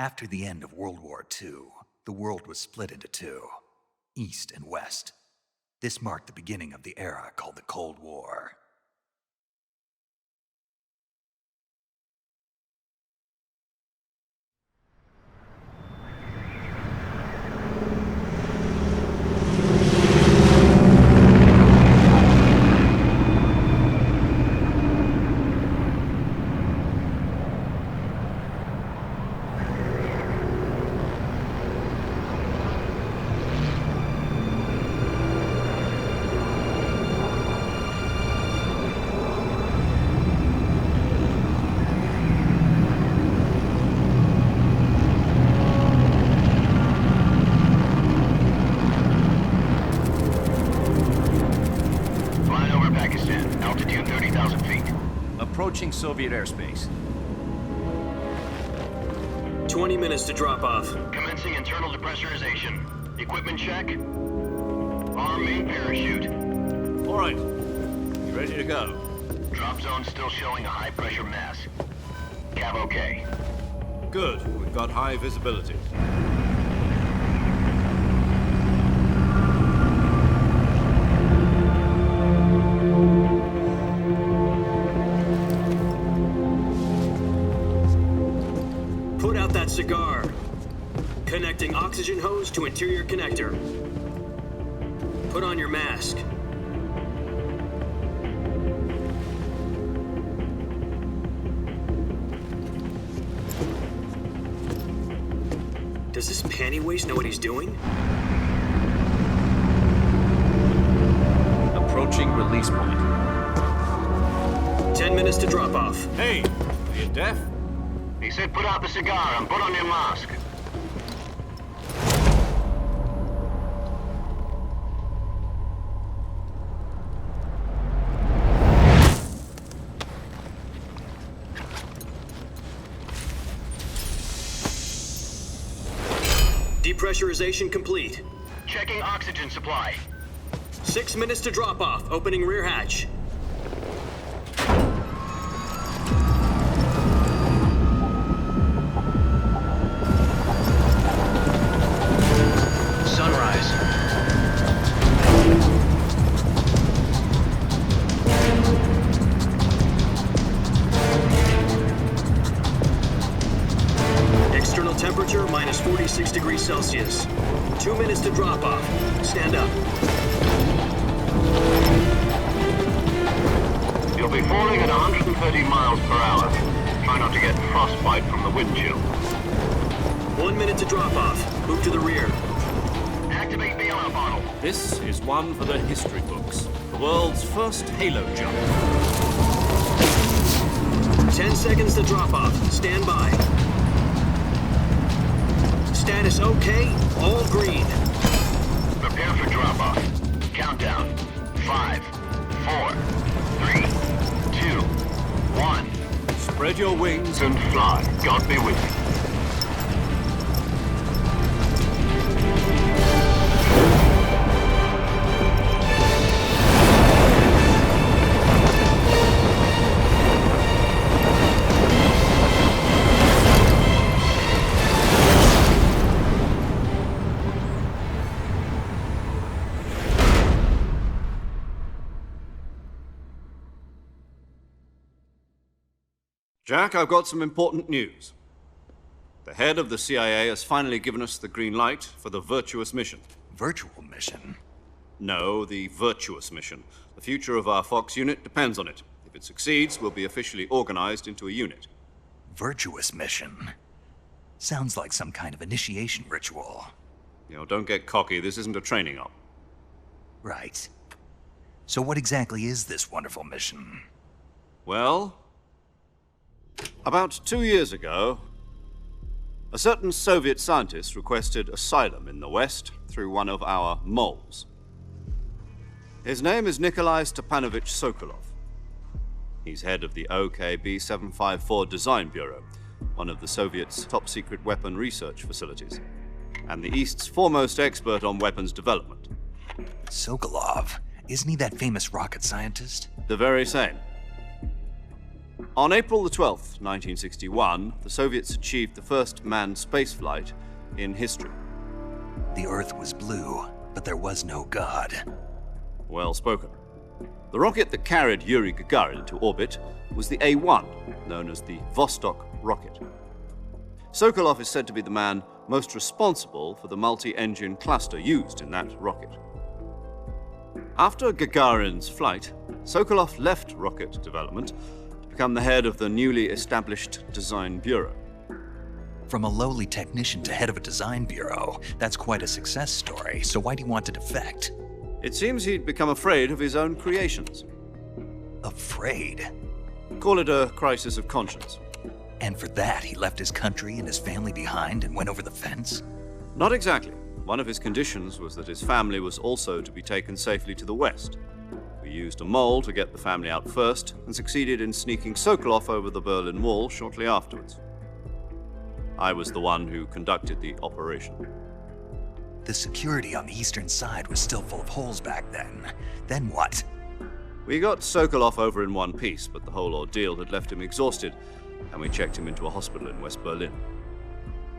After the end of World War II, the world was split into two, East and West. This marked the beginning of the era called the Cold War. Approaching Soviet airspace. 20 minutes to drop off. Commencing internal depressurization. Equipment check. Arm main parachute. All right. You ready to go? Drop zone still showing a high pressure mass. Cav okay. Good. We've got high visibility. Put out that cigar. Connecting oxygen hose to interior connector. Put on your mask. Does this panty waste know what he's doing? Approaching release point. 10 minutes to drop off. Hey, are you deaf? He said put out the cigar and put on your mask. Depressurization complete. Checking oxygen supply. 6 minutes to drop off. Opening rear hatch. Sunrise. External temperature minus 46 degrees Celsius. 2 minutes to drop off. Stand up. You'll be falling at 130 miles per hour. Try not to get frostbite from the wind chill. 1 minute to drop off. Move to the rear. Activate the air bottle. This is one for the history books. The world's first halo jump. 10 seconds to drop off. Stand by. Status okay. All green. Prepare for drop-off. Countdown. 5, 4, 3, 2, 1. Spread your wings And fly. God be with you. Jack, I've got some important news. The head of the CIA has finally given us the green light for the Virtuous mission. Virtual mission? No, the Virtuous mission. The future of our Fox unit depends on it. If it succeeds, we'll be officially organized into a unit. Virtuous mission? Sounds like some kind of initiation ritual. You know, don't get cocky. This isn't a training op. Right. So what exactly is this wonderful mission? Well, about 2 years ago, a certain Soviet scientist requested asylum in the West through one of our moles. His name is Nikolai Stepanovich Sokolov. He's head of the OKB-754 Design Bureau, one of the Soviets' top-secret weapon research facilities, and the East's foremost expert on weapons development. Sokolov? Isn't he that famous rocket scientist? The very same. On April the 12th, 1961, the Soviets achieved the first manned spaceflight in history. The Earth was blue, but there was no God. Well spoken. The rocket that carried Yuri Gagarin into orbit was the A-1, known as the Vostok rocket. Sokolov is said to be the man most responsible for the multi-engine cluster used in that rocket. After Gagarin's flight, Sokolov left rocket development to become the head of the newly established Design Bureau. From a lowly technician to head of a design bureau, that's quite a success story, so why'd he want to defect? It seems he'd become afraid of his own creations. Afraid? Call it a crisis of conscience. And for that, he left his country and his family behind and went over the fence? Not exactly. One of his conditions was that his family was also to be taken safely to the west. We used a mole to get the family out first and succeeded in sneaking Sokolov over the Berlin Wall shortly afterwards. I was the one who conducted the operation. The security on the eastern side was still full of holes back then. Then what? We got Sokolov over in one piece, but the whole ordeal had left him exhausted, and we checked him into a hospital in West Berlin.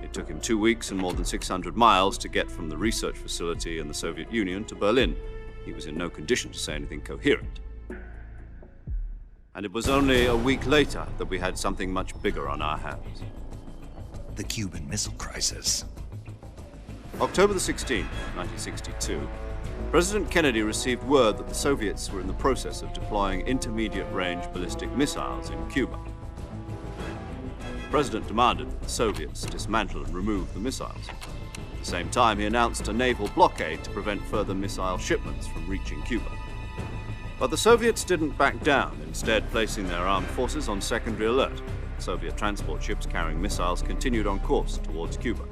It took him 2 weeks and more than 600 miles to get from the research facility in the Soviet Union to Berlin. He was in no condition to say anything coherent. And it was only a week later that we had something much bigger on our hands. The Cuban Missile Crisis. October the 16th, 1962, President Kennedy received word that the Soviets were in the process of deploying intermediate-range ballistic missiles in Cuba. The President demanded that the Soviets dismantle and remove the missiles. At the same time, he announced a naval blockade to prevent further missile shipments from reaching Cuba. But the Soviets didn't back down, instead placing their armed forces on secondary alert. Soviet transport ships carrying missiles continued on course towards Cuba.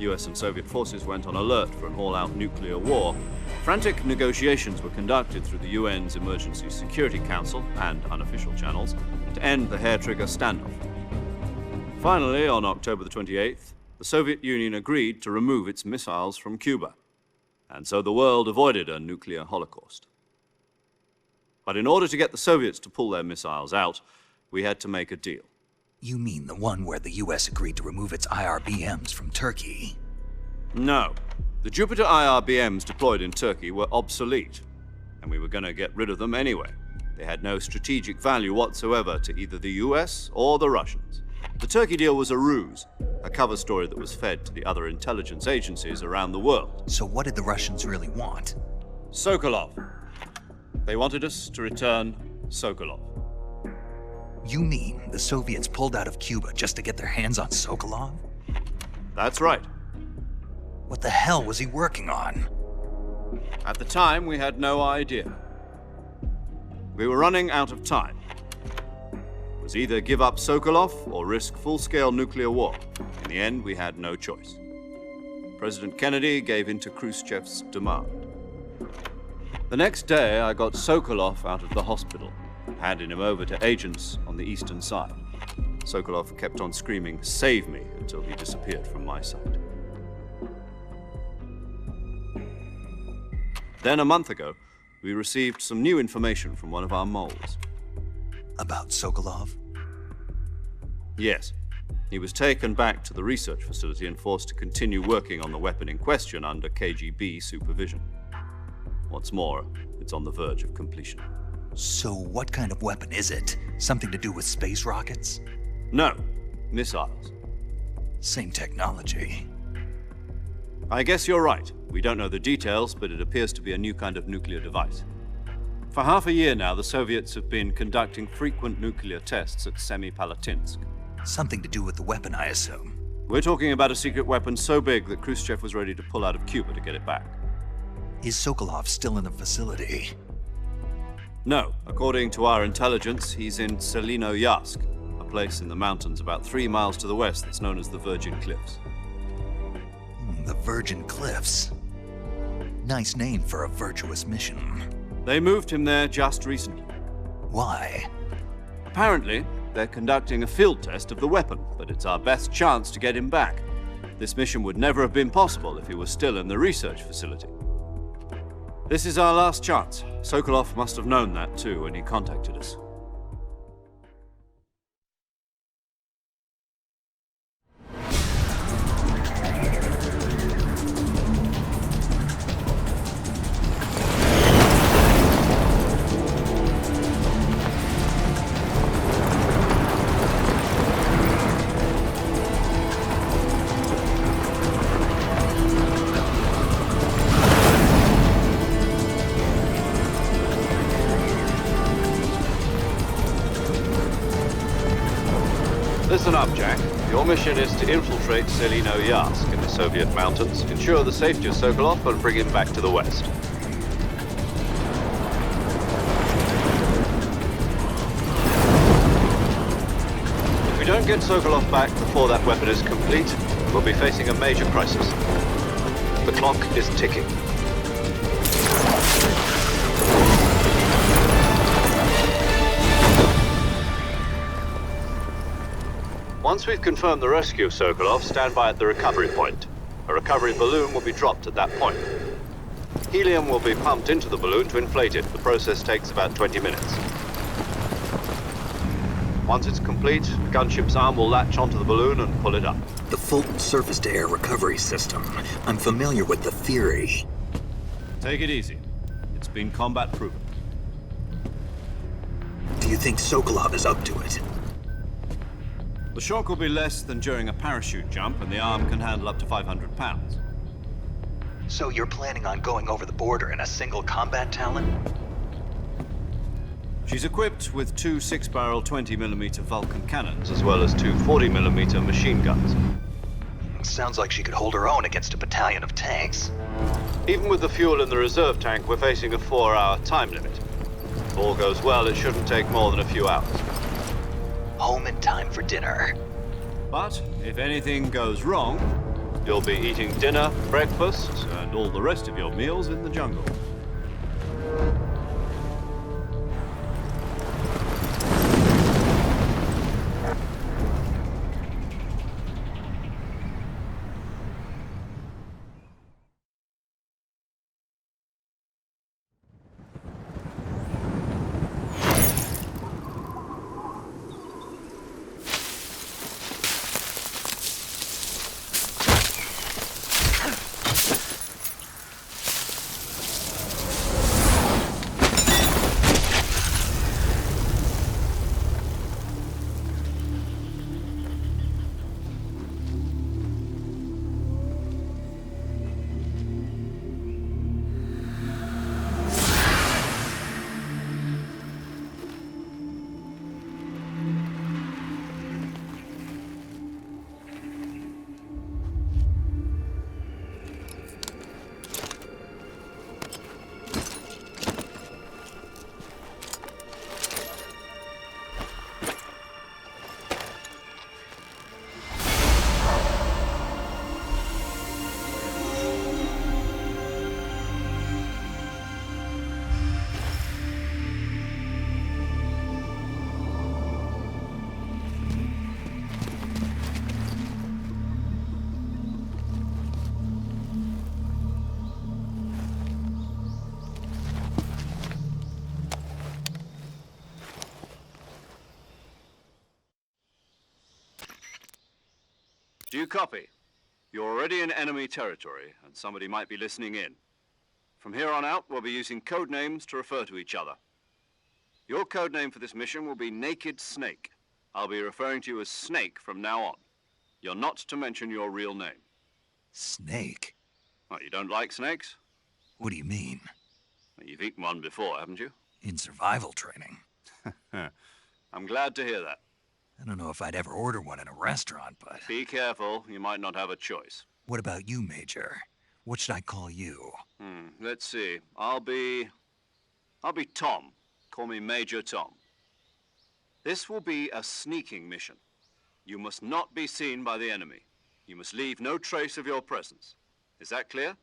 US and Soviet forces went on alert for an all-out nuclear war. Frantic negotiations were conducted through the UN's Emergency Security Council and unofficial channels to end the hair-trigger standoff. Finally, on October the 28th, the Soviet Union agreed to remove its missiles from Cuba, and so the world avoided a nuclear holocaust. But in order to get the Soviets to pull their missiles out, we had to make a deal. You mean the one where the US agreed to remove its IRBMs from Turkey? No. The Jupiter IRBMs deployed in Turkey were obsolete, and we were going to get rid of them anyway. They had no strategic value whatsoever to either the US or the Russians. The Turkey deal was a ruse, a cover story that was fed to the other intelligence agencies around the world. So what did the Russians really want? Sokolov. They wanted us to return Sokolov. You mean the Soviets pulled out of Cuba just to get their hands on Sokolov? That's right. What the hell was he working on? At the time, we had no idea. We were running out of time. It was either give up Sokolov or risk full-scale nuclear war. In the end, we had no choice. President Kennedy gave in to Khrushchev's demand. The next day, I got Sokolov out of the hospital, handing him over to agents on the eastern side. Sokolov kept on screaming, "Save me," until he disappeared from my sight. Then a month ago, we received some new information from one of our moles. About Sokolov? Yes. He was taken back to the research facility and forced to continue working on the weapon in question under KGB supervision. What's more, it's on the verge of completion. So what kind of weapon is it? Something to do with space rockets? No, missiles. Same technology. I guess you're right. We don't know the details, but it appears to be a new kind of nuclear device. For half a year now, the Soviets have been conducting frequent nuclear tests at Semipalatinsk. Something to do with the weapon, I assume. We're talking about a secret weapon so big that Khrushchev was ready to pull out of Cuba to get it back. Is Sokolov still in the facility? No. According to our intelligence, he's in Selinoyarsk, a place in the mountains about 3 miles to the west that's known as the Virgin Cliffs. The Virgin Cliffs. Nice name for a virtuous mission. They moved him there just recently. Why? Apparently, they're conducting a field test of the weapon, but it's our best chance to get him back. This mission would never have been possible if he was still in the research facility. This is our last chance. Sokolov must have known that too when he contacted us. Listen up, Jack. Your mission is to infiltrate Selino-Yarsk in the Soviet mountains, ensure the safety of Sokolov, and bring him back to the West. If we don't get Sokolov back before that weapon is complete, we'll be facing a major crisis. The clock is ticking. Once we've confirmed the rescue of Sokolov, stand by at the recovery point. A recovery balloon will be dropped at that point. Helium will be pumped into the balloon to inflate it. The process takes about 20 minutes. Once it's complete, the gunship's arm will latch onto the balloon and pull it up. The Fulton surface-to-air recovery system. I'm familiar with the theory. Take it easy. It's been combat proven. Do you think Sokolov is up to it? The shock will be less than during a parachute jump, and the arm can handle up to 500 pounds. So you're planning on going over the border in a single combat Talon? She's equipped with two 6-barrel 20mm Vulcan cannons, as well as two 40mm machine guns. Sounds like she could hold her own against a battalion of tanks. Even with the fuel in the reserve tank, we're facing a 4-hour time limit. If all goes well, it shouldn't take more than a few hours. Home in time for dinner. But if anything goes wrong, you'll be eating dinner, breakfast, and all the rest of your meals in the jungle. Do you copy? You're already in enemy territory, and somebody might be listening in. From here on out, we'll be using code names to refer to each other. Your code name for this mission will be Naked Snake. I'll be referring to you as Snake from now on. You're not to mention your real name. Snake? What, you don't like snakes? What do you mean? Well, you've eaten one before, haven't you? In survival training. I'm glad to hear that. I don't know if I'd ever order one in a restaurant, but... Be careful, you might not have a choice. What about you, Major? What should I call you? Let's see. I'll be Tom. Call me Major Tom. This will be a sneaking mission. You must not be seen by the enemy. You must leave no trace of your presence. Is that clear?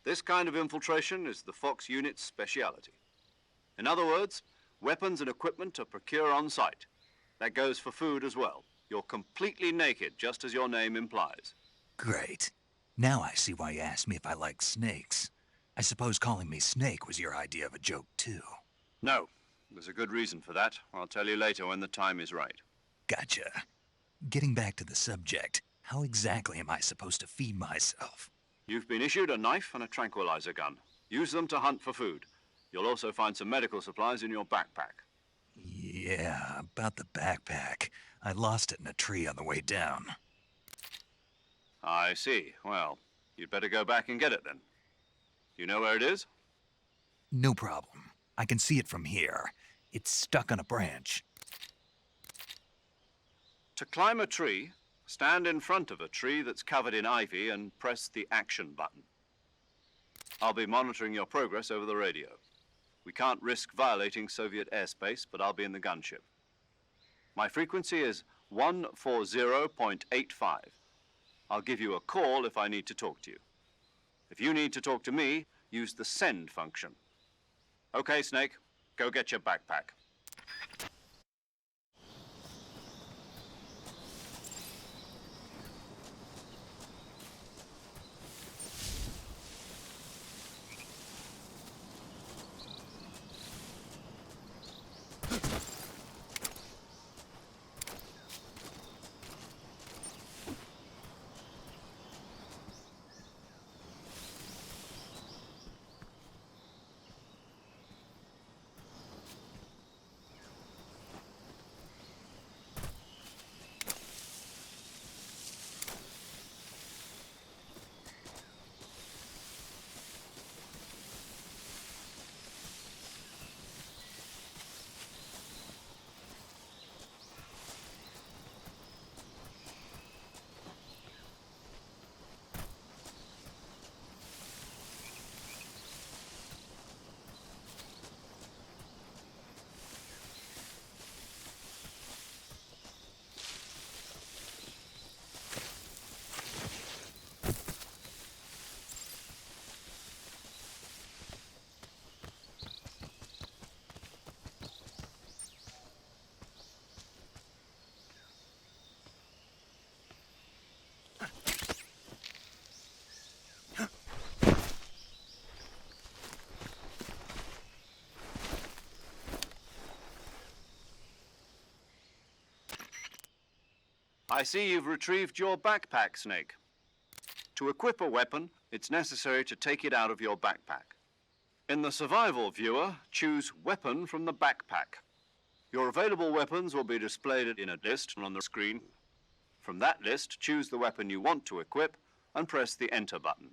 This kind of infiltration is the Fox unit's speciality. In other words, weapons and equipment are procured on site. That goes for food as well. You're completely naked, just as your name implies. Great. Now I see why you asked me if I like snakes. I suppose calling me Snake was your idea of a joke, too. No, there's a good reason for that. I'll tell you later when the time is right. Gotcha. Getting back to the subject, how exactly am I supposed to feed myself? You've been issued a knife and a tranquilizer gun. Use them to hunt for food. You'll also find some medical supplies in your backpack. Yeah, about the backpack. I lost it in a tree on the way down. I see. Well, you'd better go back and get it then. You know where it is? No problem. I can see it from here. It's stuck on a branch. To climb a tree, stand in front of a tree that's covered in ivy and press the action button. I'll be monitoring your progress over the radio. We can't risk violating Soviet airspace, but I'll be in the gunship. My frequency is 140.85. I'll give you a call if I need to talk to you. If you need to talk to me, use the send function. Okay, Snake, go get your backpack. I see you've retrieved your backpack, Snake. To equip a weapon, it's necessary to take it out of your backpack. In the survival viewer, choose Weapon from the backpack. Your available weapons will be displayed in a list on the screen. From that list, choose the weapon you want to equip and press the Enter button.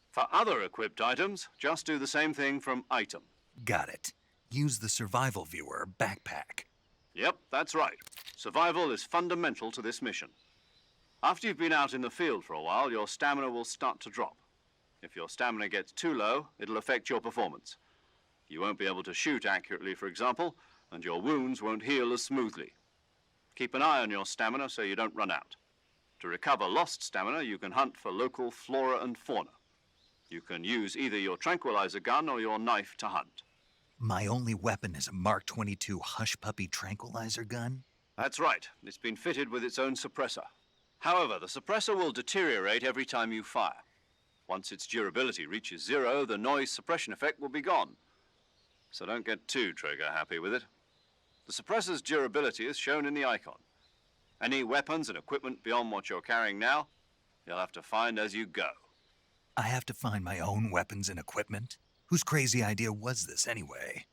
For other equipped items, just do the same thing from Item. Got it. Use the survival viewer backpack. Yep, that's right. Survival is fundamental to this mission. After you've been out in the field for a while, your stamina will start to drop. If your stamina gets too low, it'll affect your performance. You won't be able to shoot accurately, for example, and your wounds won't heal as smoothly. Keep an eye on your stamina so you don't run out. To recover lost stamina, you can hunt for local flora and fauna. You can use either your tranquilizer gun or your knife to hunt. My only weapon is a Mark 22 Hush Puppy tranquilizer gun? That's right. It's been fitted with its own suppressor. However, the suppressor will deteriorate every time you fire. Once its durability reaches 0, the noise suppression effect will be gone. So don't get too trigger-happy with it. The suppressor's durability is shown in the icon. Any weapons and equipment beyond what you're carrying now, you'll have to find as you go. I have to find my own weapons and equipment? Whose crazy idea was this anyway?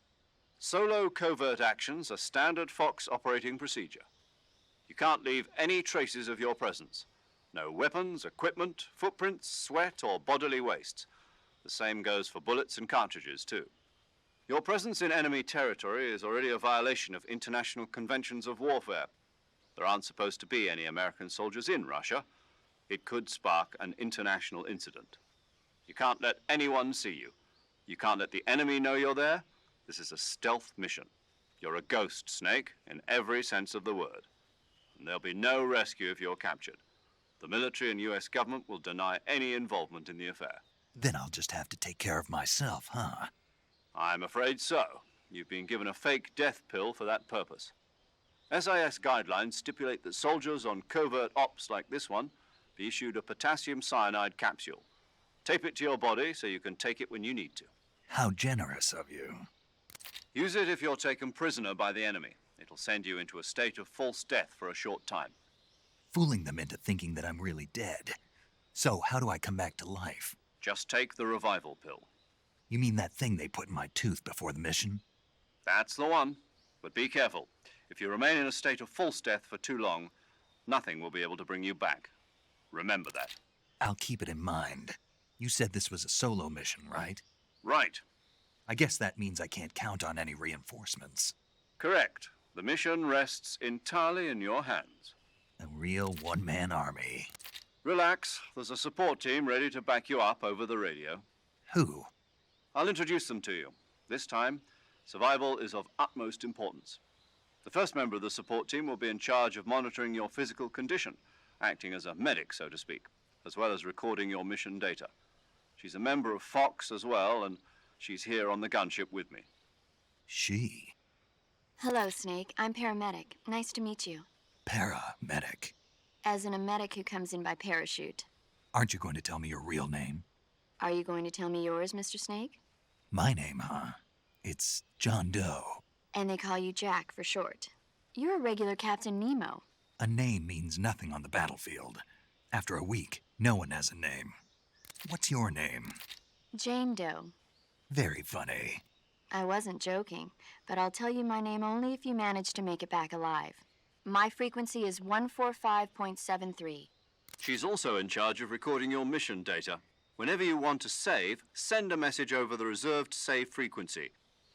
Solo covert actions are standard Fox operating procedure. You can't leave any traces of your presence. No weapons, equipment, footprints, sweat, or bodily wastes. The same goes for bullets and cartridges, too. Your presence in enemy territory is already a violation of international conventions of warfare. There aren't supposed to be any American soldiers in Russia. It could spark an international incident. You can't let anyone see you. You can't let the enemy know you're there. This is a stealth mission. You're a ghost, Snake, in every sense of the word. And there'll be no rescue if you're captured. The military and U.S. government will deny any involvement in the affair. Then I'll just have to take care of myself, huh? I'm afraid so. You've been given a fake death pill for that purpose. SIS guidelines stipulate that soldiers on covert ops like this one be issued a potassium cyanide capsule. Tape it to your body so you can take it when you need to. How generous of you. Use it if you're taken prisoner by the enemy. It'll send you into a state of false death for a short time. Fooling them into thinking that I'm really dead. So how do I come back to life? Just take the revival pill. You mean that thing they put in my tooth before the mission? That's the one. But be careful. If you remain in a state of false death for too long, nothing will be able to bring you back. Remember that. I'll keep it in mind. You said this was a solo mission, right? Right. I guess that means I can't count on any reinforcements. Correct. The mission rests entirely in your hands. A real one-man army. Relax. There's a support team ready to back you up over the radio. Who? I'll introduce them to you. This time, survival is of utmost importance. The first member of the support team will be in charge of monitoring your physical condition, acting as a medic, so to speak, as well as recording your mission data. She's a member of Fox as well, and she's here on the gunship with me. She? Hello, Snake. I'm paramedic. Nice to meet you. Paramedic. As in a medic who comes in by parachute. Aren't you going to tell me your real name? Are you going to tell me yours, Mr. Snake? My name, huh? It's John Doe. And they call you Jack for short. You're a regular Captain Nemo. A name means nothing on the battlefield. After a week, no one has a name. What's your name? Jane Doe. Very funny. I wasn't joking, but I'll tell you my name only if you manage to make it back alive. My frequency is 145.73. She's also in charge of recording your mission data. Whenever you want to save, send a message over the reserved save frequency,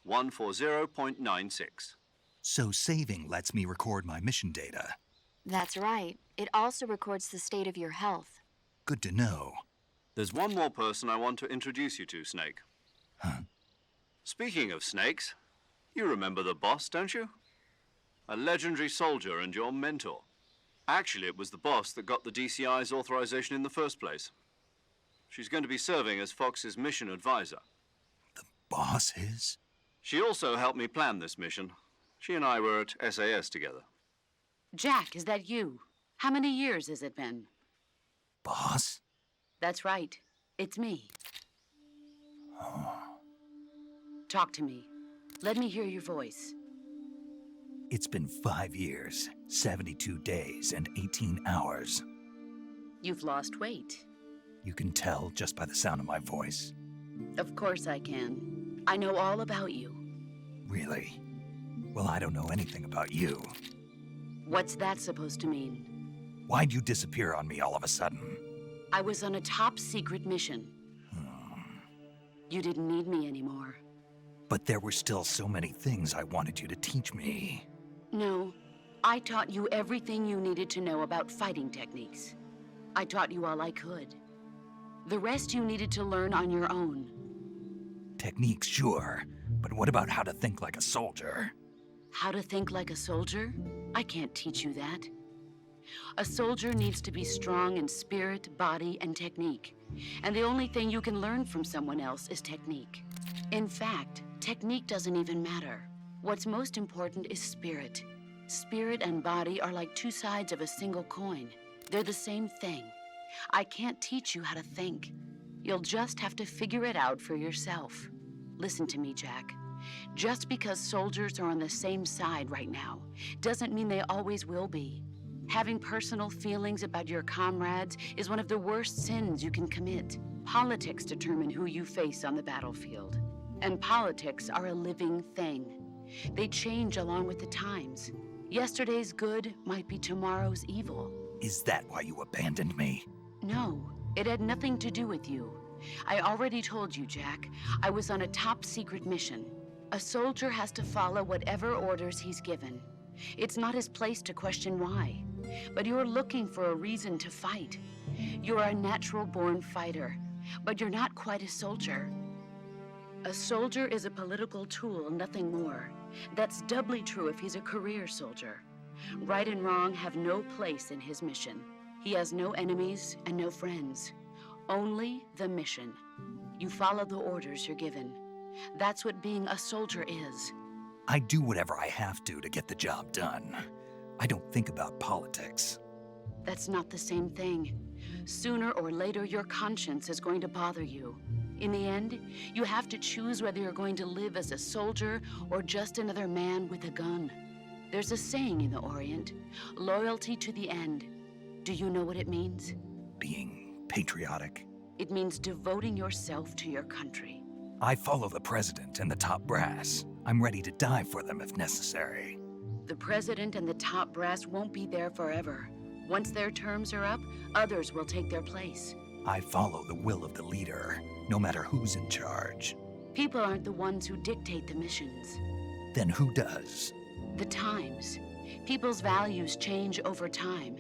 140.96. So saving lets me record my mission data. That's right. It also records the state of your health. Good to know. There's one more person I want to introduce you to, Snake. Huh? Speaking of snakes, you remember the boss, don't you? A legendary soldier and your mentor. Actually, it was the boss that got the DCI's authorization in the first place. She's going to be serving as Fox's mission advisor. The boss is? She also helped me plan this mission. She and I were at SAS together. Jack, is that you? How many years has it been? Boss? That's right. It's me. Talk to me. Let me hear your voice. It's been 5 years, 72 days, and 18 hours. You've lost weight. You can tell just by the sound of my voice. Of course I can. I know all about you. Really? Well, I don't know anything about you. What's that supposed to mean? Why'd you disappear on me all of a sudden? I was on a top secret mission. You didn't need me anymore. But there were still so many things I wanted you to teach me. No, I taught you everything you needed to know about fighting techniques. I taught you all I could. The rest you needed to learn on your own. Techniques, sure. But what about how to think like a soldier? How to think like a soldier? I can't teach you that. A soldier needs to be strong in spirit, body, and technique. And the only thing you can learn from someone else is technique. In fact, technique doesn't even matter. What's most important is spirit. Spirit and body are like two sides of a single coin. They're the same thing. I can't teach you how to think. You'll just have to figure it out for yourself. Listen to me, Jack. Just because soldiers are on the same side right now doesn't mean they always will be. Having personal feelings about your comrades is one of the worst sins you can commit. Politics determine who you face on the battlefield. And politics are a living thing. They change along with the times. Yesterday's good might be tomorrow's evil. Is that why you abandoned me? No, it had nothing to do with you. I already told you, Jack. I was on a top secret mission. A soldier has to follow whatever orders he's given. It's not his place to question why. But you're looking for a reason to fight. You're a natural-born fighter, but you're not quite a soldier. A soldier is a political tool, nothing more. That's doubly true if he's a career soldier. Right and wrong have no place in his mission. He has no enemies and no friends. Only the mission. You follow the orders you're given. That's what being a soldier is. I do whatever I have to get the job done. I don't think about politics. That's not the same thing. Sooner or later, your conscience is going to bother you. In the end, you have to choose whether you're going to live as a soldier or just another man with a gun. There's a saying in the Orient, loyalty to the end. Do you know what it means? Being patriotic. It means devoting yourself to your country. I follow the president and the top brass. I'm ready to die for them if necessary. The president and the top brass won't be there forever. Once their terms are up, others will take their place. I follow the will of the leader, no matter who's in charge. People aren't the ones who dictate the missions. Then who does? The times. People's values change over time,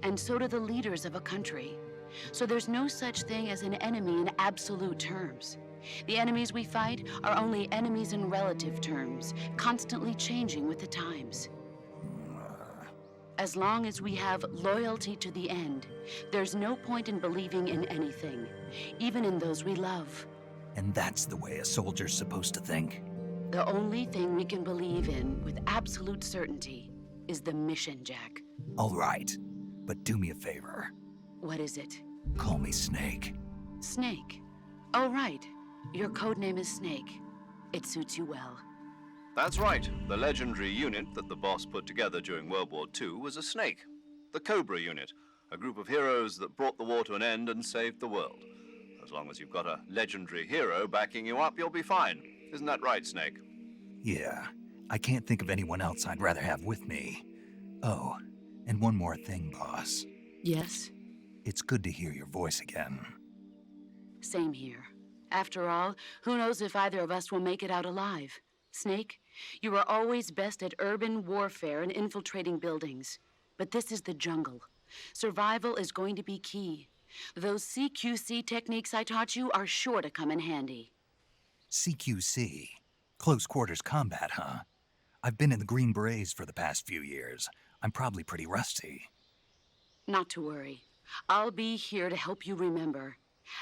and so do the leaders of a country. So there's no such thing as an enemy in absolute terms. The enemies we fight are only enemies in relative terms, constantly changing with the times. As long as we have loyalty to the end, there's no point in believing in anything, even in those we love. And that's the way a soldier's supposed to think? The only thing we can believe in with absolute certainty is the mission, Jack. All right, but do me a favor. What is it? Call me Snake. Snake. Oh, right. Your code name is Snake. It suits you well. That's right. The legendary unit that the boss put together during World War II was a snake. The Cobra unit, a group of heroes that brought the war to an end and saved the world. As long as you've got a legendary hero backing you up, you'll be fine. Isn't that right, Snake? Yeah, I can't think of anyone else I'd rather have with me. Oh, and one more thing, boss. Yes? It's good to hear your voice again. Same here. After all, who knows if either of us will make it out alive? Snake, you were always best at urban warfare and infiltrating buildings. But this is the jungle. Survival is going to be key. Those CQC techniques I taught you are sure to come in handy. CQC? Close quarters combat, huh? I've been in the Green Berets for the past few years. I'm probably pretty rusty. Not to worry. I'll be here to help you remember.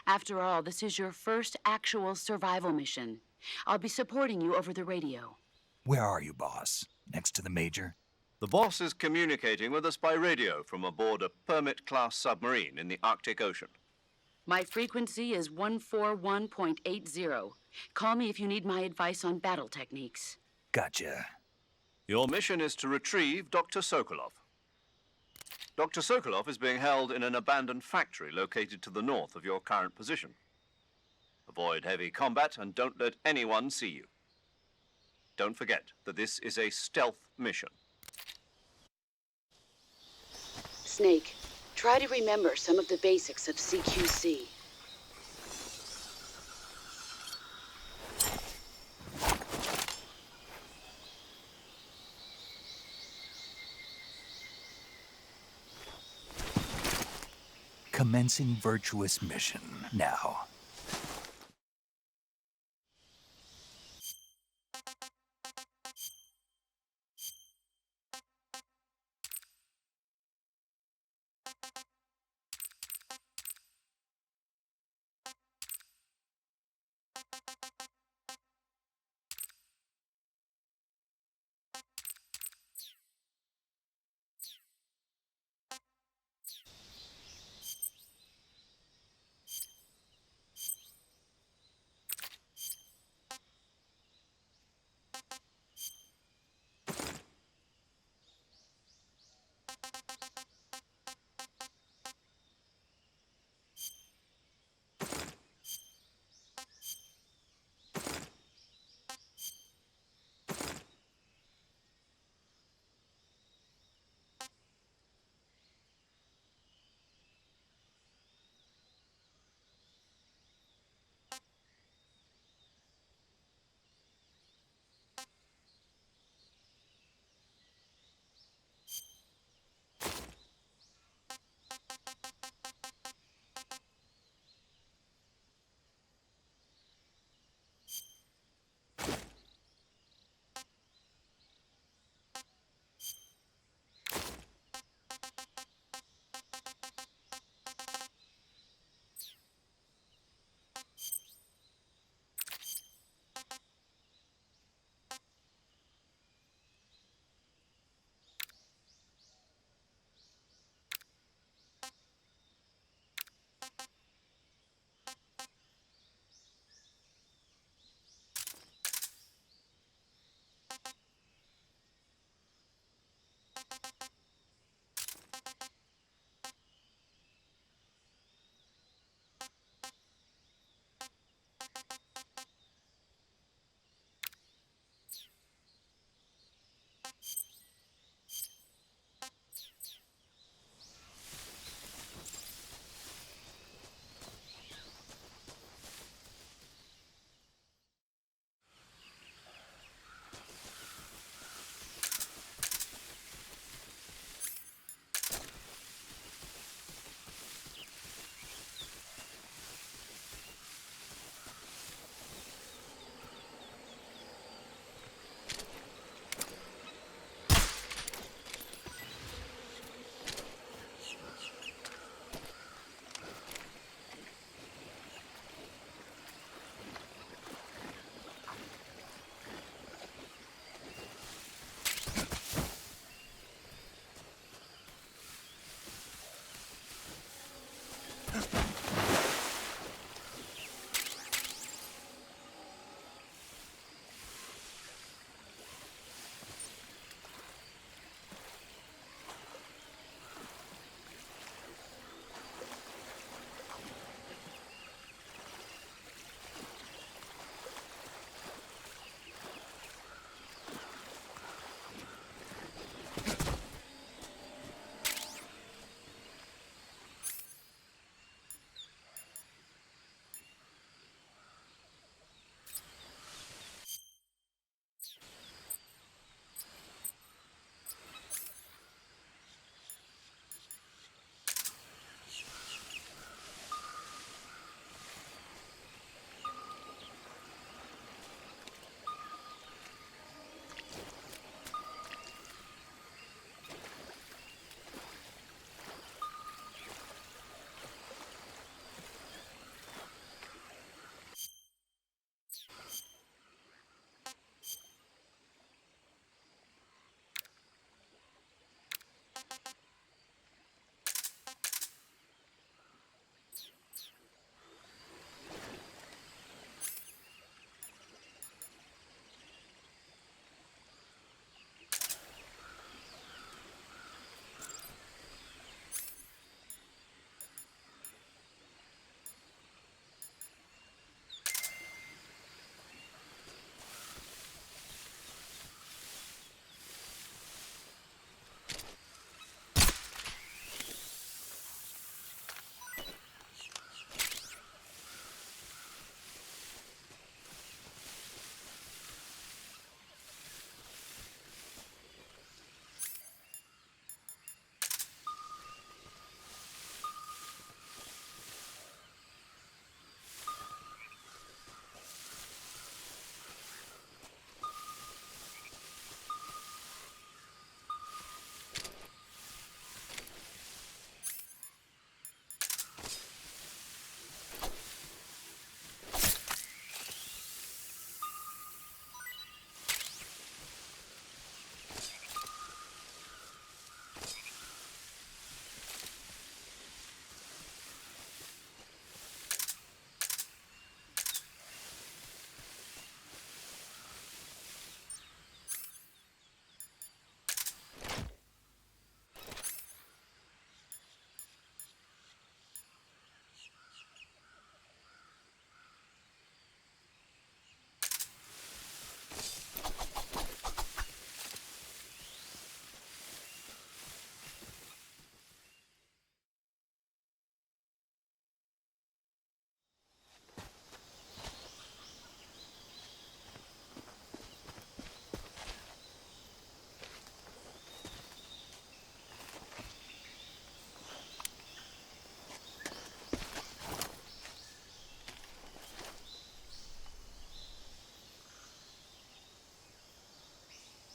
After all, this is your first actual survival mission. I'll be supporting you over the radio. Where are you, boss? Next to the Major? The boss is communicating with us by radio from aboard a Permit-class submarine in the Arctic Ocean. My frequency is 141.80. Call me if you need my advice on battle techniques. Gotcha. Your mission is to retrieve Dr. Sokolov. Dr. Sokolov is being held in an abandoned factory located to the north of your current position. Avoid heavy combat and don't let anyone see you. Don't forget that this is a stealth mission. Snake, try to remember some of the basics of CQC. Commencing Virtuous mission now.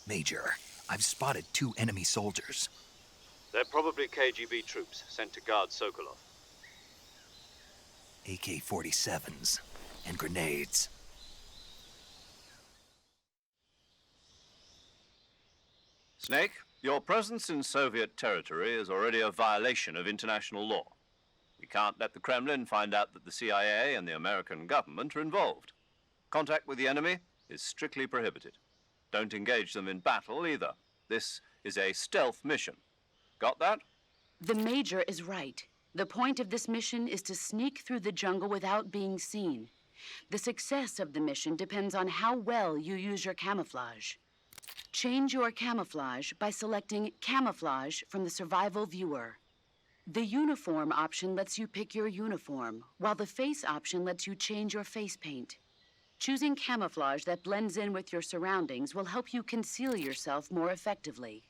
Major, I've spotted 2 enemy soldiers. They're probably KGB troops sent to guard Sokolov. AK-47s and grenades. Snake, your presence in Soviet territory is already a violation of international law. We can't let the Kremlin find out that the CIA and the American government are involved. Contact with the enemy is strictly prohibited. Don't engage them in battle either. This is a stealth mission. Got that? The Major is right. The point of this mission is to sneak through the jungle without being seen. The success of the mission depends on how well you use your camouflage. Change your camouflage by selecting Camouflage from the Survival Viewer. The Uniform option lets you pick your uniform, while the Face option lets you change your face paint. Choosing camouflage that blends in with your surroundings will help you conceal yourself more effectively.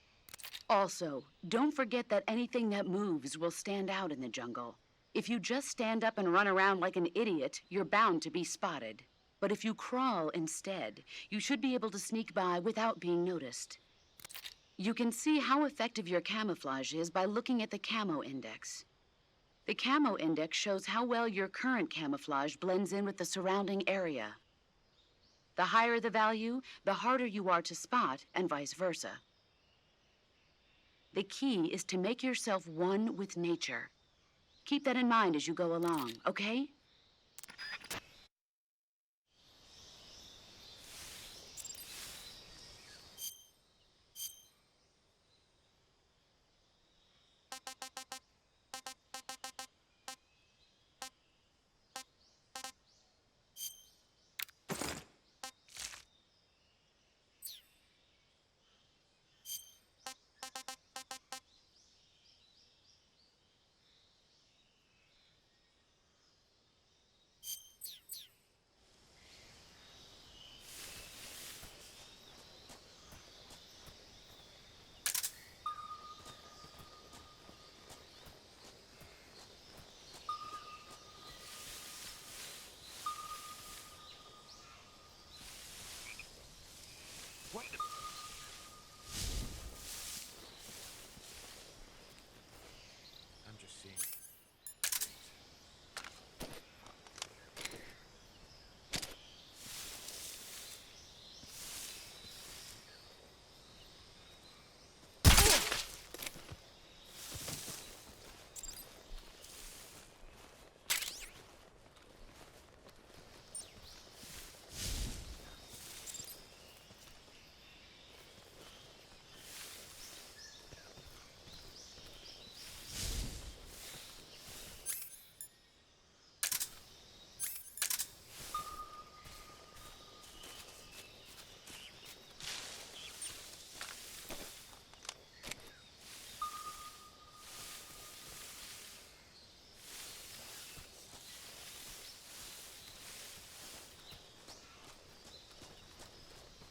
Also, don't forget that anything that moves will stand out in the jungle. If you just stand up and run around like an idiot, you're bound to be spotted. But if you crawl instead, you should be able to sneak by without being noticed. You can see how effective your camouflage is by looking at the Camo Index. The Camo Index shows how well your current camouflage blends in with the surrounding area. The higher the value, the harder you are to spot, and vice versa. The key is to make yourself one with nature. Keep that in mind as you go along, okay? I'm just seeing.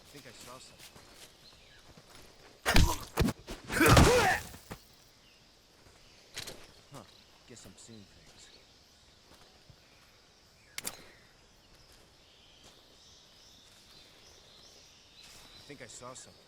I think I saw something. Huh. Guess I'm seeing things. I think I saw something.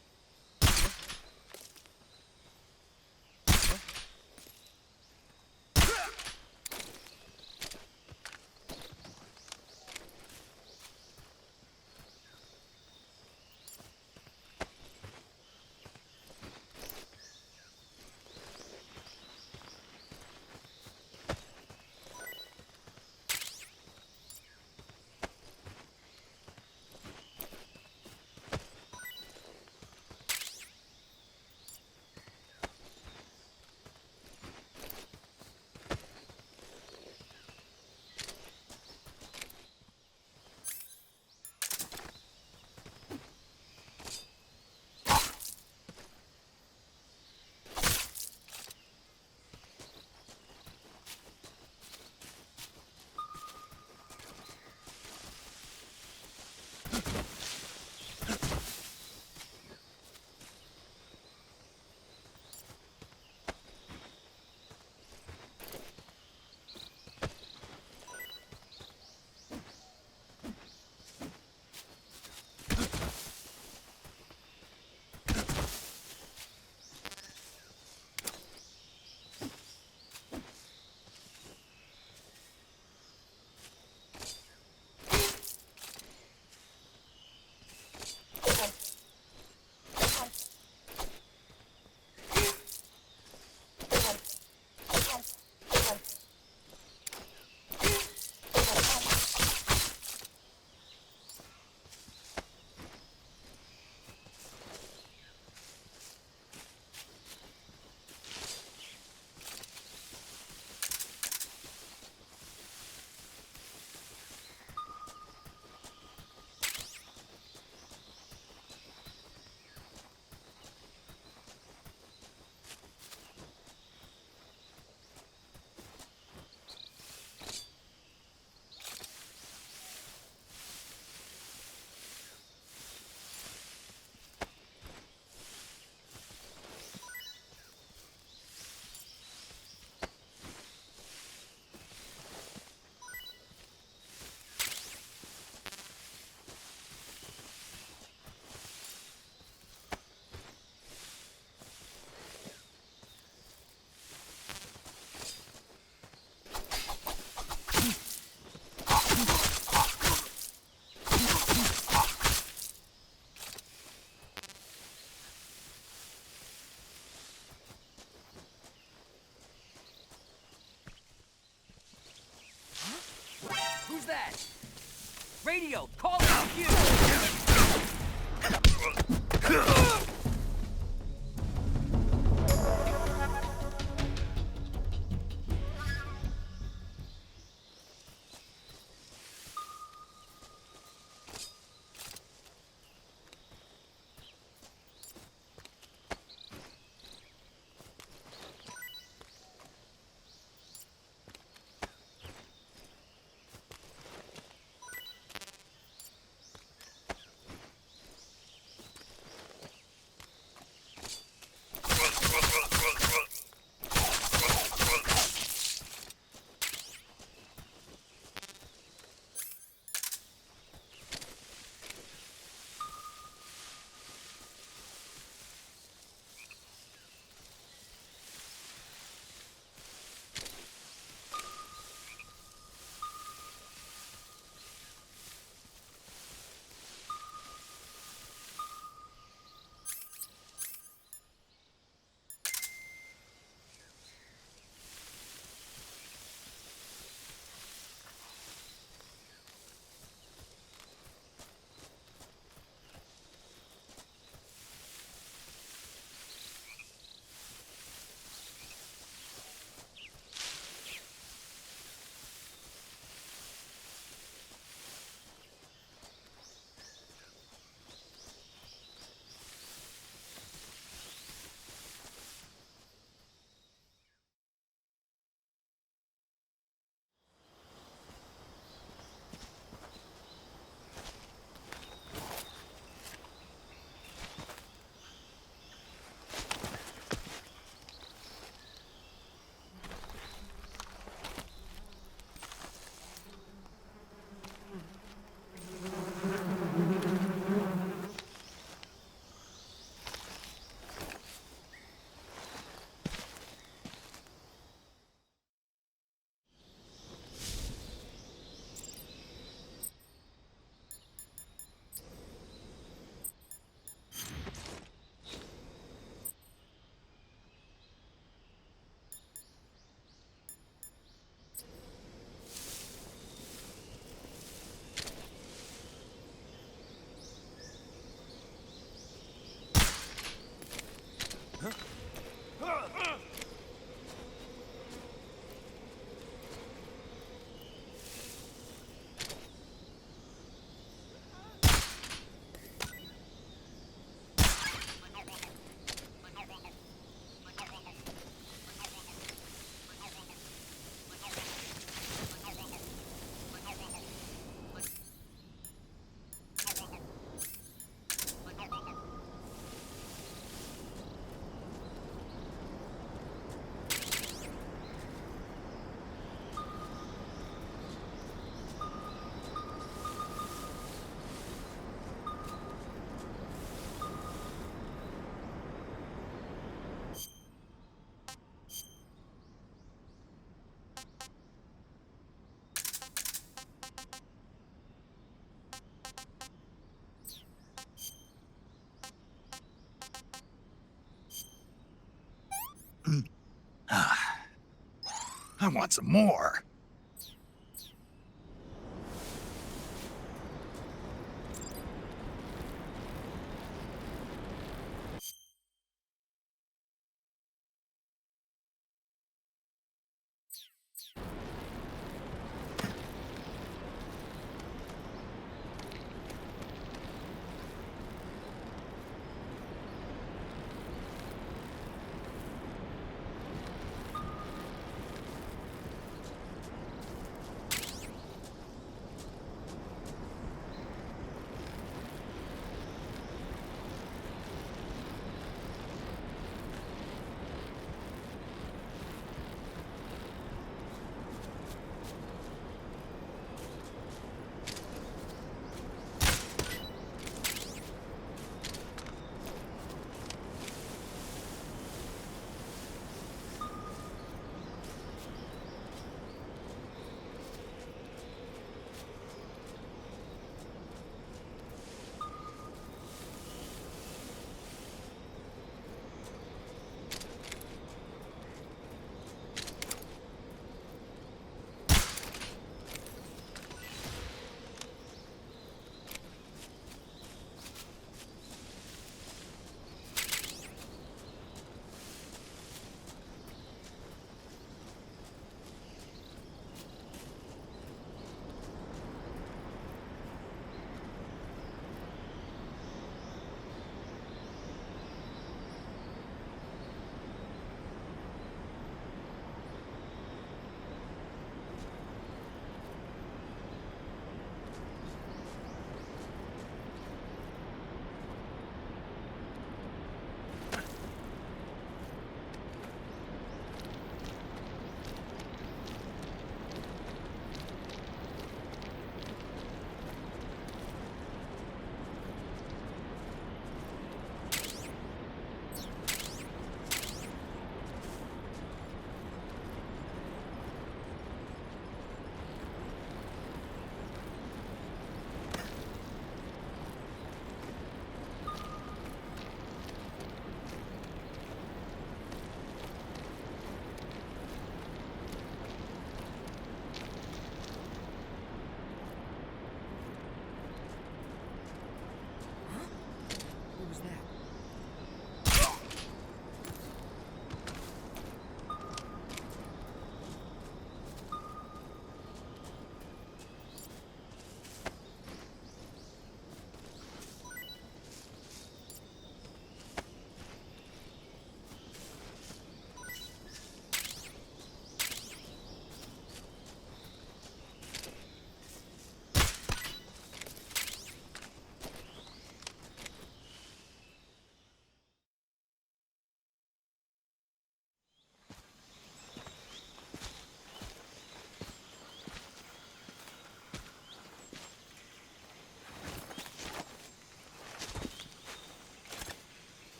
that? Radio, call out you! I want some more.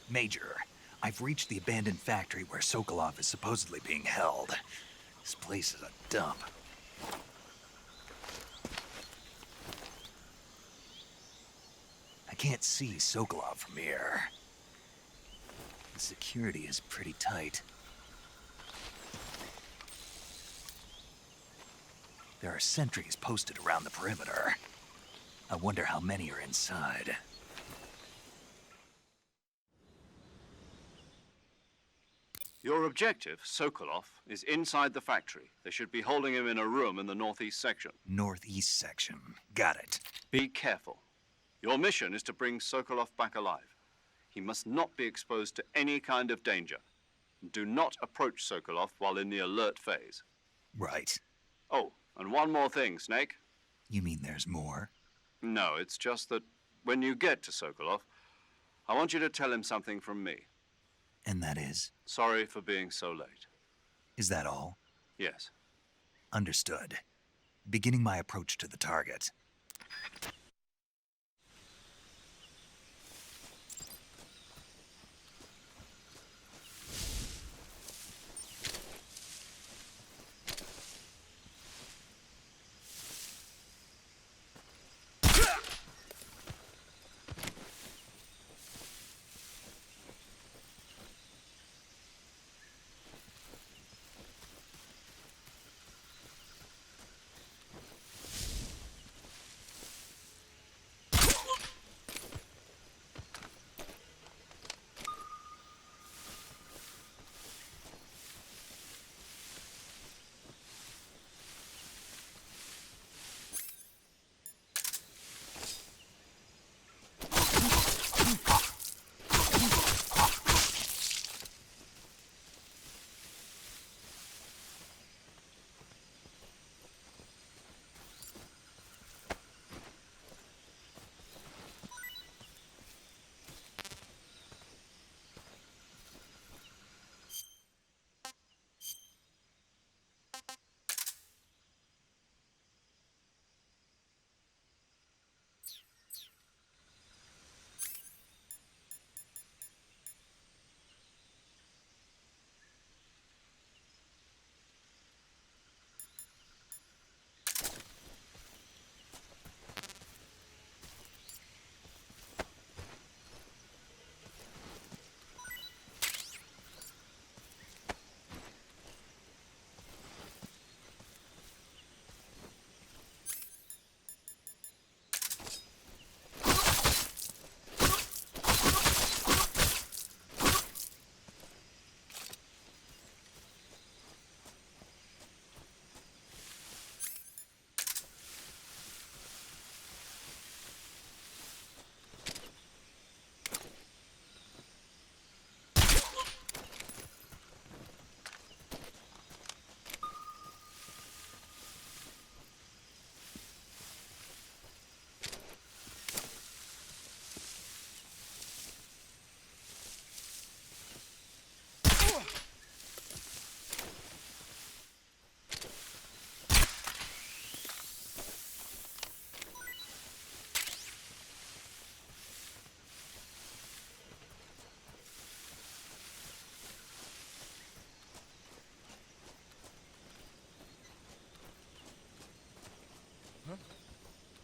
Major, I've reached the abandoned factory where Sokolov is supposedly being held. This place is a dump. I can't see Sokolov from here. The security is pretty tight. There are sentries posted around the perimeter. I wonder how many are inside. Your objective, Sokolov, is inside the factory. They should be holding him in a room in the northeast section. Northeast section. Got it. Be careful. Your mission is to bring Sokolov back alive. He must not be exposed to any kind of danger. Do not approach Sokolov while in the alert phase. Right. Oh, and one more thing, Snake. You mean there's more? No, it's just that when you get to Sokolov, I want you to tell him something from me. And that is? Sorry for being so late. Is that all? Yes. Understood. Beginning my approach to the target.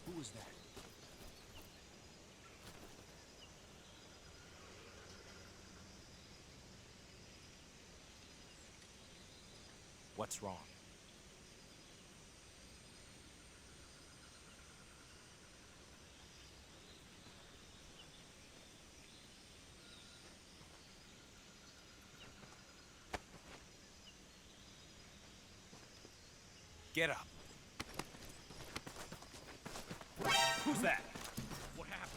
Who was that? What's wrong? Get up. Who's that? What happened?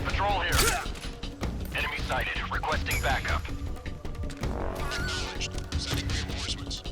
Patrol here. Enemy sighted. Requesting backup. Acknowledged. Sending reinforcements.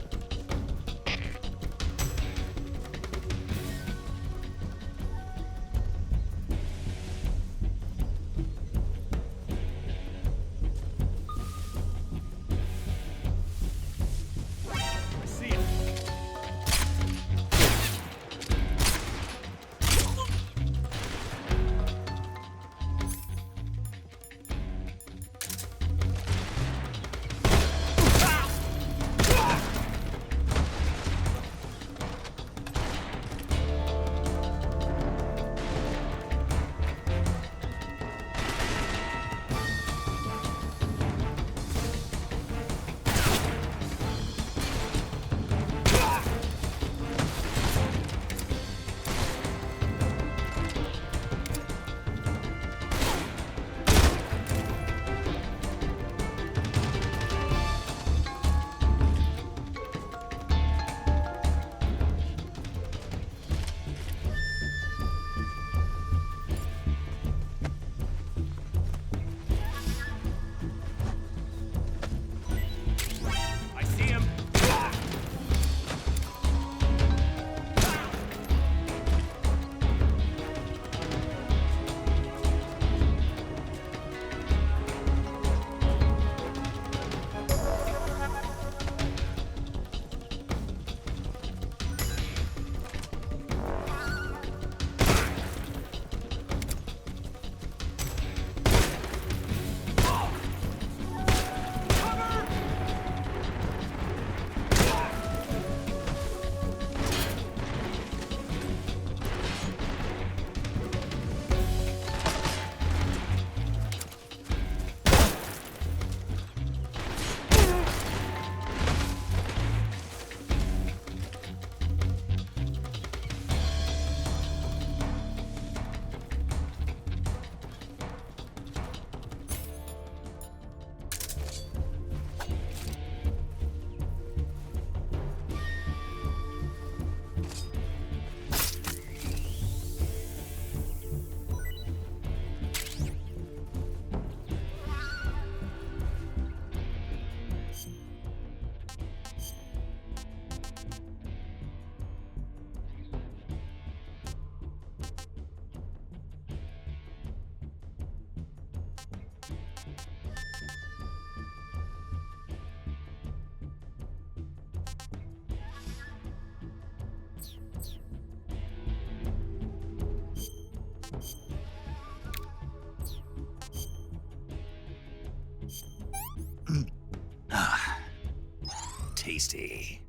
tasty.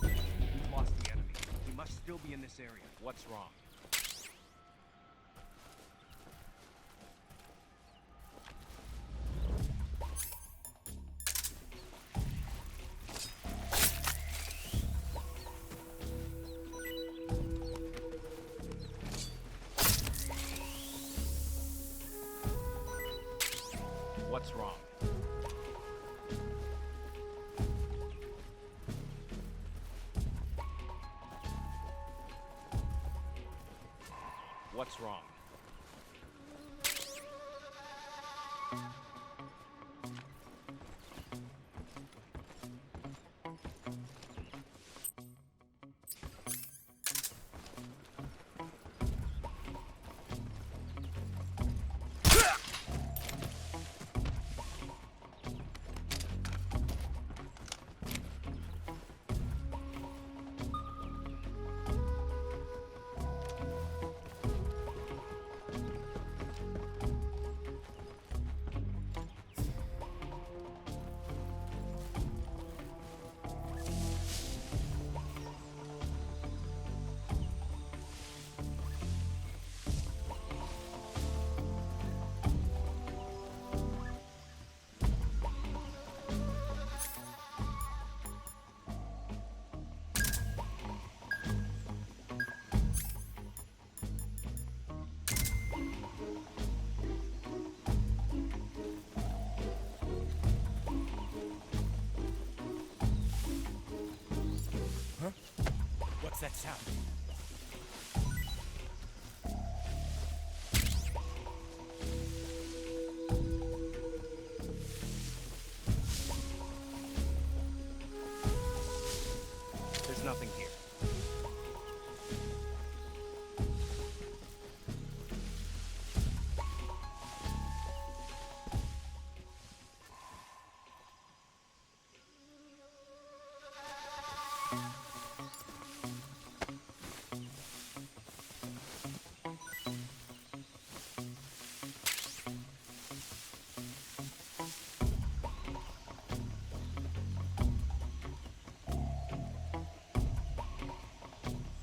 We've lost the enemy. He must still be in this area. What's wrong? What's wrong? What's wrong? What's that sound? There's nothing here.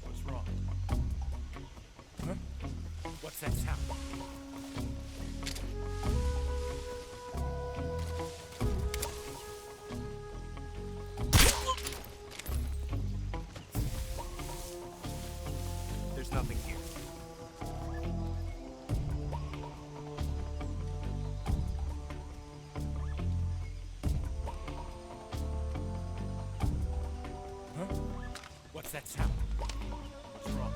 What's wrong? Huh? What's that sound? There's nothing here. Huh? What's that sound? What's wrong?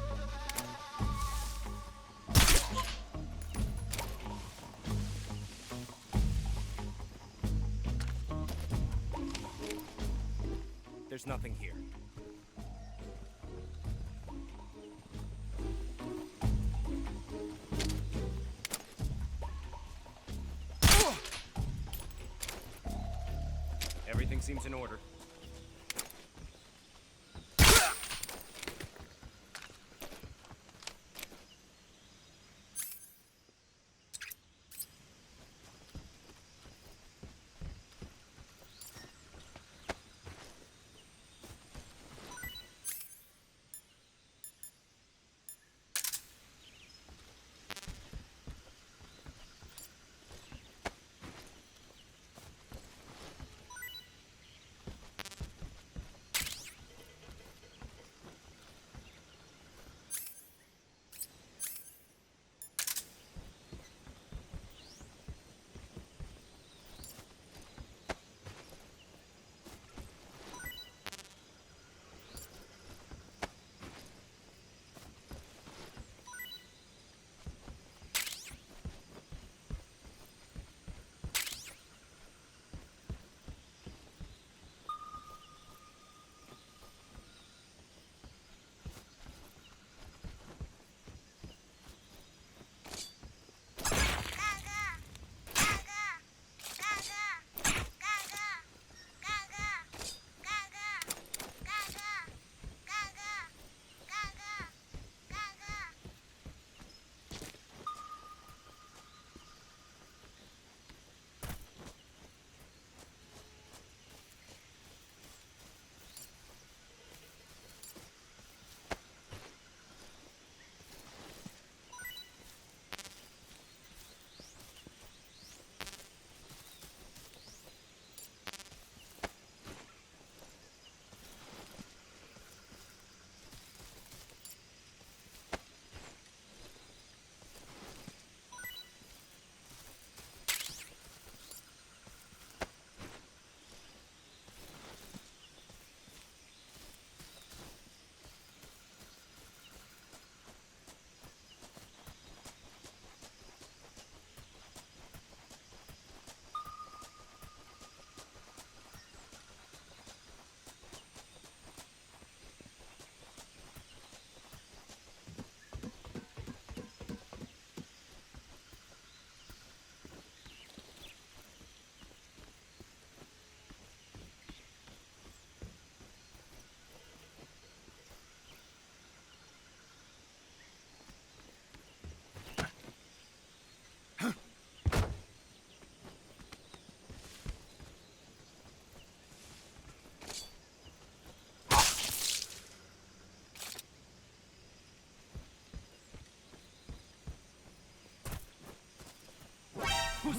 There's nothing here. Everything seems in order.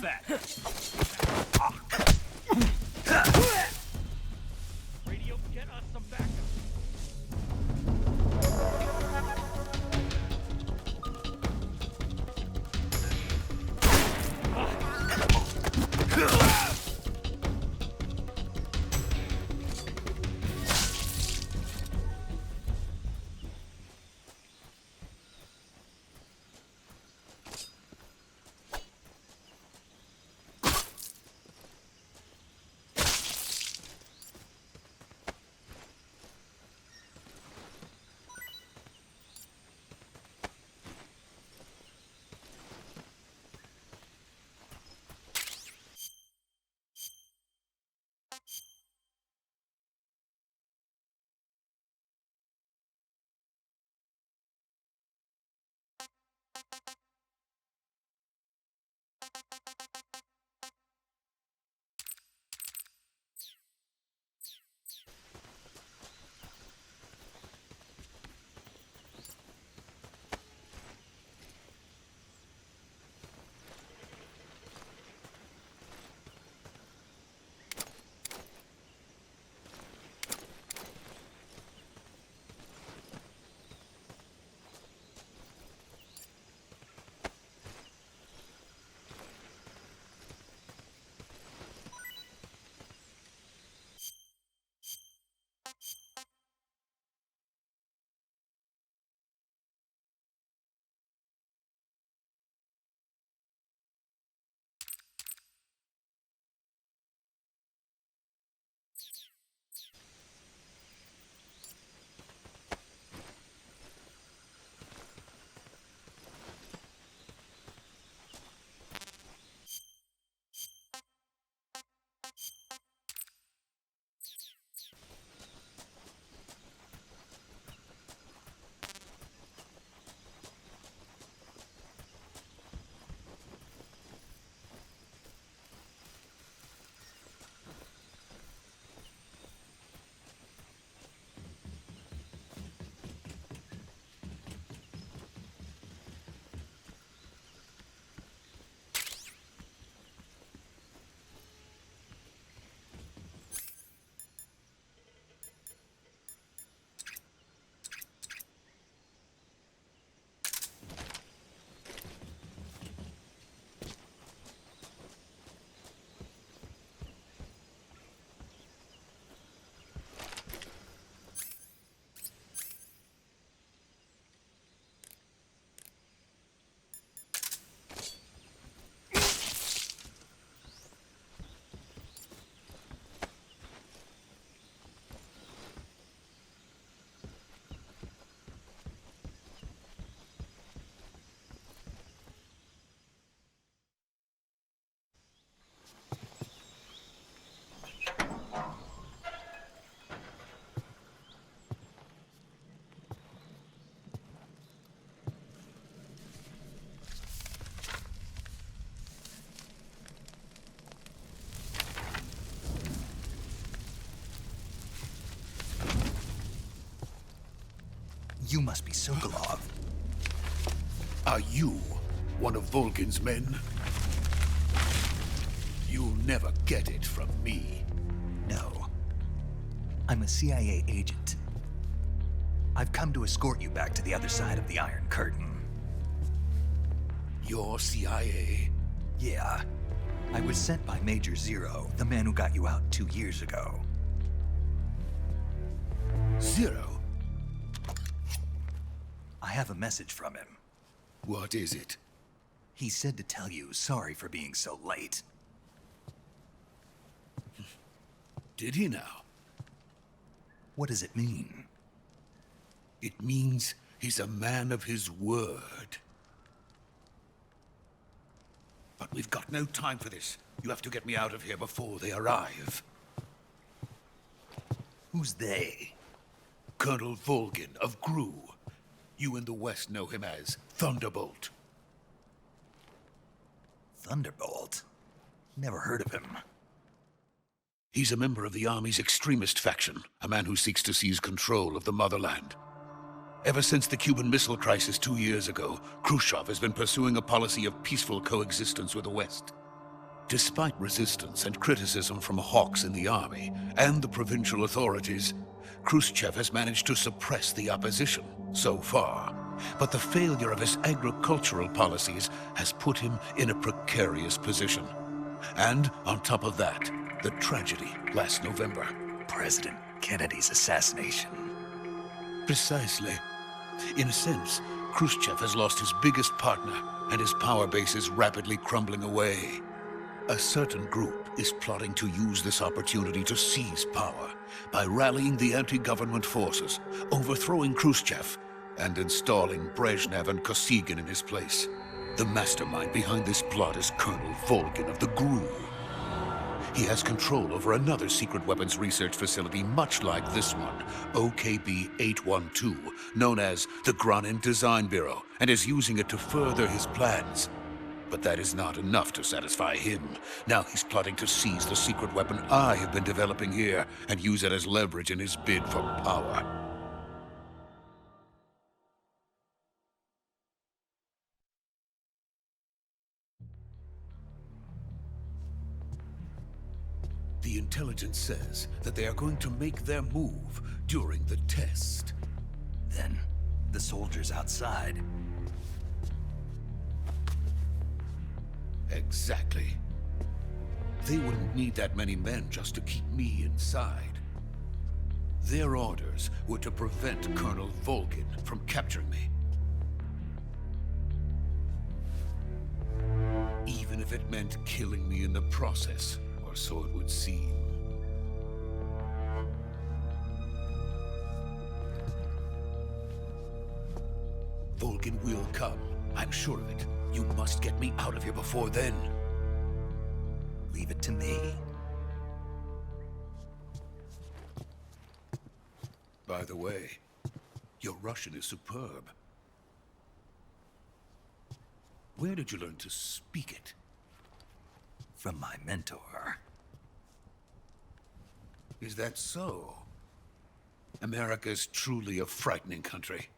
that. Radio, get us some backup. You must be Sokolov. Are you one of Volgin's men? You'll never get it from me. No. I'm a CIA agent. I've come to escort you back to the other side of the Iron Curtain. You're CIA? Yeah. I was sent by Major Zero, the man who got you out 2 years ago. Zero? I have a message from him. What is it? He said to tell you sorry for being so late. Did he now? What does it mean? It means he's a man of his word. But we've got no time for this. You have to get me out of here before they arrive. Who's they? Colonel Volgin of GRU. You in the West know him as Thunderbolt. Thunderbolt? Never heard of him. He's a member of the Army's extremist faction, a man who seeks to seize control of the motherland. Ever since the Cuban Missile Crisis 2 years ago, Khrushchev has been pursuing a policy of peaceful coexistence with the West. Despite resistance and criticism from hawks in the army and the provincial authorities, Khrushchev has managed to suppress the opposition so far. But the failure of his agricultural policies has put him in a precarious position. And on top of that, the tragedy last November. President Kennedy's assassination. Precisely. In a sense, Khrushchev has lost his biggest partner, and his power base is rapidly crumbling away. A certain group is plotting to use this opportunity to seize power by rallying the anti-government forces, overthrowing Khrushchev, and installing Brezhnev and Kosygin in his place. The mastermind behind this plot is Colonel Volgin of the GRU. He has control over another secret weapons research facility much like this one, OKB-812, known as the Granin Design Bureau, and is using it to further his plans. But that is not enough to satisfy him. Now he's plotting to seize the secret weapon I have been developing here and use it as leverage in his bid for power. The intelligence says that they are going to make their move during the test. Then, the soldiers outside. Exactly. They wouldn't need that many men just to keep me inside. Their orders were to prevent Colonel Volgin from capturing me. Even if it meant killing me in the process, or so it would seem. Volgin will come. I'm sure of it. You must get me out of here before then. Leave it to me. By the way, your Russian is superb. Where did you learn to speak it? From my mentor. Is that so? America is truly a frightening country.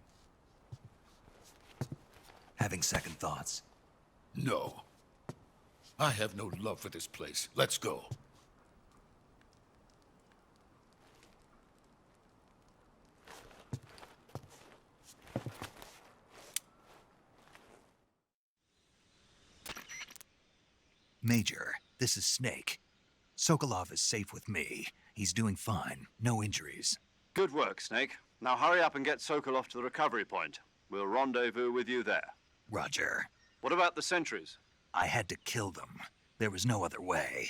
Having second thoughts? No. I have no love for this place. Let's go. Major, this is Snake. Sokolov is safe with me. He's doing fine. No injuries. Good work, Snake. Now hurry up and get Sokolov to the recovery point. We'll rendezvous with you there. Roger. What about the sentries? I had to kill them. There was no other way.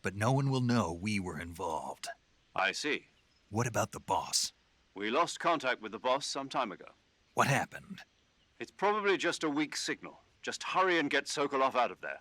But no one will know we were involved. I see. What about the boss? We lost contact with the boss some time ago. What happened? It's probably just a weak signal. Just hurry and get Sokolov out of there.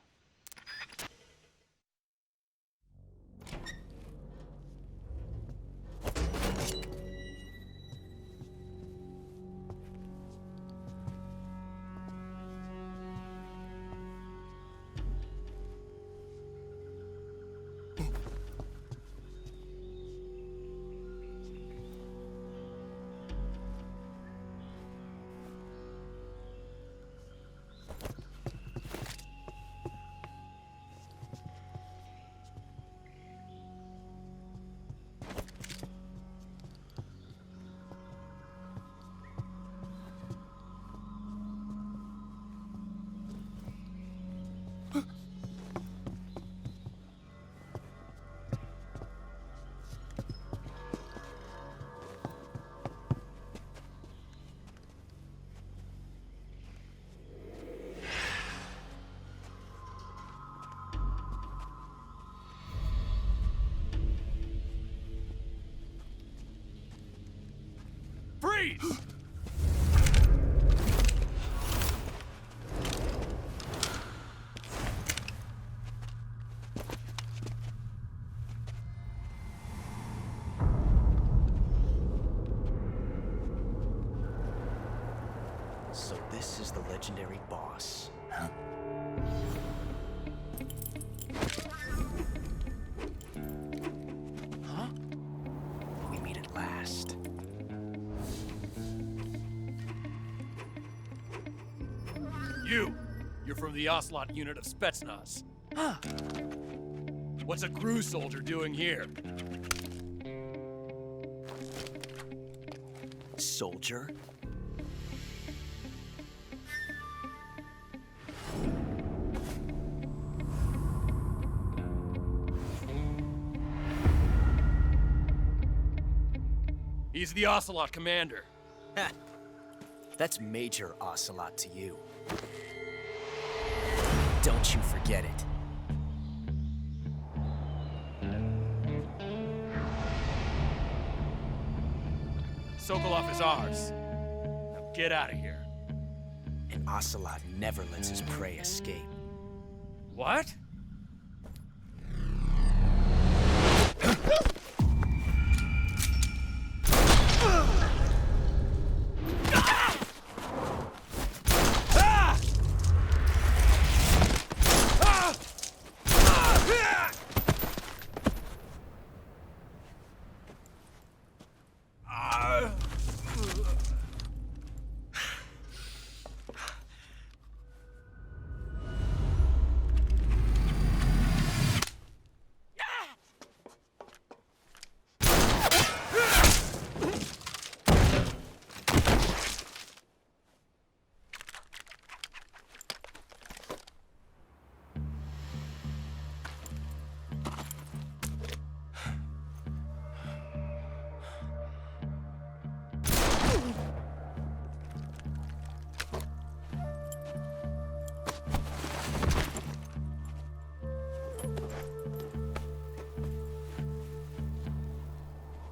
Freeze! So this is the legendary boss. Huh? Huh? We meet at last. You're from the Ocelot unit of Spetsnaz. What's a crew soldier doing here? Soldier? He's the Ocelot commander. Ha! That's Major Ocelot to you. Don't you forget it. Sokolov is ours. Now get out of here. And Ocelot never lets his prey escape. What?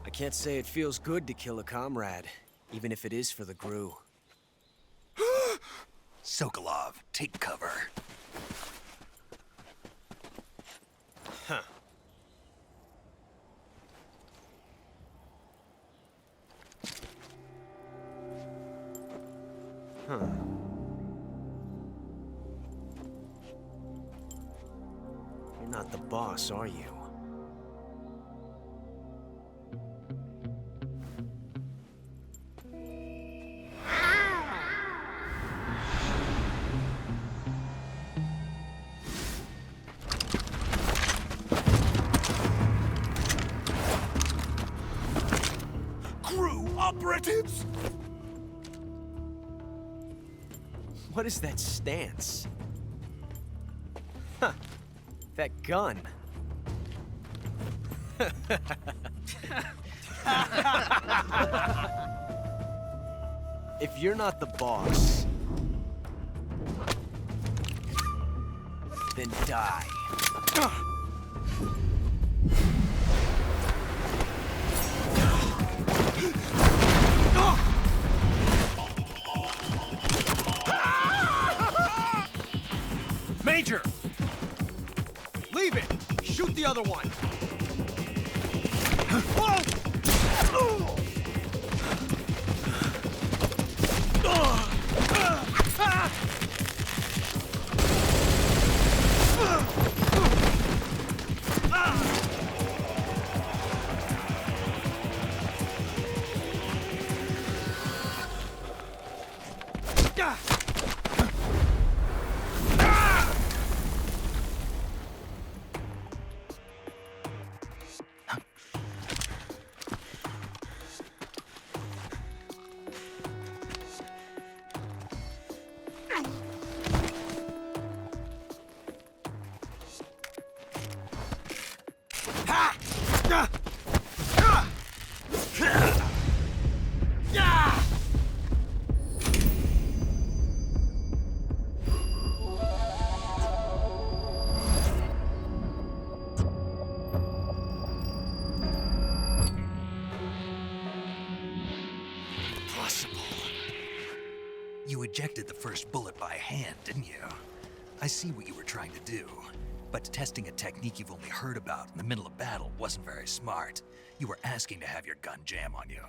I can't say it feels good to kill a comrade, even if it is for the GRU. Sokolov, take cover. Huh. Huh. You're not the boss, are you? Operatives? What is that stance? Huh. That gun. If you're not the boss, then die. Major! Leave it! Shoot the other one! You ejected the first bullet by hand, didn't you? I see what you were trying to do. But testing a technique you've only heard about in the middle of battle wasn't very smart. You were asking to have your gun jam on you.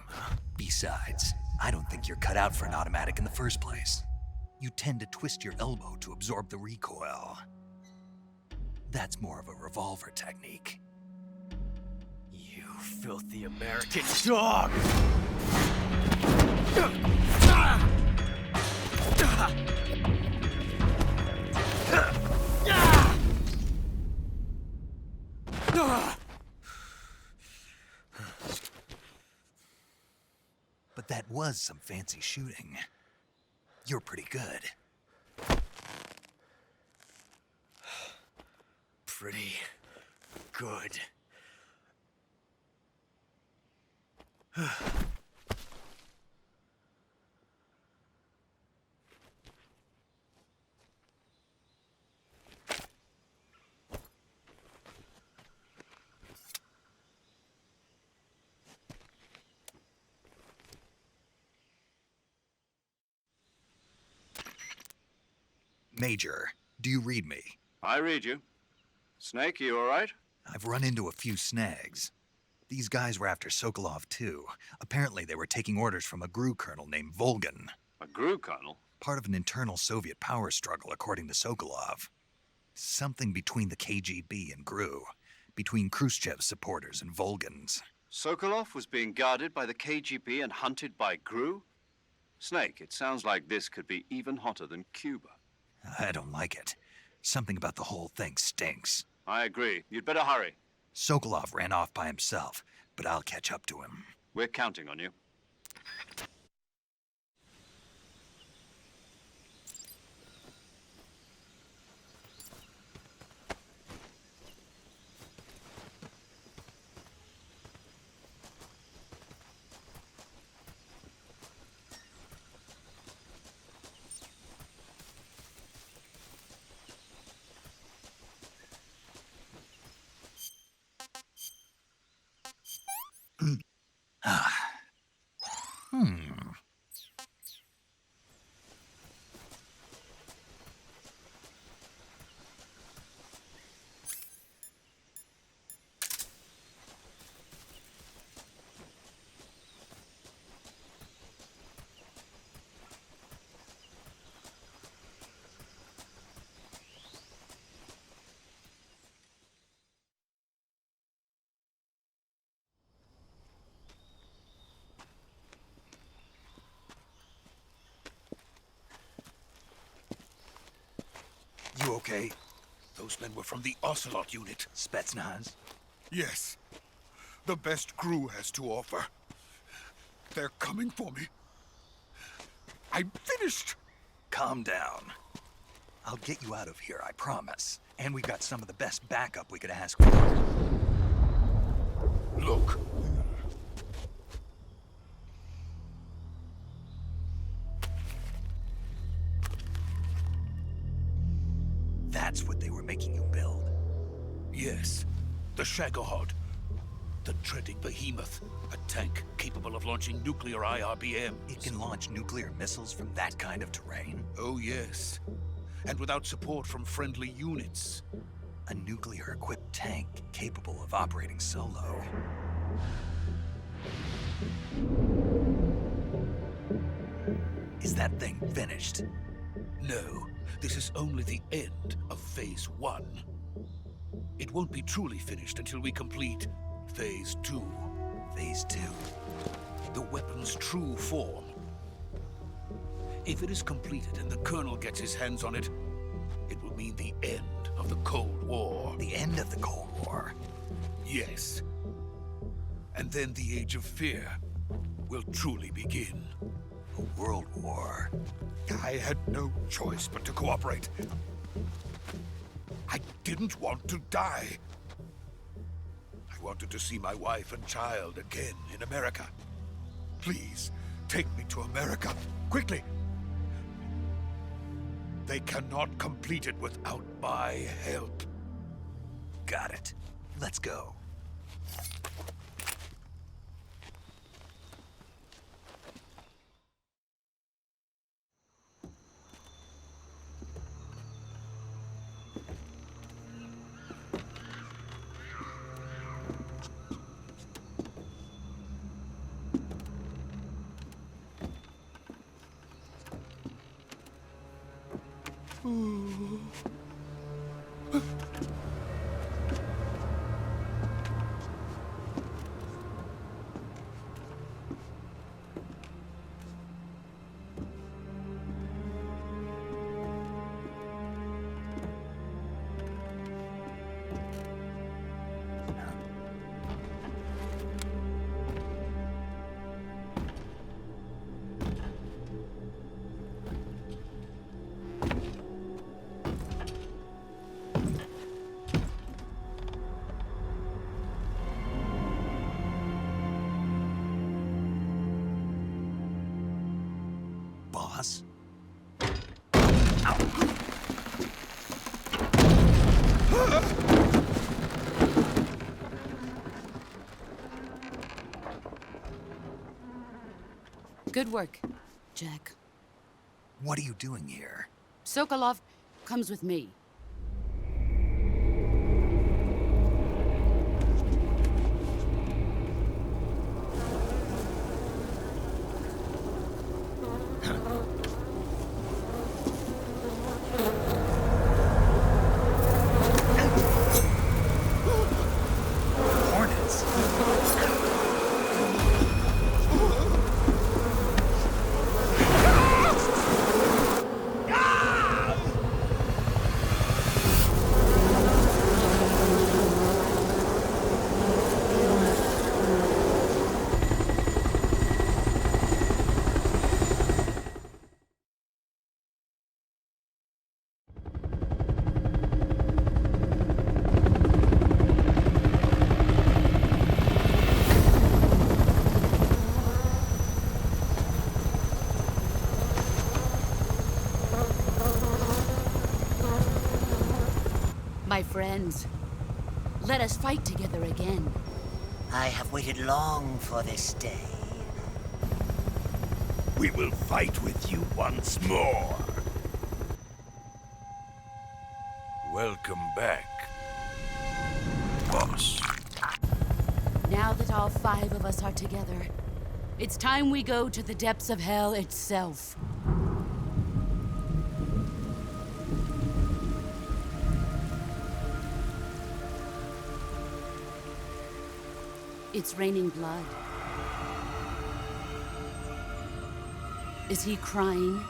Besides, I don't think you're cut out for an automatic in the first place. You tend to twist your elbow to absorb the recoil. That's more of a revolver technique. You filthy American dog! But that was some fancy shooting. You're pretty good. Pretty good. Major, do you read me? I read you. Snake, you all right? I've run into a few snags. These guys were after Sokolov, too. Apparently, they were taking orders from a GRU colonel named Volgin. A GRU colonel? Part of an internal Soviet power struggle, according to Sokolov. Something between the KGB and GRU. Between Khrushchev's supporters and Volgin's. Sokolov was being guarded by the KGB and hunted by GRU? Snake, it sounds like this could be even hotter than Cuba. I don't like it. Something about the whole thing stinks. I agree. You'd better hurry. Sokolov ran off by himself, but I'll catch up to him. We're counting on you. You okay? Those men were from the Ocelot unit. Spetsnaz? Yes. The best GRU has to offer. They're coming for me. I'm finished. Calm down. I'll get you out of here, I promise. And we've got some of the best backup we could ask for. Look. That's what they were making you build? Yes. The Shagohod. The treading behemoth. A tank capable of launching nuclear IRBMs. It can launch nuclear missiles from that kind of terrain? Oh, yes. And without support from friendly units. A nuclear-equipped tank capable of operating solo. Is that thing finished? No. This is only the end of Phase 1. It won't be truly finished until we complete Phase 2. Phase 2? The weapon's true form. If it is completed and the Colonel gets his hands on it, it will mean the end of the Cold War. The end of the Cold War? Yes. And then the Age of Fear will truly begin. A world war? I had no choice but to cooperate. I didn't want to die. I wanted to see my wife and child again in America. Please, take me to America, quickly. They cannot complete it without my help. Got it. Let's go. Good work, Jack. What are you doing here? Sokolov comes with me. Hornets. My friends, let us fight together again. I have waited long for this day. We will fight with you once more. Welcome back, boss. Now that all 5 of us are together, it's time we go to the depths of hell itself. It's raining blood. Is he crying?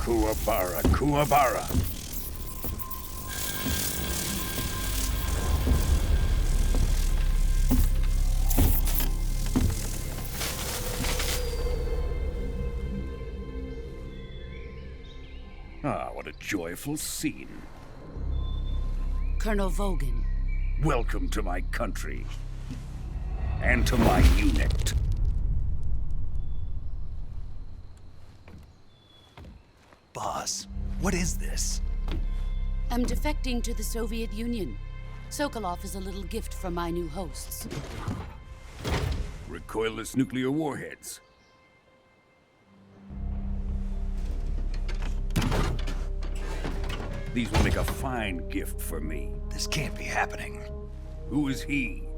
Kuwabara, Kuwabara. Ah, what a joyful scene. Colonel Volgin. Welcome to my country. And to my unit. Boss, what is this? I'm defecting to the Soviet Union. Sokolov is a little gift from my new hosts. Recoilless nuclear warheads. These will make a fine gift for me. This can't be happening. Who is he?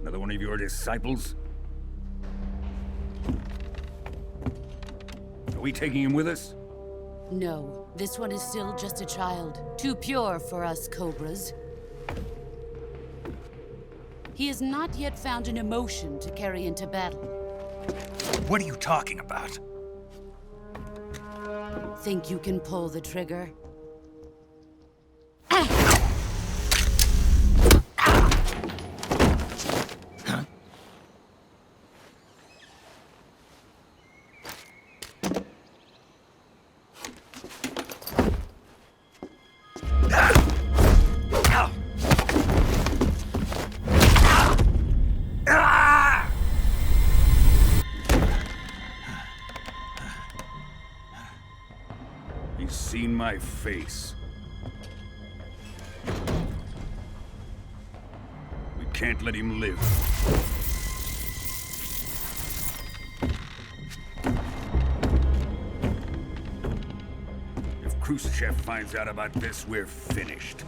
Another one of your disciples? Are we taking him with us? No, this one is still just a child. Too pure for us Cobras. He has not yet found an emotion to carry into battle. What are you talking about? Think you can pull the trigger? He's seen my face. We can't let him live. If Khrushchev finds out about this, we're finished.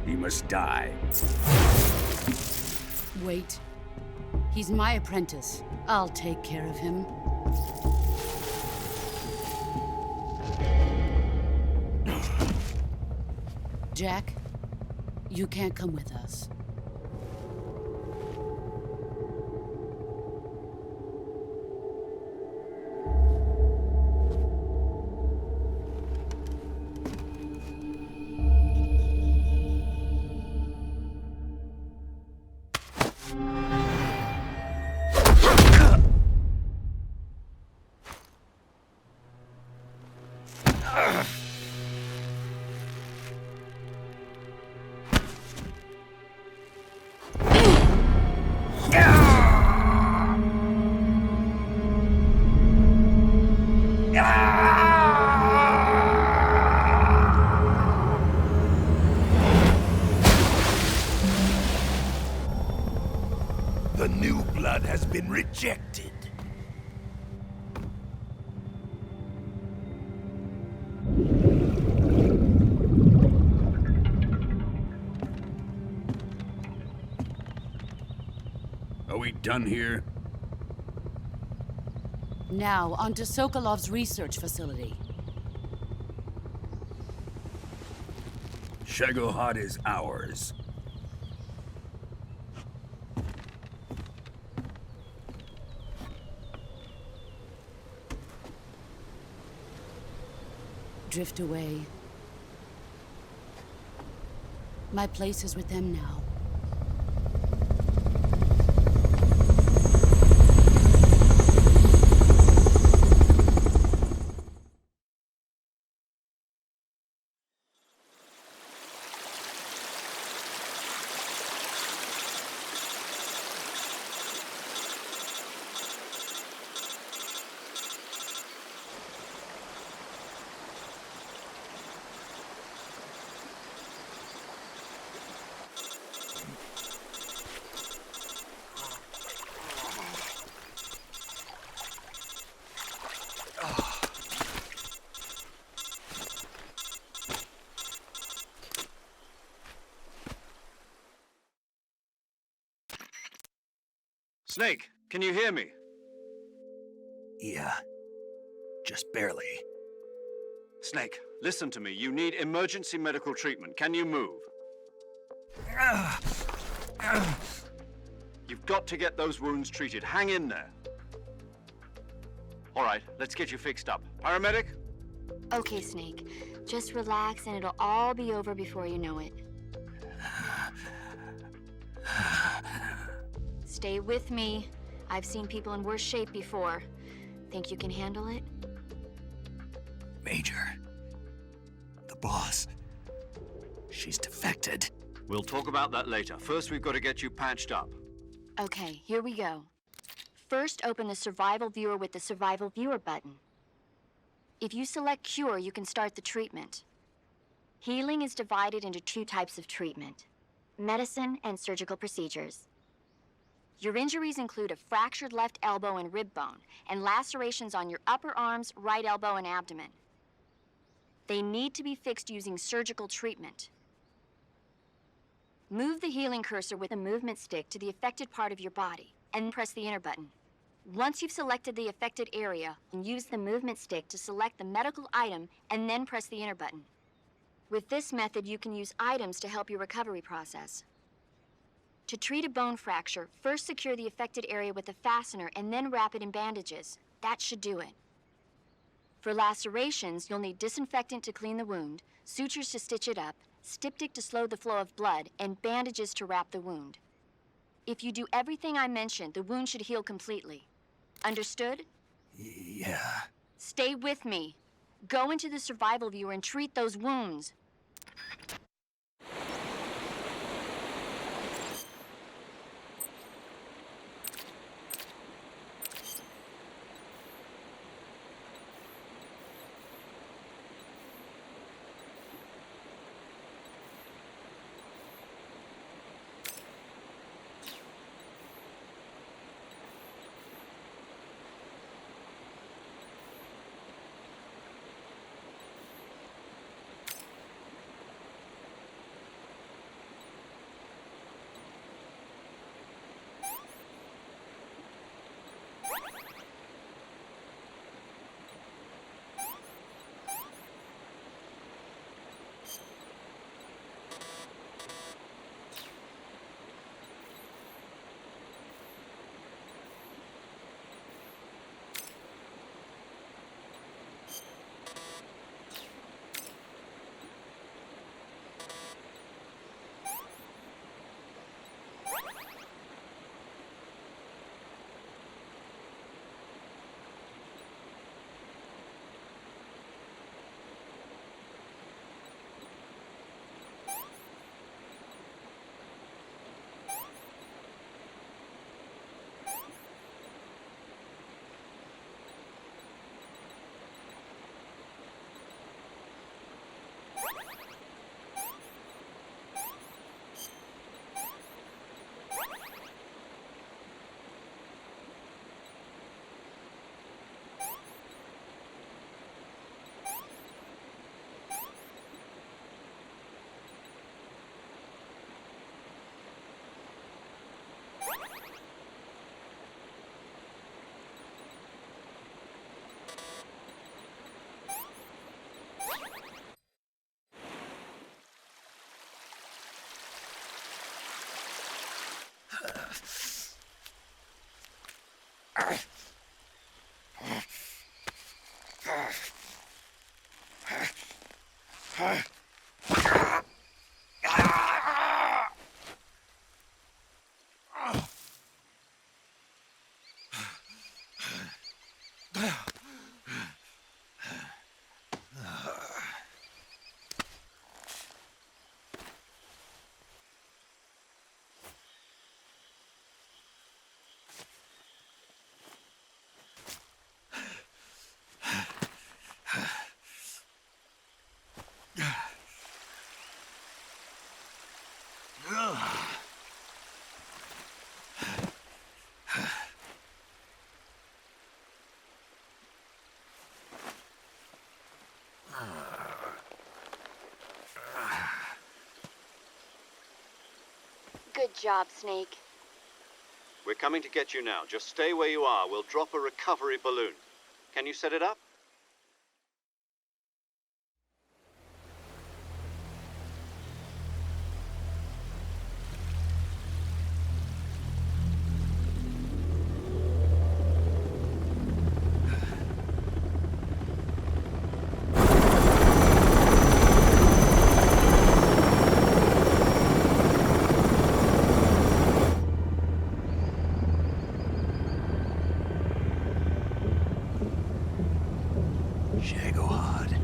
He must die. Wait. He's my apprentice. I'll take care of him. Jack, you can't come with us. Shagohod has been rejected. Are we done here? Now, onto Sokolov's research facility. Shagohod is ours. Drift away. My place is with them now. Snake, can you hear me? Yeah. Just barely. Snake, listen to me. You need emergency medical treatment. Can you move? You've got to get those wounds treated. Hang in there. All right, let's get you fixed up. Paramedic? Okay, Snake. Just relax and it'll all be over before you know it. Stay with me. I've seen people in worse shape before. Think you can handle it? Major. The boss. She's defected. We'll talk about that later. First, we've got to get you patched up. Okay, here we go. First, open the survival viewer with the survival viewer button. If you select cure, you can start the treatment. Healing is divided into two types of treatment: medicine and surgical procedures. Your injuries include a fractured left elbow and rib bone, and lacerations on your upper arms, right elbow, and abdomen. They need to be fixed using surgical treatment. Move the healing cursor with a movement stick to the affected part of your body, and press the enter button. Once you've selected the affected area, use the movement stick to select the medical item, and then press the enter button. With this method, you can use items to help your recovery process. To treat a bone fracture, first secure the affected area with a fastener and then wrap it in bandages. That should do it. For lacerations, you'll need disinfectant to clean the wound, sutures to stitch it up, styptic to slow the flow of blood, and bandages to wrap the wound. If you do everything I mentioned, the wound should heal completely. Understood? Yeah. Stay with me. Go into the survival viewer and treat those wounds. Good job, Snake. We're coming to get you now. Just stay where you are. We'll drop a recovery balloon. Can you set it up? Shagohod.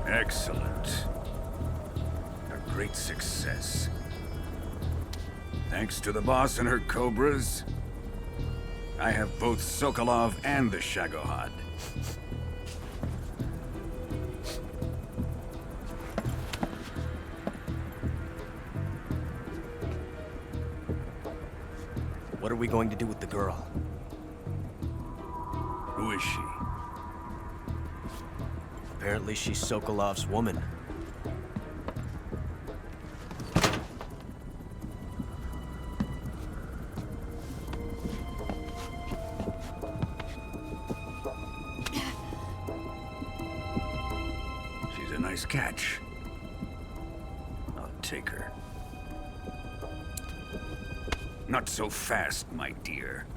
Excellent. A great success. Thanks to the boss and her cobras, I have both Sokolov and the Shagohod. What are we going to do with the girl? Who is she? Apparently she's Sokolov's woman. She's a nice catch. I'll take her. Not so fast, my dear.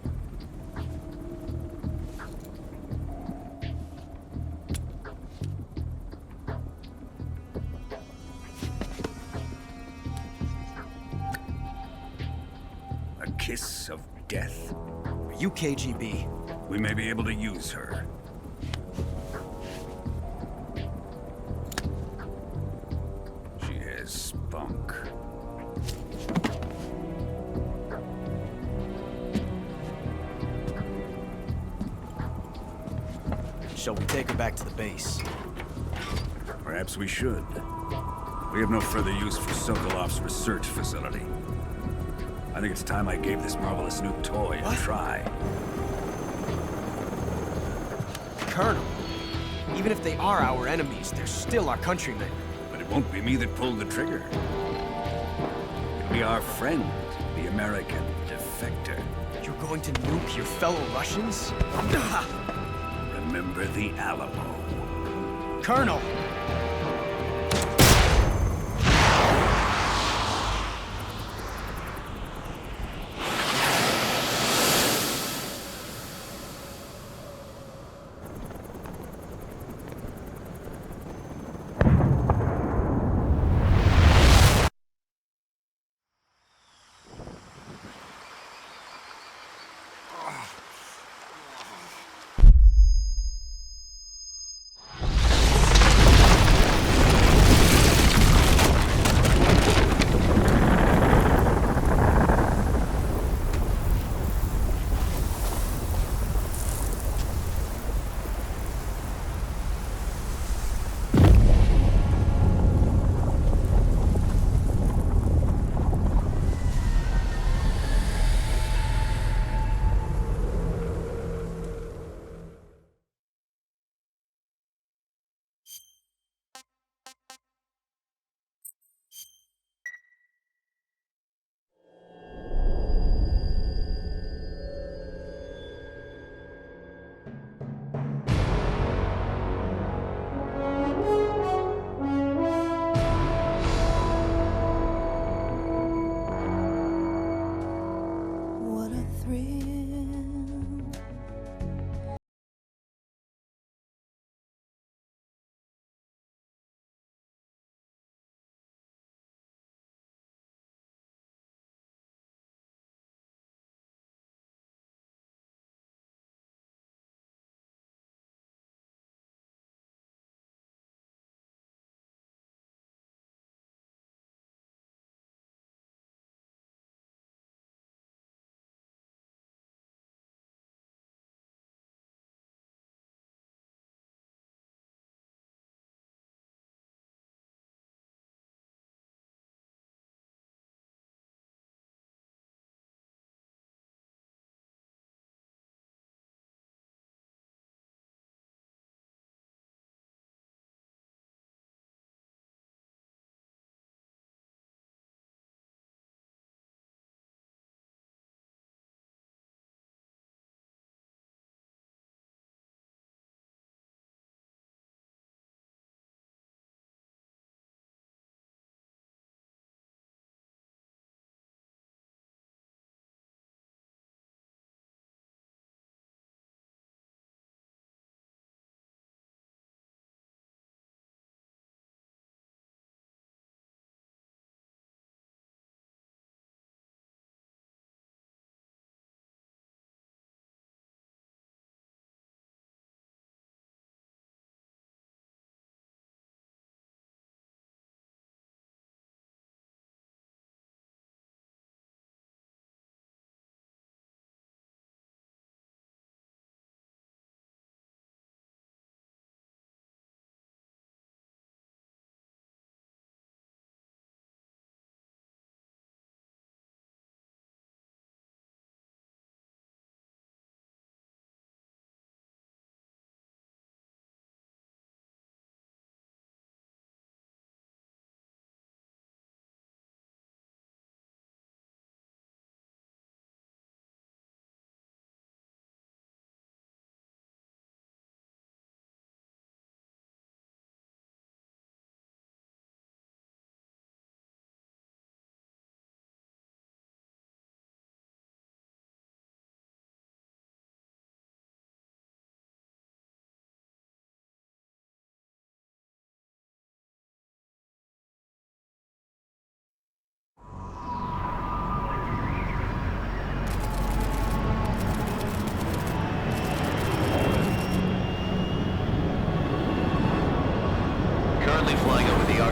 A kiss of death? Are you KGB? We may be able to use her. She has spunk. Shall we take her back to the base? Perhaps we should. We have no further use for Sokolov's research facility. I think it's time I gave this marvelous new toy a try. Colonel, even if they are our enemies, they're still our countrymen. But it won't be me that pulled the trigger. It'll be our friend, the American defector. You're going to nuke your fellow Russians? Remember the Alamo. Colonel!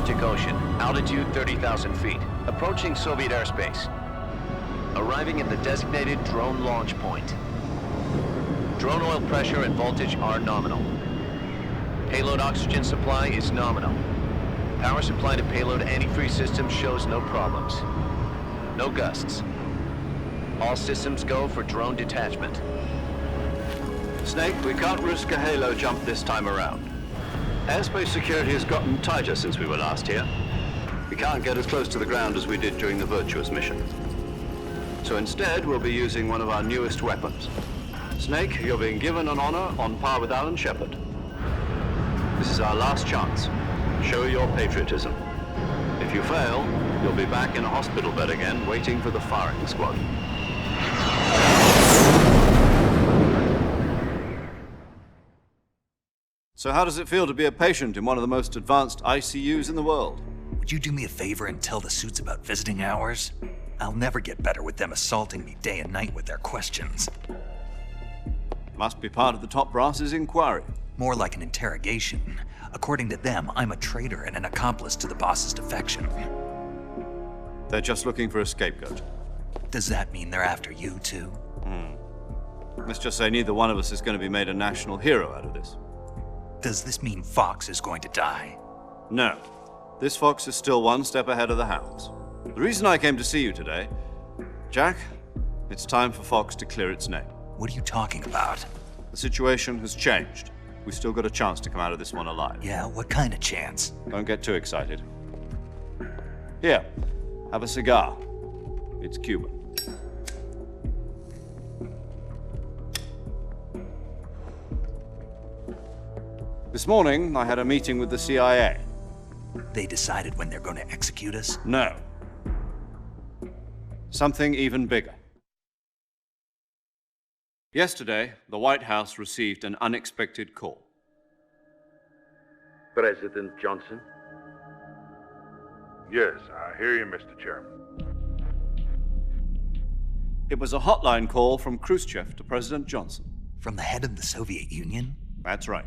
Arctic Ocean, altitude 30,000 feet, approaching Soviet airspace. Arriving at the designated drone launch point. Drone oil pressure and voltage are nominal. Payload oxygen supply is nominal. Power supply to payload antifreeze system shows no problems. No gusts. All systems go for drone detachment. Snake, we can't risk a halo jump this time around. Airspace security has gotten tighter since we were last here. We can't get as close to the ground as we did during the Virtuos mission. So instead, we'll be using one of our newest weapons. Snake, you're being given an honor on par with Alan Shepard. This is our last chance. Show your patriotism. If you fail, you'll be back in a hospital bed again, waiting for the firing squad. So how does it feel to be a patient in one of the most advanced ICUs in the world? Would you do me a favor and tell the suits about visiting hours? I'll never get better with them assaulting me day and night with their questions. Must be part of the top brass's inquiry. More like an interrogation. According to them, I'm a traitor and an accomplice to the boss's defection. They're just looking for a scapegoat. Does that mean they're after you, too? Let's just say neither one of us is going to be made a national hero out of this. Does this mean Fox is going to die? No. This fox is still one step ahead of the hounds. The reason I came to see you today, Jack, it's time for Fox to clear its name. What are you talking about? The situation has changed. We've still got a chance to come out of this one alive. Yeah, what kind of chance? Don't get too excited. Here, have a cigar. It's Cuban. This morning, I had a meeting with the CIA. They decided when they're going to execute us? No. Something even bigger. Yesterday, the White House received an unexpected call. President Johnson? Yes, I hear you, Mr. Chairman. It was a hotline call from Khrushchev to President Johnson. From the head of the Soviet Union? That's right.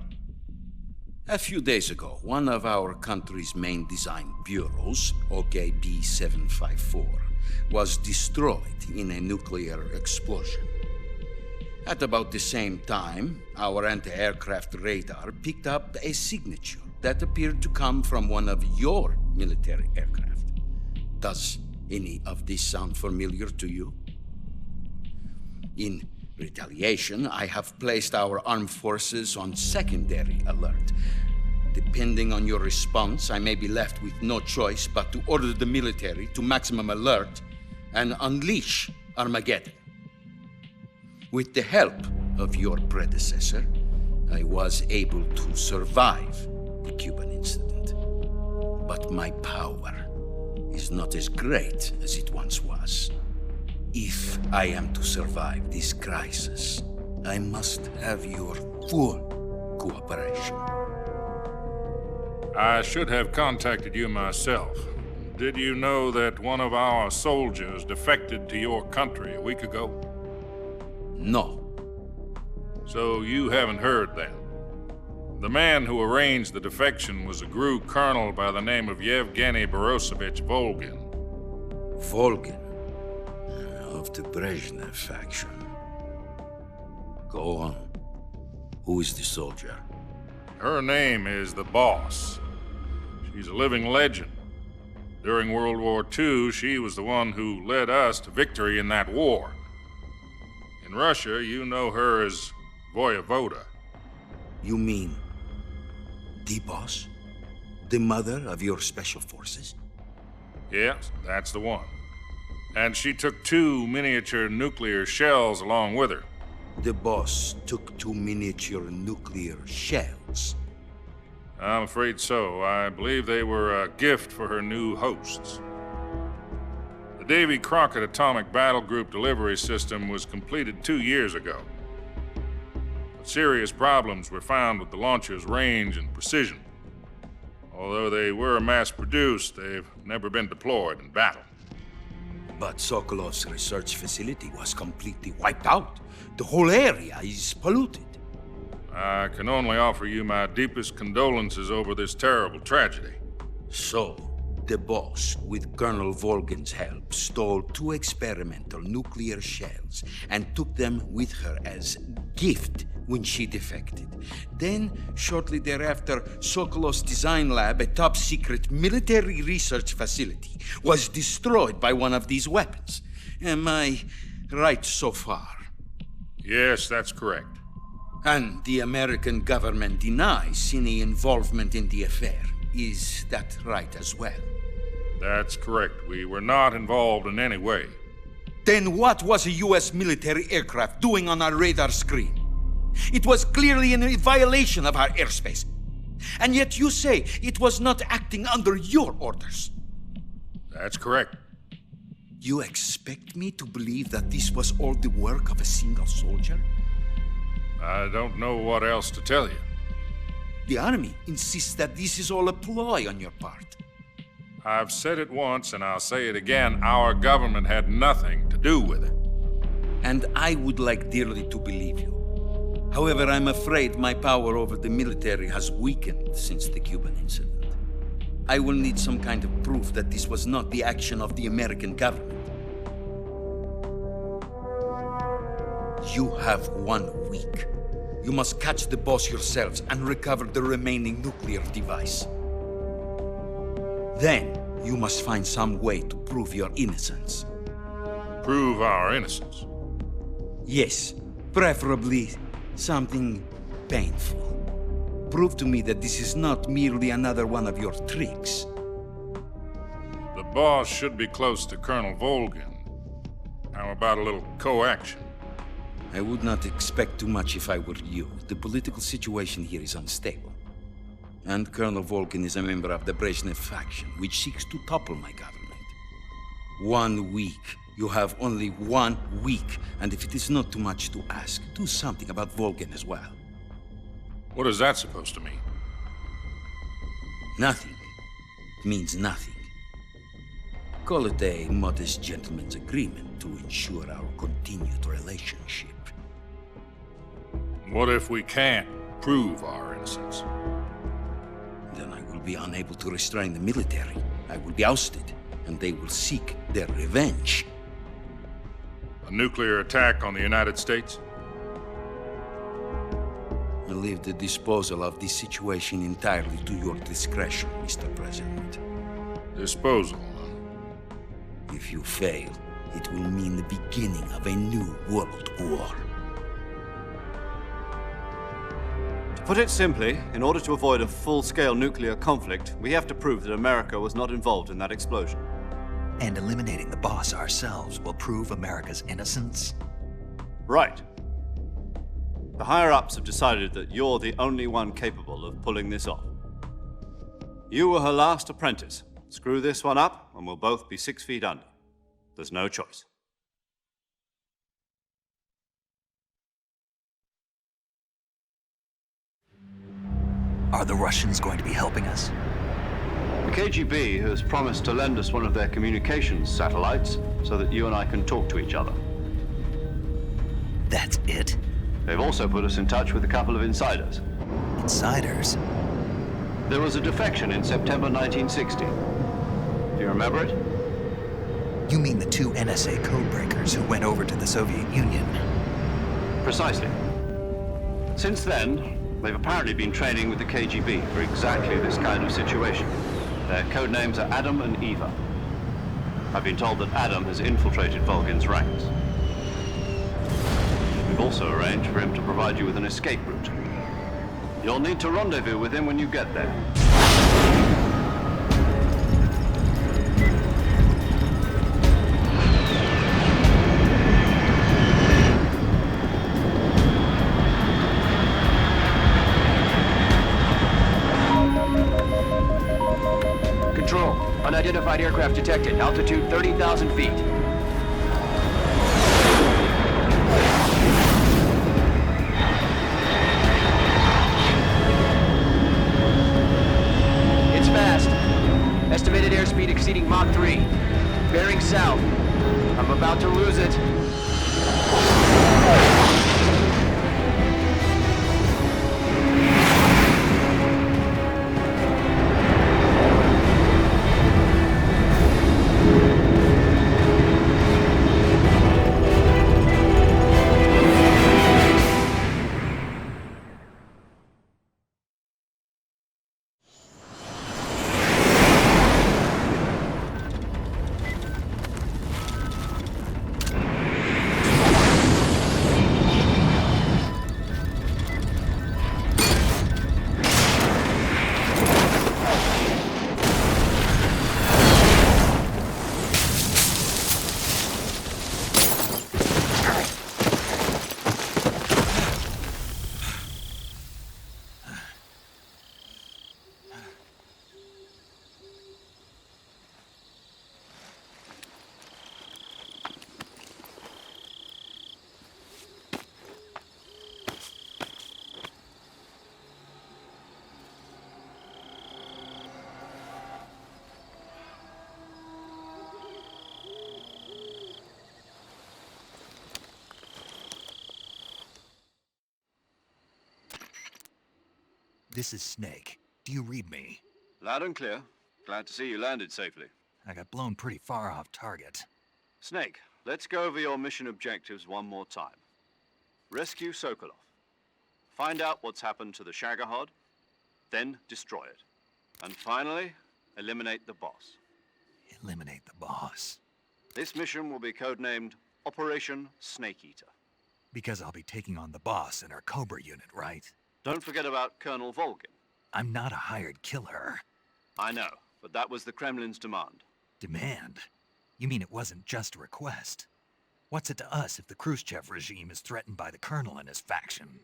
A few days ago, one of our country's main design bureaus, OKB 754, was destroyed in a nuclear explosion. At about the same time, our anti-aircraft radar picked up a signature that appeared to come from one of your military aircraft. Does any of this sound familiar to you? In retaliation, I have placed our armed forces on secondary alert. Depending on your response, I may be left with no choice but to order the military to maximum alert and unleash Armageddon. With the help of your predecessor, I was able to survive the Cuban incident. But my power is not as great as it once was. If I am to survive this crisis, I must have your full cooperation. I should have contacted you myself. Did you know that one of our soldiers defected to your country a week ago? No. So you haven't heard then? The man who arranged the defection was a GRU colonel by the name of Yevgeny Borisovitch Volgin. Volgin? Of the Brezhnev faction. Go on. Who is the soldier? Her name is the Boss. She's a living legend. During World War II, she was the one who led us to victory in that war. In Russia, you know her as Voyevoda. You mean the Boss? The mother of your special forces? Yes, that's the one. And she took 2 miniature nuclear shells along with her. The Boss took 2 miniature nuclear shells? I'm afraid so. I believe they were a gift for her new hosts. The Davy Crockett Atomic Battle Group delivery system was completed 2 years ago. But serious problems were found with the launcher's range and precision. Although they were mass-produced, they've never been deployed in battle. But Sokolov's research facility was completely wiped out. The whole area is polluted. I can only offer you my deepest condolences over this terrible tragedy. So, the Boss, with Colonel Volgin's help, stole 2 experimental nuclear shells and took them with her as gift when she defected. Then, shortly thereafter, Sokolov's design lab, a top-secret military research facility, was destroyed by one of these weapons. Am I right so far? Yes, that's correct. And the American government denies any involvement in the affair. Is that right as well? That's correct. We were not involved in any way. Then what was a U.S. military aircraft doing on our radar screen? It was clearly in violation of our airspace. And yet you say it was not acting under your orders. That's correct. You expect me to believe that this was all the work of a single soldier? I don't know what else to tell you. The army insists that this is all a ploy on your part. I've said it once and I'll say it again. Our government had nothing to do with it. And I would like dearly to believe you. However, I'm afraid my power over the military has weakened since the Cuban incident. I will need some kind of proof that this was not the action of the American government. You have 1 week. You must catch the boss yourselves and recover the remaining nuclear device. Then, you must find some way to prove your innocence. Prove our innocence? Yes, preferably something painful. Prove to me that this is not merely another one of your tricks. The boss should be close to Colonel Volgin. How about a little co-action? I would not expect too much if I were you. The political situation here is unstable. And Colonel Volgin is a member of the Brezhnev faction, which seeks to topple my government. 1 week. You have only 1 week, and if it is not too much to ask, do something about Volgin as well. What is that supposed to mean? Nothing. It means nothing. Call it a modest gentleman's agreement to ensure our continued relationship. What if we can't prove our innocence? Then I will be unable to restrain the military. I will be ousted, and they will seek their revenge. A nuclear attack on the United States? I leave the disposal of this situation entirely to your discretion, Mr. President. Disposal? If you fail, it will mean the beginning of a new world war. To put it simply, in order to avoid a full-scale nuclear conflict, we have to prove that America was not involved in that explosion. And eliminating the boss ourselves will prove America's innocence? Right. The higher-ups have decided that you're the only one capable of pulling this off. You were her last apprentice. Screw this one up, and we'll both be 6 feet under. There's no choice. Are the Russians going to be helping us? The KGB has promised to lend us one of their communications satellites so that you and I can talk to each other. That's it? They've also put us in touch with a couple of insiders. Insiders? There was a defection in September 1960. Do you remember it? You mean the 2 NSA codebreakers who went over to the Soviet Union? Precisely. Since then, they've apparently been training with the KGB for exactly this kind of situation. Their code names are Adam and Eva. I've been told that Adam has infiltrated Volgin's ranks. We've also arranged for him to provide you with an escape route. You'll need to rendezvous with him when you get there. Control, unidentified aircraft detected. Altitude 30,000 feet. It's fast. Estimated airspeed exceeding Mach 3. Bearing south. I'm about to lose it. This is Snake. Do you read me? Loud and clear. Glad to see you landed safely. I got blown pretty far off target. Snake, let's go over your mission objectives one more time. Rescue Sokolov. Find out what's happened to the Shagohod, then destroy it. And finally, eliminate the boss. Eliminate the boss. This mission will be codenamed Operation Snake Eater. Because I'll be taking on the boss in our Cobra unit, right? Don't forget about Colonel Volgin. I'm not a hired killer. I know, but that was the Kremlin's demand. Demand? You mean it wasn't just a request? What's it to us if the Khrushchev regime is threatened by the Colonel and his faction?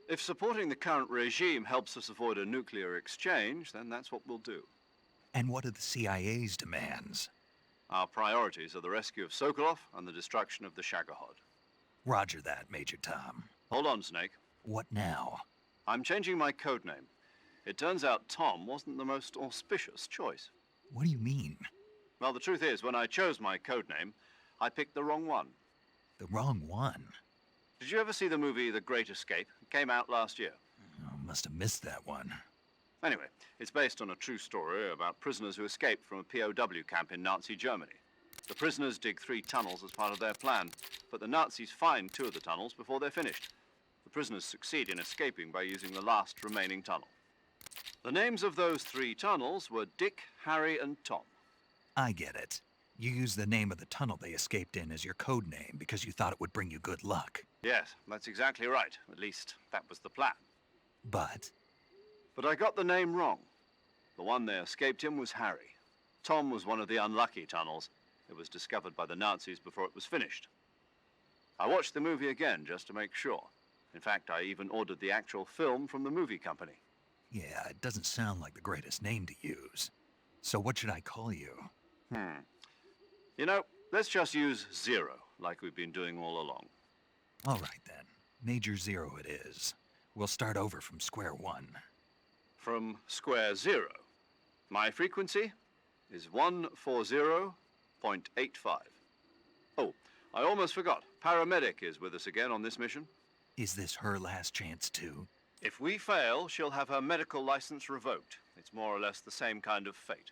If supporting the current regime helps us avoid a nuclear exchange, then that's what we'll do. And what are the CIA's demands? Our priorities are the rescue of Sokolov and the destruction of the Shagohod. Roger that, Major Tom. Hold on, Snake. What now? I'm changing my codename. It turns out Tom wasn't the most auspicious choice. What do you mean? Well, the truth is, when I chose my codename, I picked the wrong one. The wrong one? Did you ever see the movie The Great Escape? It came out last year. Oh, must have missed that one. Anyway, it's based on a true story about prisoners who escaped from a POW camp in Nazi Germany. The prisoners dig 3 tunnels as part of their plan, but the Nazis find 2 of the tunnels before they're finished. The prisoners succeed in escaping by using the last remaining tunnel. The names of those 3 tunnels were Dick, Harry, and Tom. I get it. You used the name of the tunnel they escaped in as your code name because you thought it would bring you good luck. Yes, that's exactly right. At least, that was the plan. But I got the name wrong. The one they escaped in was Harry. Tom was one of the unlucky tunnels. It was discovered by the Nazis before it was finished. I watched the movie again just to make sure. In fact, I even ordered the actual film from the movie company. yeah, it doesn't sound like the greatest name to use. So what should I call you? You know, let's just use Zero, like we've been doing all along. All right then. Major Zero it is. We'll start over from square one. From square 0. My frequency is 140.85. Oh, I almost forgot. Paramedic is with us again on this mission. Is this her last chance too? If we fail, she'll have her medical license revoked. It's more or less the same kind of fate.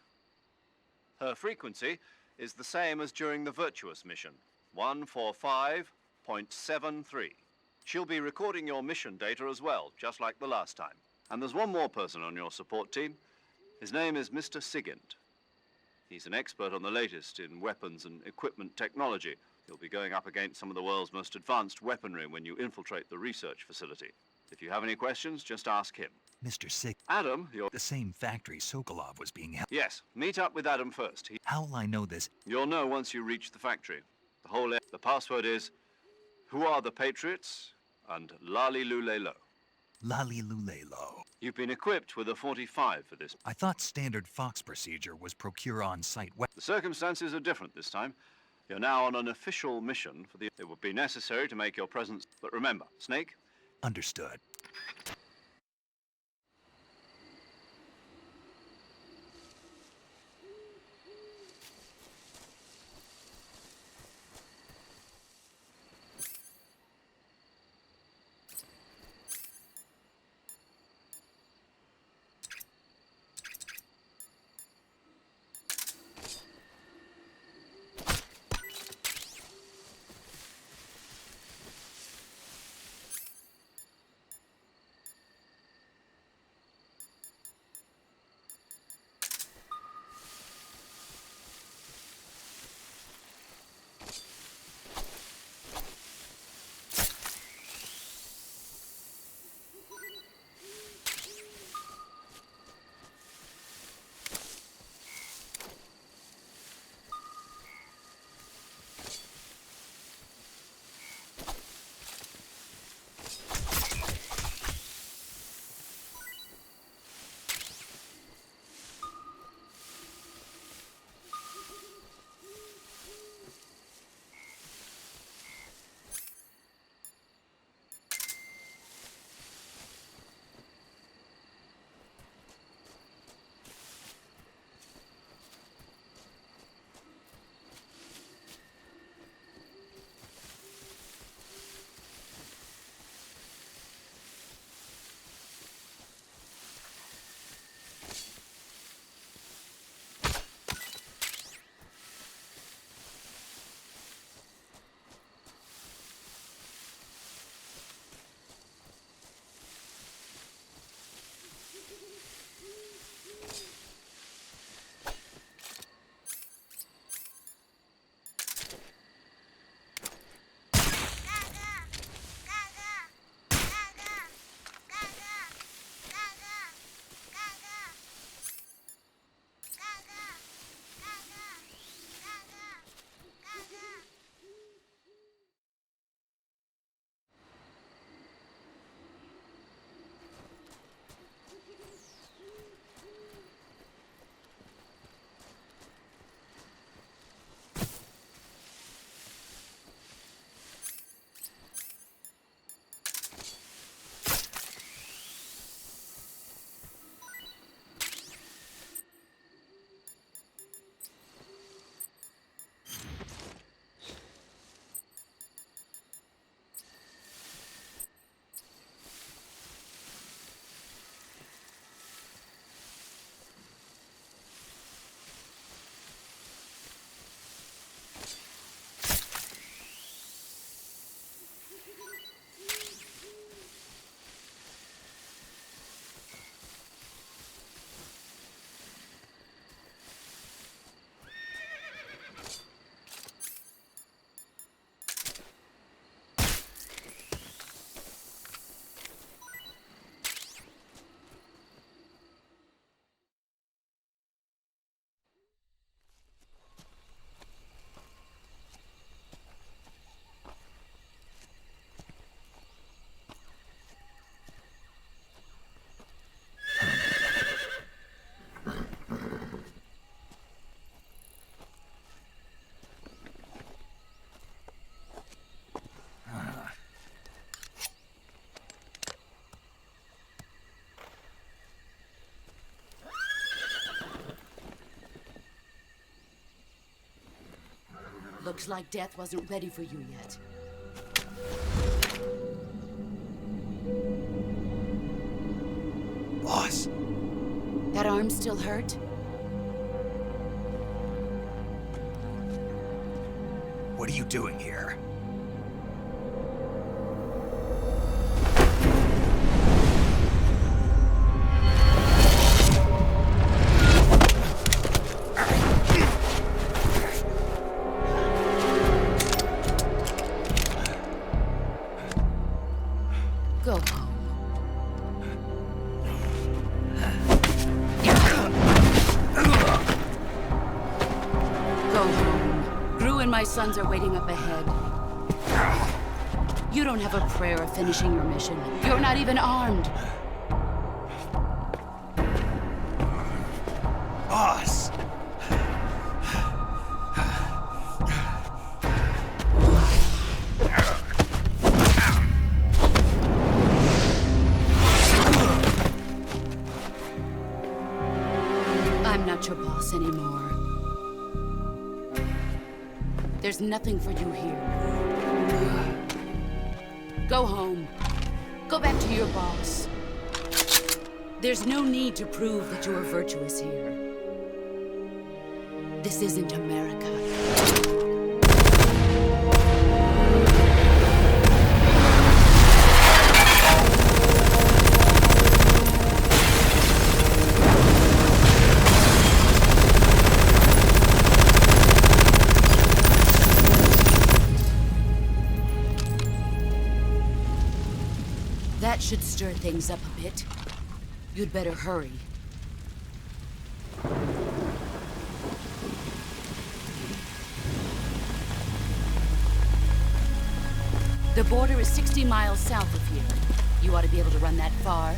Her frequency is the same as during the Virtuos mission, 145.73. She'll be recording your mission data as well, just like the last time. And there's one more person on your support team. His name is Mr. Sigint. He's an expert on the latest in weapons and equipment technology. You'll be going up against some of the world's most advanced weaponry when you infiltrate the research facility. If you have any questions, just ask him. Mr. Sig. Adam, you're... The same factory Sokolov was being held. Yes, meet up with Adam first. How will I know this? You'll know once you reach the factory. The password is, who are the Patriots? And Lali Lulelo. Lali Lulelo. You've been equipped with a 45 for this. I thought standard Fox procedure was procure on-site weapons. The circumstances are different this time. You're now on an official mission for the... It would be necessary to make your presence... But remember, Snake? Understood. Looks like death wasn't ready for you yet. Boss. That arm still hurt? What are you doing here? Go home. Go home. Gru and my sons are waiting up ahead. You don't have a prayer of finishing your mission. You're not even armed. Boss! I'm not your boss anymore. There's nothing for you here. Go home. Go back to your boss. There's no need to prove that you are virtuous here. This isn't America. That should stir things up a bit. You'd better hurry. The border is 60 miles south of here. You ought to be able to run that far.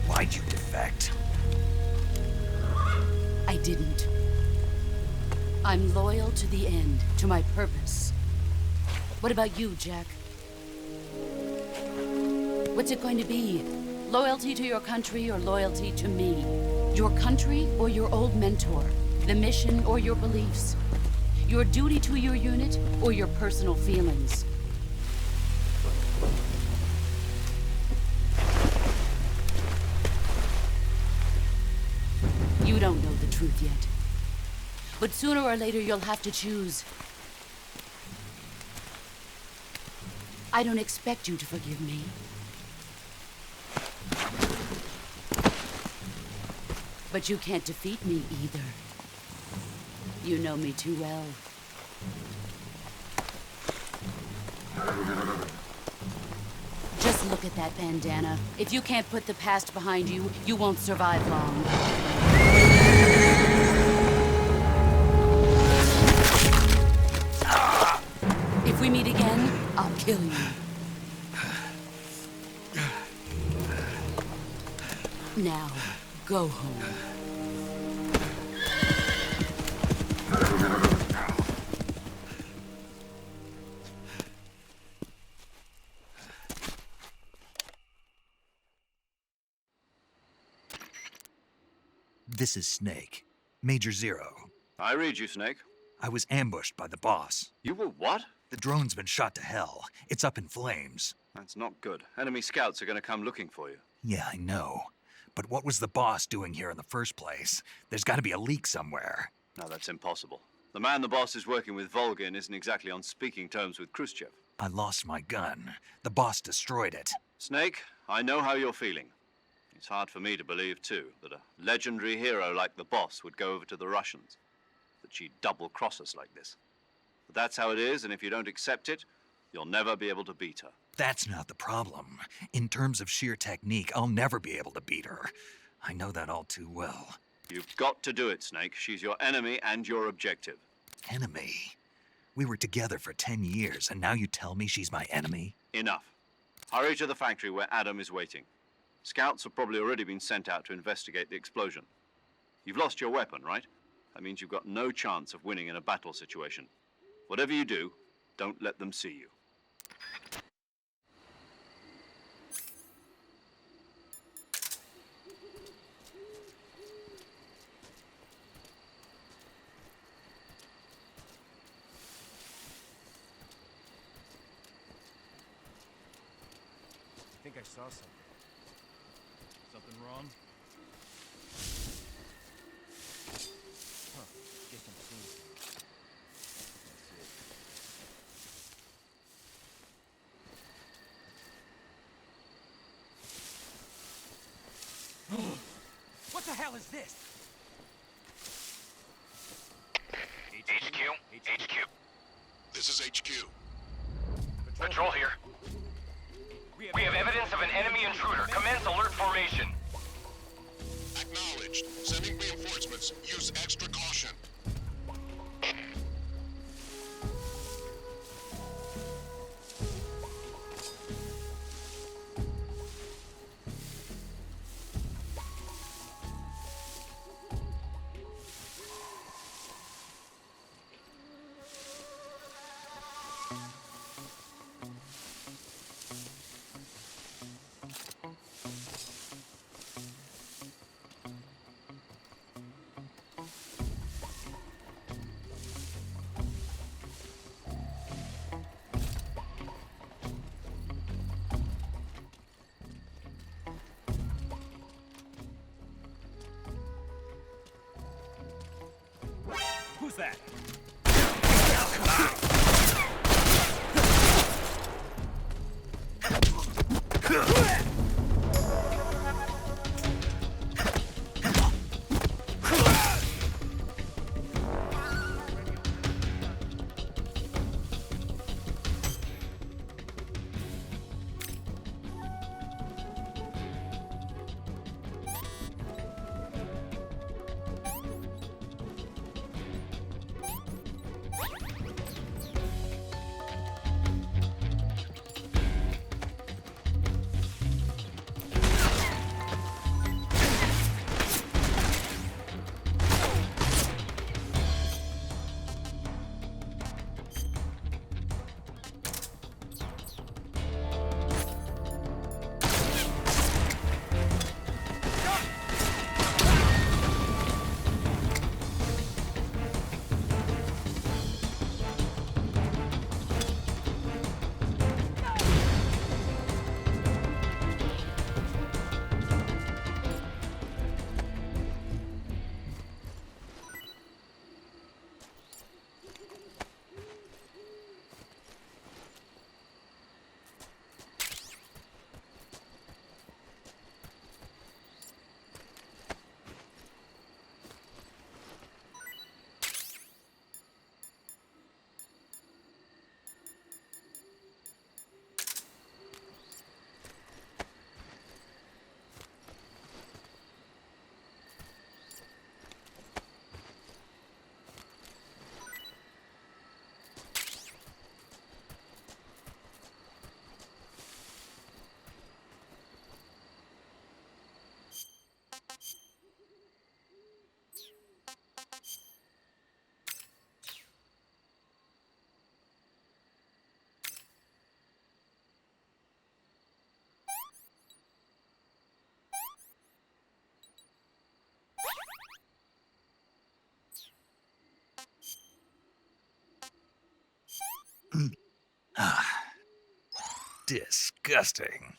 Why'd you defect? I didn't. I'm loyal to the end, to my purpose. What about you, Jack? What's it going to be? Loyalty to your country or loyalty to me? Your country or your old mentor? The mission or your beliefs? Your duty to your unit or your personal feelings? You don't know the truth yet. But sooner or later, you'll have to choose. I don't expect you to forgive me. But you can't defeat me either. You know me too well. Just look at that bandana. If you can't put the past behind you, you won't survive long. If we meet again, I'll kill you. Now, go home. This is Snake. Major Zero. I read you, Snake. I was ambushed by the boss. You were what? The drone's been shot to hell. It's up in flames. That's not good. Enemy scouts are going to come looking for you. Yeah, I know. But what was the boss doing here in the first place? There's got to be a leak somewhere. No, that's impossible. The man the boss is working with, Volgin, isn't exactly on speaking terms with Khrushchev. I lost my gun. The boss destroyed it. Snake, I know how you're feeling. It's hard for me to believe, too, that a legendary hero like the boss would go over to the Russians. That she'd double-cross us like this. But that's how it is, and if you don't accept it, you'll never be able to beat her. That's not the problem. In terms of sheer technique, I'll never be able to beat her. I know that all too well. You've got to do it, Snake. She's your enemy and your objective. Enemy? We were together for 10 years, and now you tell me she's my enemy? Enough. Hurry to the factory where Adam is waiting. Scouts have probably already been sent out to investigate the explosion. You've lost your weapon, right? That means you've got no chance of winning in a battle situation. Whatever you do, don't let them see you. think I saw something. Something wrong? Huh. Guess I'm seeing things. What the hell is this? HQ? This is HQ. Patrol here. We have evidence of an enemy intruder. Commence alert formation. Acknowledged. Sending reinforcements. Use extra caution. Who's that? Disgusting.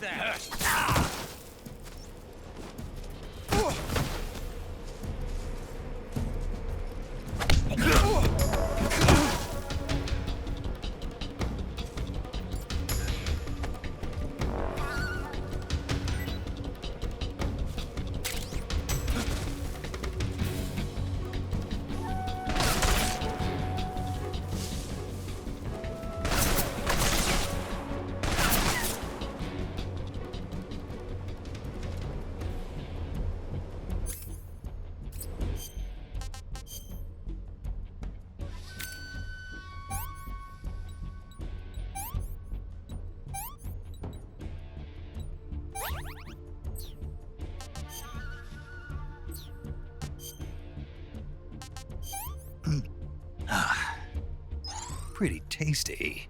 that? Pretty tasty.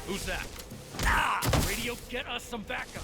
Who's that? Radio, get us some backup.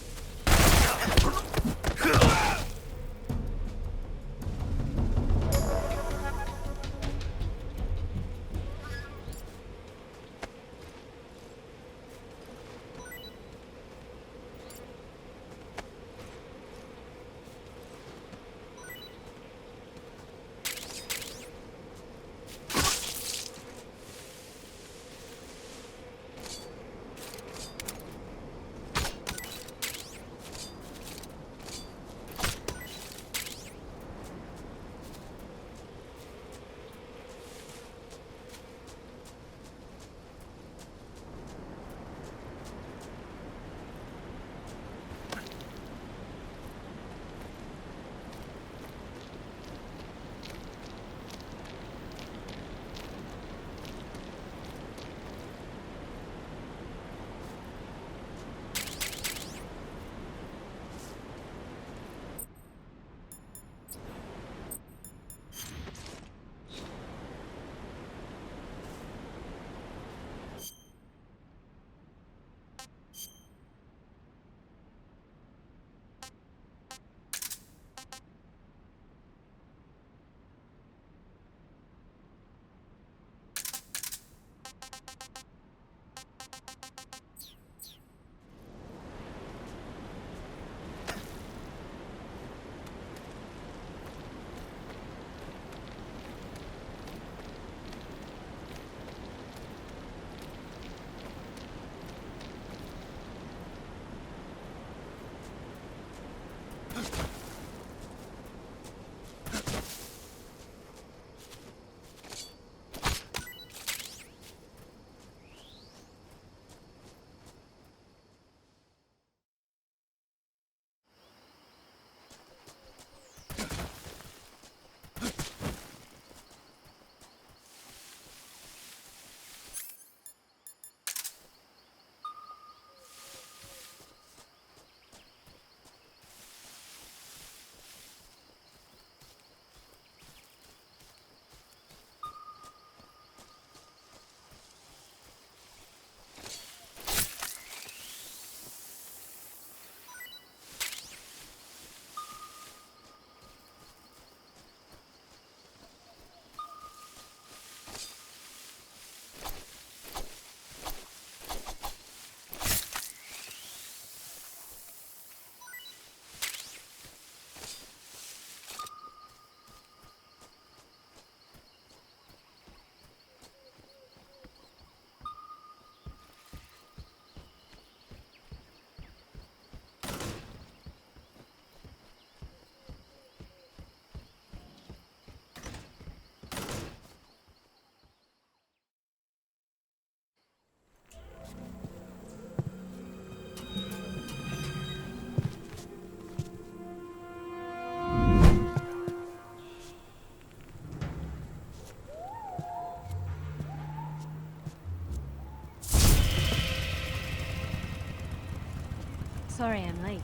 Sorry I'm late.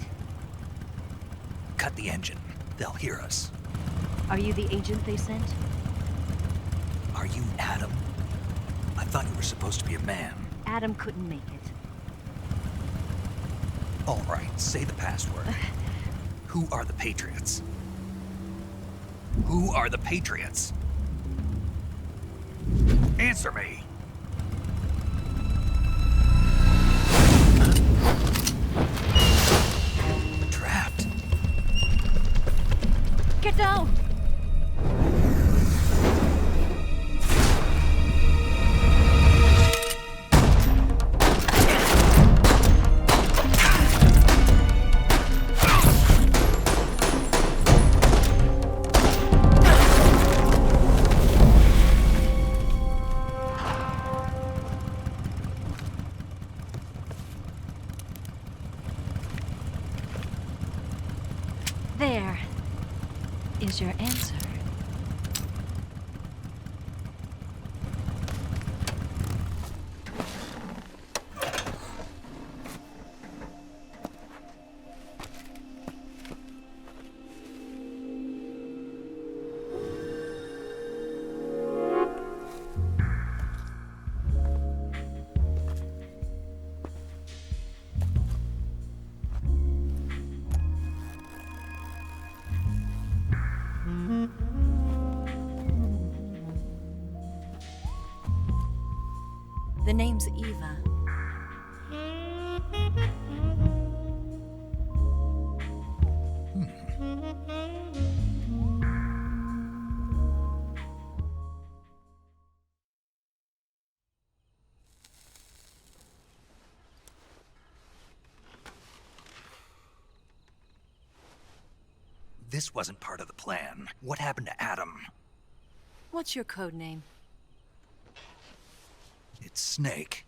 Cut the engine. They'll hear us. Are you the agent they sent? Are you Adam? I thought you were supposed to be a man. Adam couldn't make it. All right, say the password. Who are the Patriots? Who are the Patriots? Answer me! Trapped. Get down! There is your answer. The name's Eva. This wasn't part of the plan. What happened to Adam? What's your code name? It's Snake.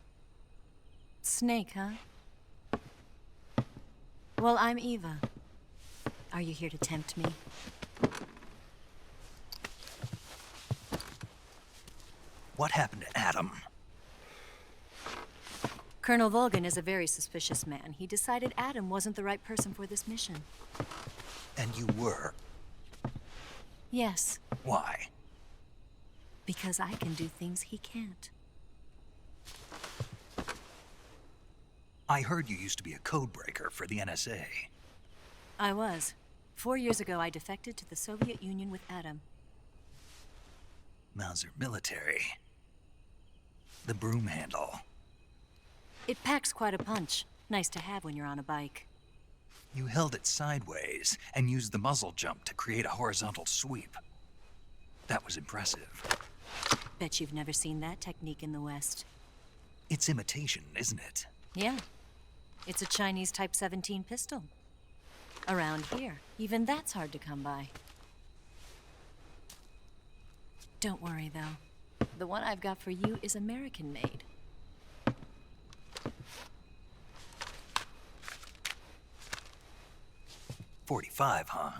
Snake, huh? Well, I'm Eva. Are you here to tempt me? What happened to Adam? Colonel Volgin is a very suspicious man. He decided Adam wasn't the right person for this mission. And you were? Yes. Why? Because I can do things he can't. I heard you used to be a codebreaker for the NSA. I was. 4 years ago, I defected to the Soviet Union with Adam. Mauser military. The broom handle. It packs quite a punch. Nice to have when you're on a bike. You held it sideways and used the muzzle jump to create a horizontal sweep. That was impressive. Bet you've never seen that technique in the West. It's imitation, isn't it? Yeah. It's a Chinese Type 17 pistol. Around here, even that's hard to come by. Don't worry, though. The one I've got for you is American-made. .45, huh?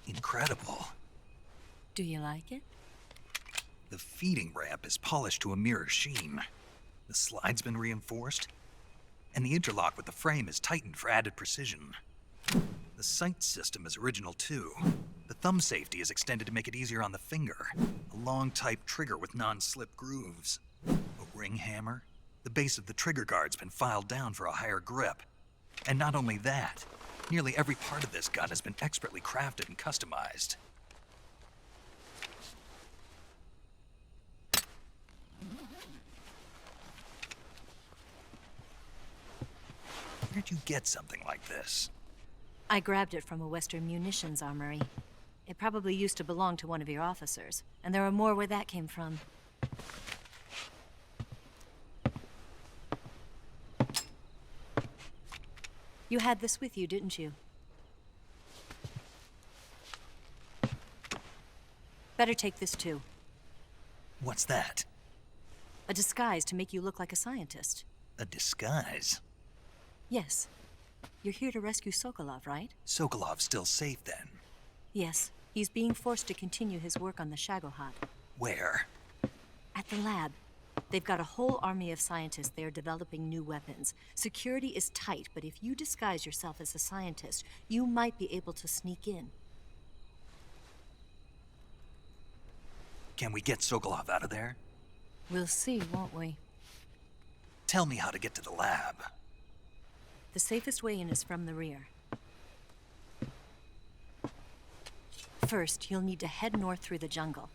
Incredible. Do you like it? The feeding ramp is polished to a mirror sheen. The slide's been reinforced, and the interlock with the frame is tightened for added precision. The sight system is original too. The thumb safety is extended to make it easier on the finger. A long type trigger with non-slip grooves. A ring hammer. The base of the trigger guard's been filed down for a higher grip. And not only that, nearly every part of this gun has been expertly crafted and customized. Where'd you get something like this? I grabbed it from a Western munitions armory. It probably used to belong to one of your officers, and there are more where that came from. You had this with you, didn't you? Better take this too. What's that? A disguise to make you look like a scientist. A disguise? Yes. You're here to rescue Sokolov, right? Sokolov's still safe then? Yes. He's being forced to continue his work on the Shagohod. Where? At the lab. They've got a whole army of scientists there developing new weapons. Security is tight, but if you disguise yourself as a scientist, you might be able to sneak in. Can we get Sokolov out of there? We'll see, won't we? Tell me how to get to the lab. The safest way in is from the rear. First, you'll need to head north through the jungle.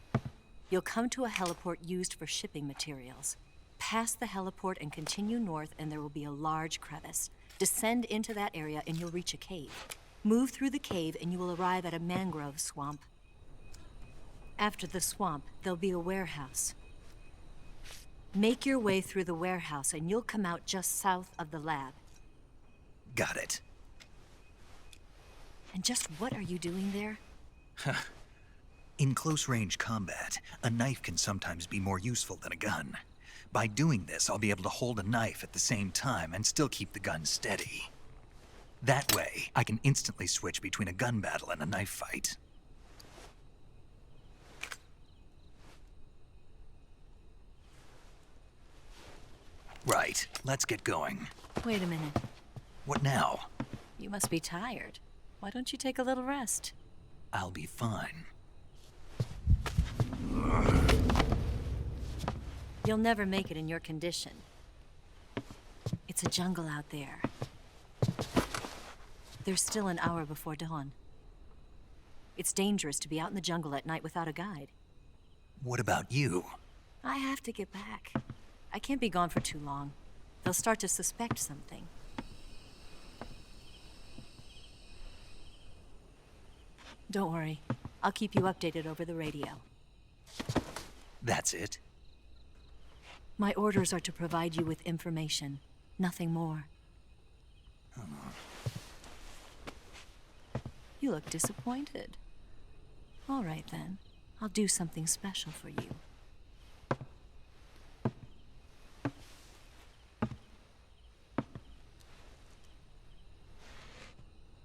You'll come to a heliport used for shipping materials. Pass the heliport and continue north, and there will be a large crevice. Descend into that area and you'll reach a cave. Move through the cave and you will arrive at a mangrove swamp. After the swamp, there'll be a warehouse. Make your way through the warehouse and you'll come out just south of the lab. Got it. And just what are you doing there? In close-range combat, a knife can sometimes be more useful than a gun. By doing this, I'll be able to hold a knife at the same time and still keep the gun steady. That way, I can instantly switch between a gun battle and a knife fight. Right, let's get going. Wait a minute. What now? You must be tired. Why don't you take a little rest? I'll be fine. You'll never make it in your condition. It's a jungle out there. There's still an hour before dawn. It's dangerous to be out in the jungle at night without a guide. What about you? I have to get back. I can't be gone for too long. They'll start to suspect something. Don't worry. I'll keep you updated over the radio. That's it? My orders are to provide you with information, nothing more. You look disappointed. All right then. I'll do something special for you.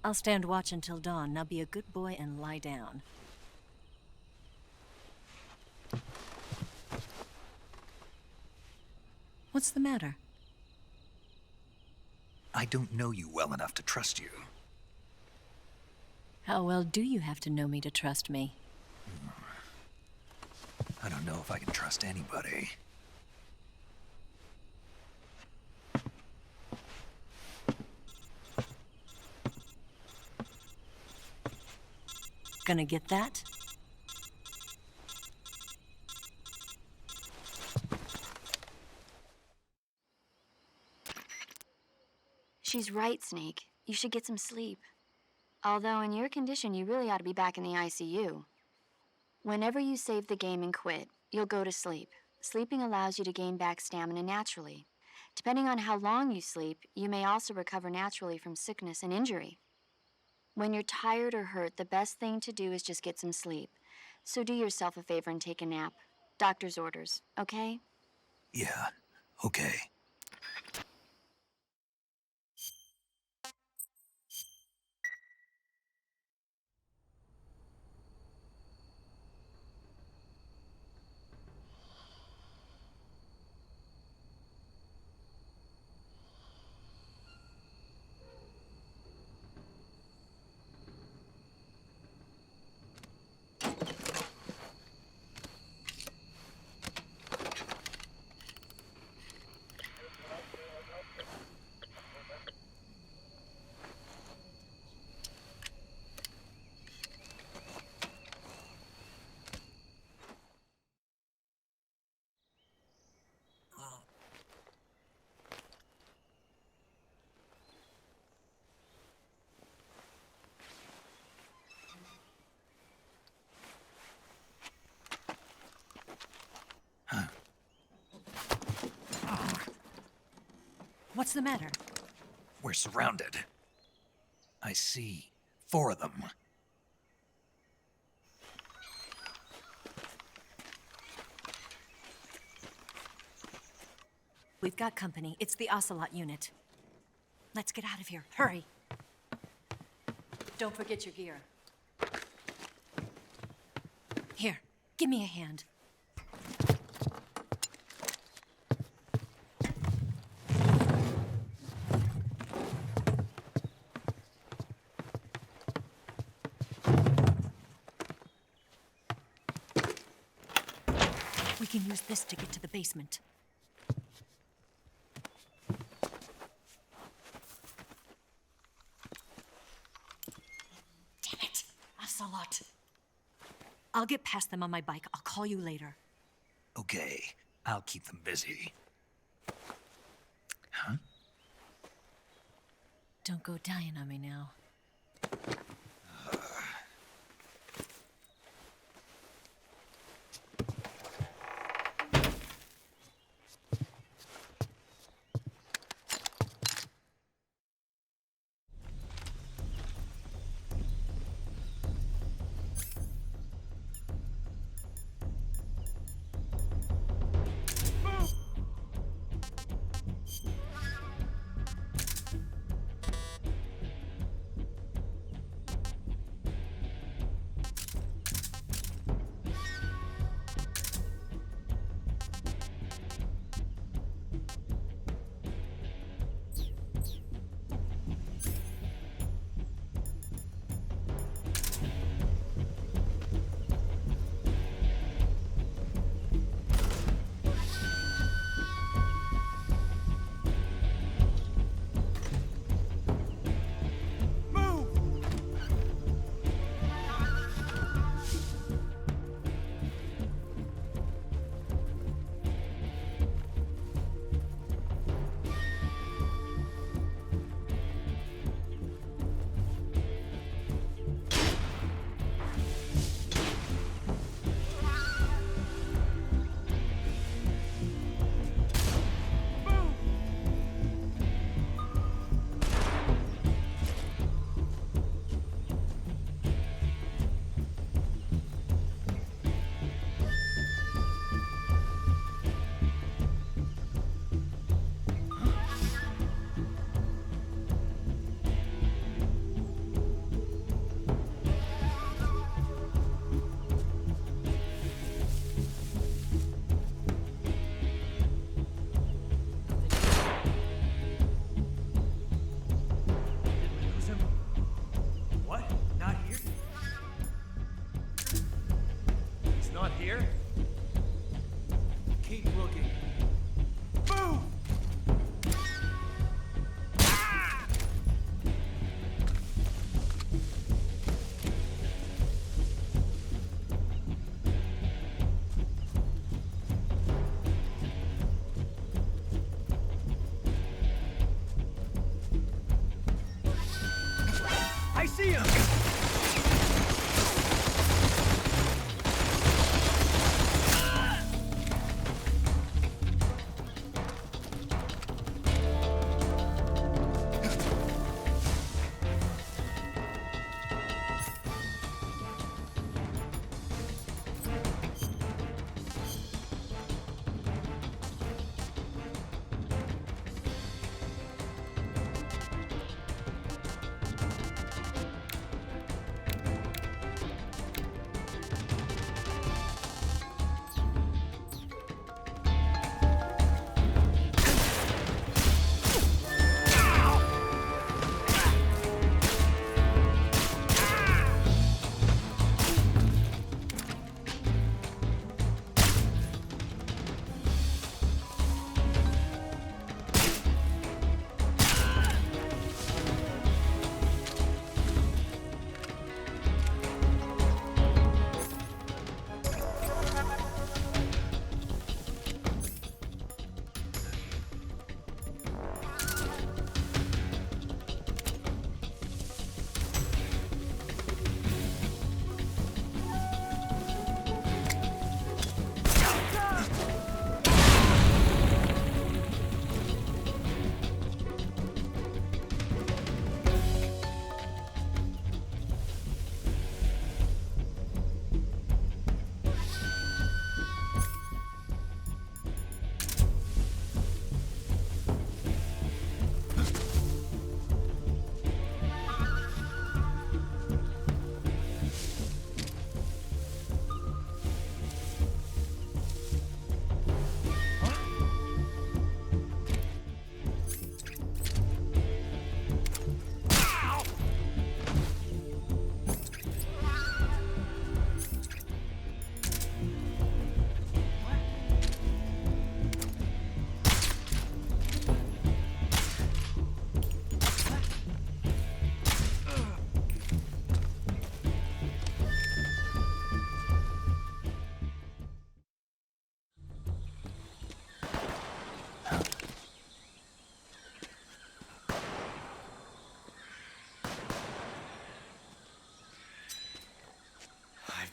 I'll stand watch until dawn. Now be a good boy and lie down. What's the matter? I don't know you well enough to trust you. How well do you have to know me to trust me? I don't know if I can trust anybody. Gonna get that? She's right, Snake. You should get some sleep. Although in your condition, you really ought to be back in the ICU. Whenever you save the game and quit, you'll go to sleep. Sleeping allows you to gain back stamina naturally. Depending on how long you sleep, you may also recover naturally from sickness and injury. When you're tired or hurt, the best thing to do is just get some sleep. So do yourself a favor and take a nap. Doctor's orders, okay? Yeah, okay. What's the matter? We're surrounded. I see 4 of them. We've got company. It's the Ocelot unit. Let's get out of here. Hurry. Don't forget your gear. Here, give me a hand. We can use this to get to the basement. Damn it! Ocelot. I'll get past them on my bike. I'll call you later. Okay, I'll keep them busy. Huh? Don't go dying on me now.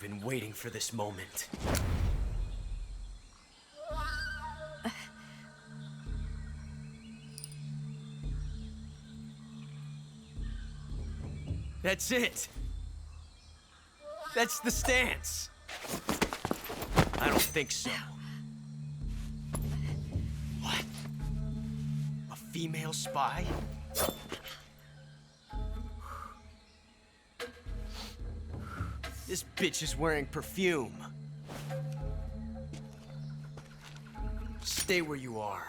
I've been waiting for this moment. That's it! That's the stance! I don't think so. What? A female spy? This bitch is wearing perfume. Stay where you are.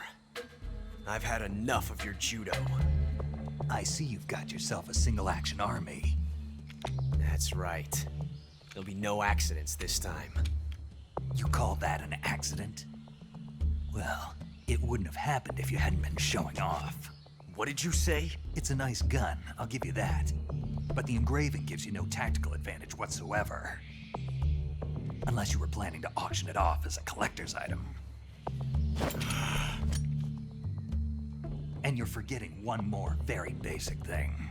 I've had enough of your judo. I see you've got yourself a single-action army. That's right. There'll be no accidents this time. You call that an accident? Well, it wouldn't have happened if you hadn't been showing off. What did you say? It's a nice gun, I'll give you that. But the engraving gives you no tactical advantage whatsoever. Unless you were planning to auction it off as a collector's item. And you're forgetting one more very basic thing.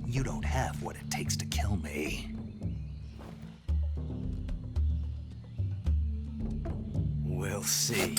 You don't have what it takes to kill me. We'll see.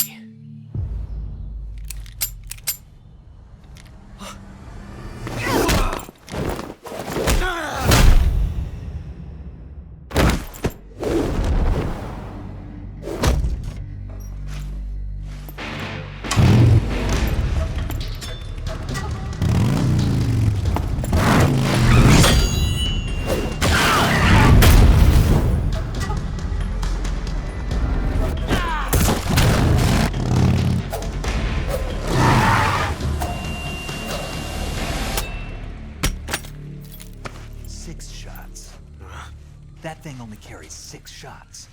That thing only carries 6 shots.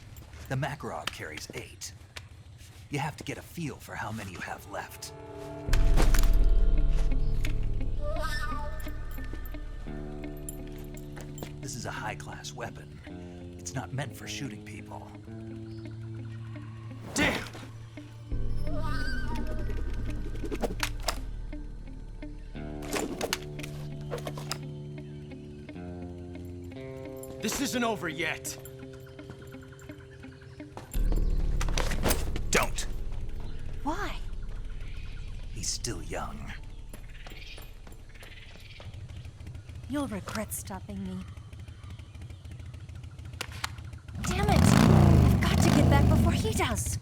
The Makarov carries 8. You have to get a feel for how many you have left. This is a high-class weapon. It's not meant for shooting people. Damn! This isn't over yet. Don't. Why? He's still young. You'll regret stopping me. Damn it! I've got to get back before he does.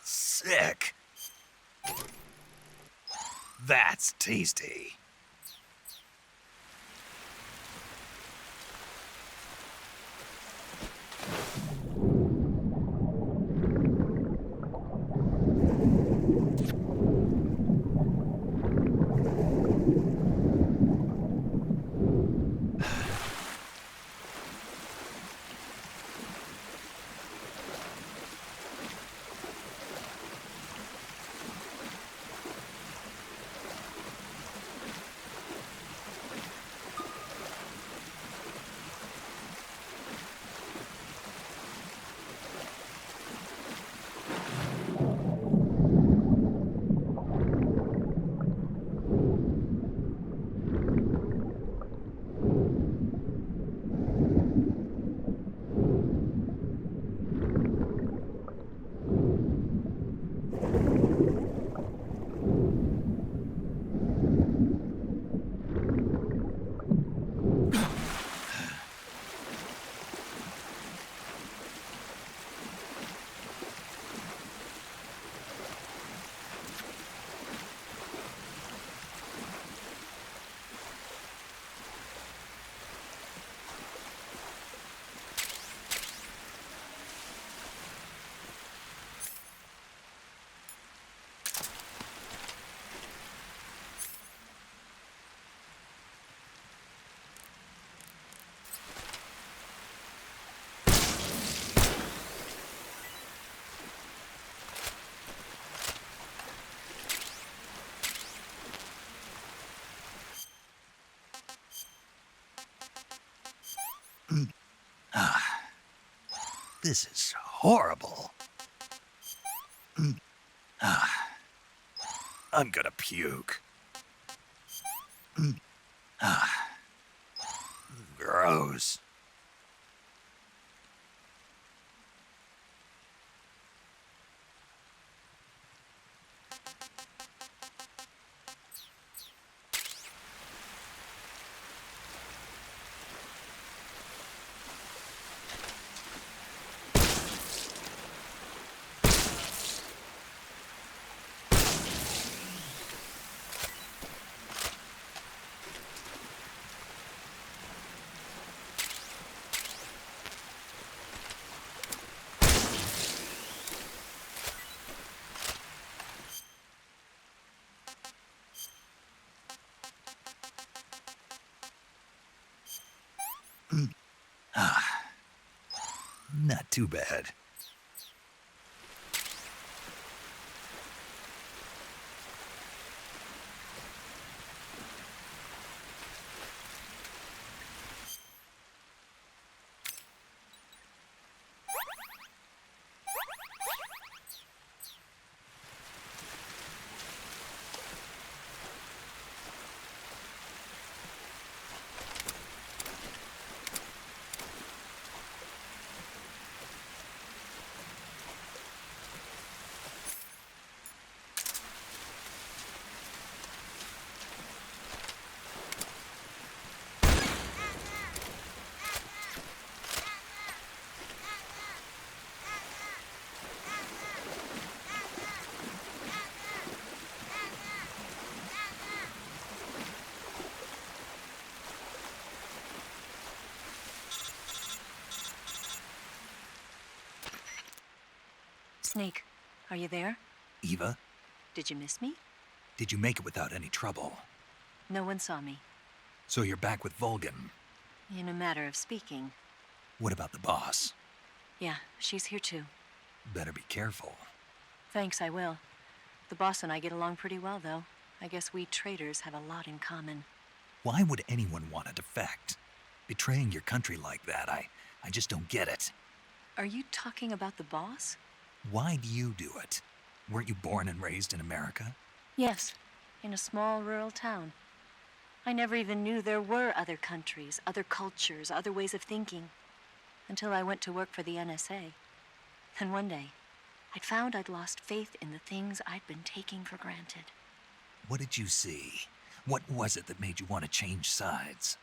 Sick. That's tasty. This is horrible. I'm gonna puke. Gross. Not too bad. Snake, are you there? Eva, Did you miss me? did you make it without any trouble? No one saw me. So you're back with Volgin. In a matter of speaking. What about the boss? Yeah, she's here too. Better be careful. Thanks, I will. The boss and I get along pretty well, though. I guess we traitors have a lot in common. Why would anyone want to defect? Betraying your country like that, I just don't get it. Are you talking about the boss? Why do you do it? Weren't you born and raised in America? Yes, in a small rural town. I never even knew there were other countries, other cultures, other ways of thinking. Until I went to work for the NSA. Then one day, I'd found I'd lost faith in the things I'd been taking for granted. What did you see? What was it that made you want to change sides?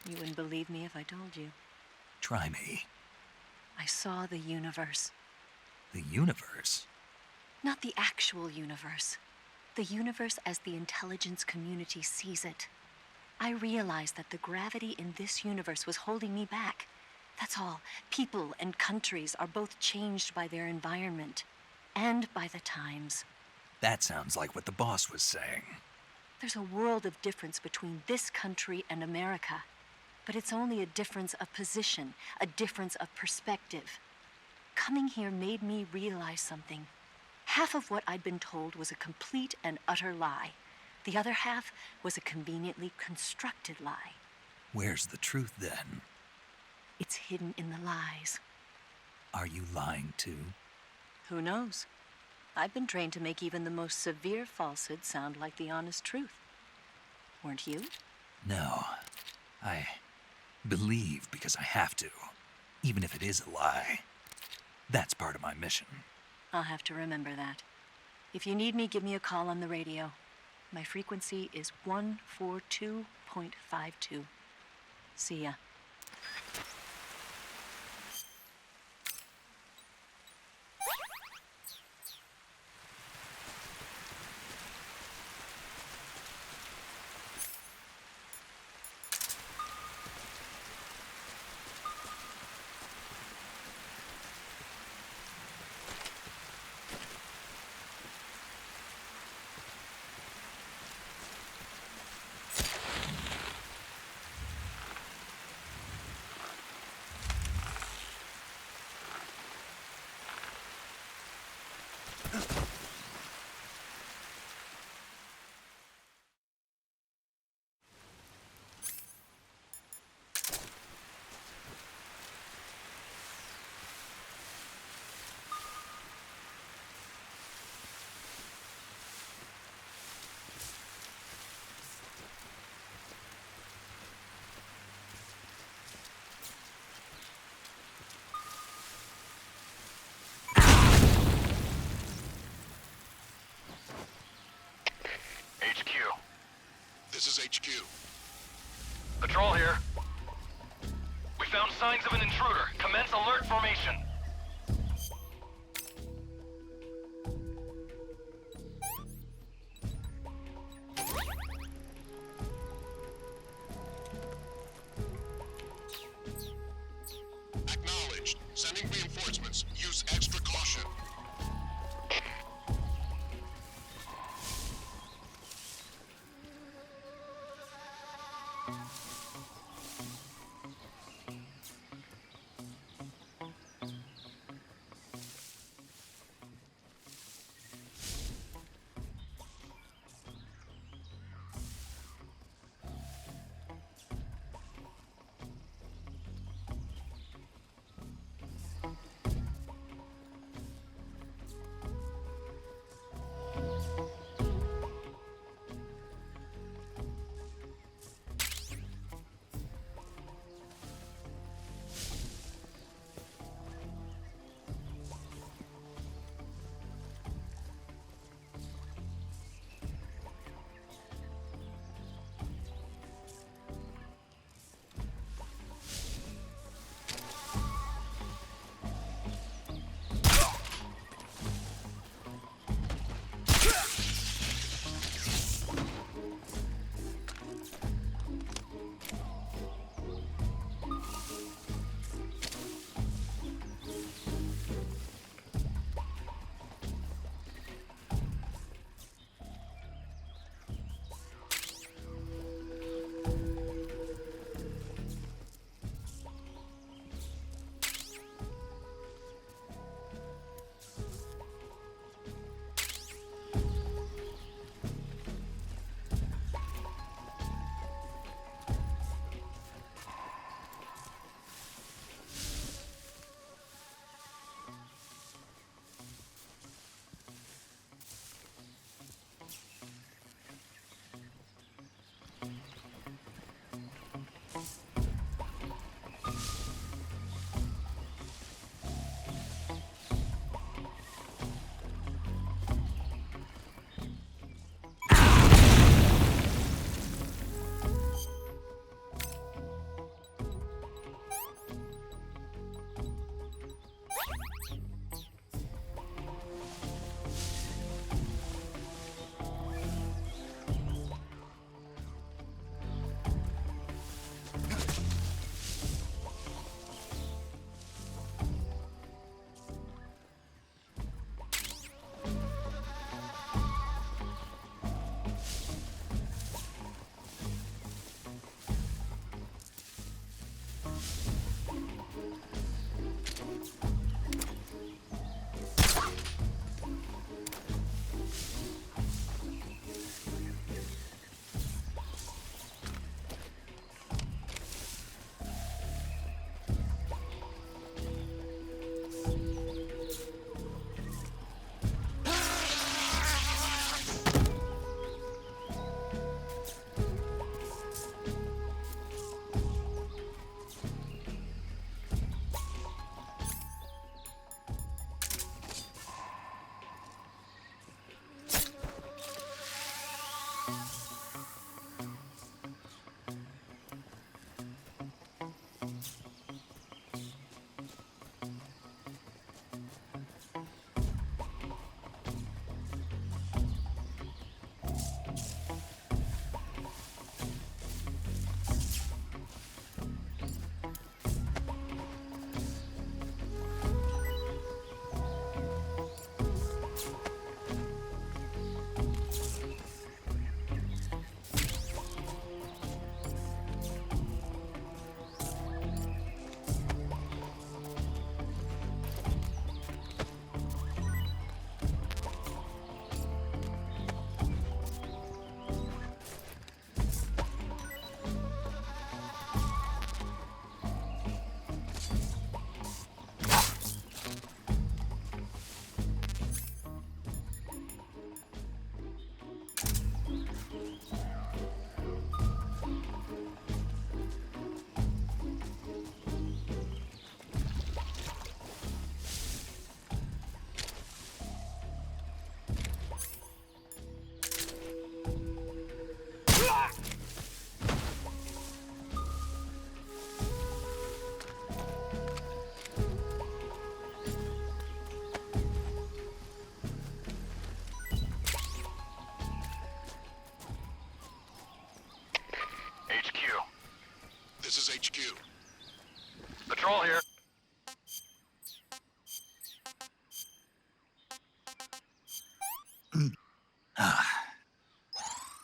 You wouldn't believe me if I told you. Try me. I saw the universe. The universe? Not the actual universe. The universe as the intelligence community sees it. I realized that the gravity in this universe was holding me back. That's all. People and countries are both changed by their environment and by the times. That sounds like what the boss was saying. There's a world of difference between this country and America. But it's only a difference of position, a difference of perspective. Coming here made me realize something. Half of what I'd been told was a complete and utter lie. The other half was a conveniently constructed lie. Where's the truth then? It's hidden in the lies. Are you lying too? Who knows? I've been trained to make even the most severe falsehood sound like the honest truth. Weren't you? No. I believe because I have to, even if it is a lie. That's part of my mission. I'll have to remember that. If you need me, give me a call on the radio. My frequency is 142.52. See ya. HQ. Patrol here. We found signs of an intruder. Commence alert formation. Acknowledged. Sending reinforcements. Use extra caution.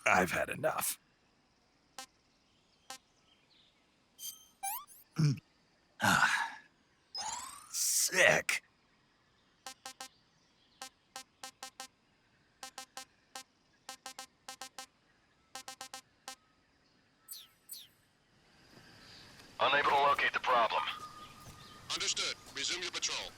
I've had enough. Sick. Unable to locate the problem. Understood. Resume your patrol.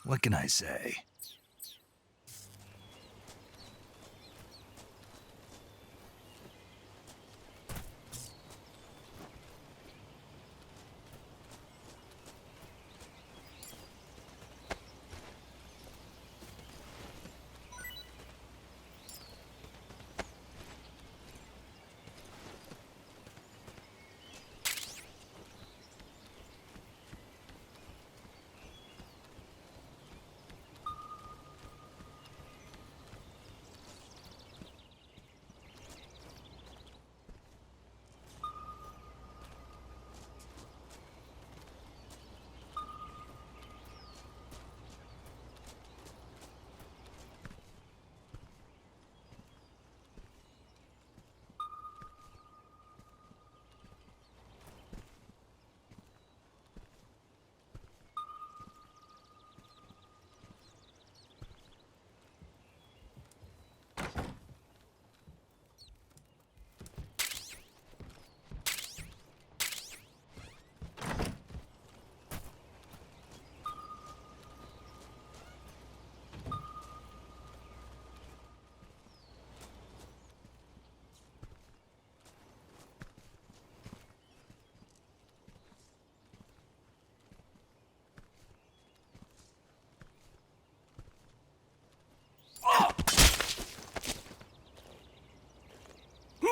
What can I say?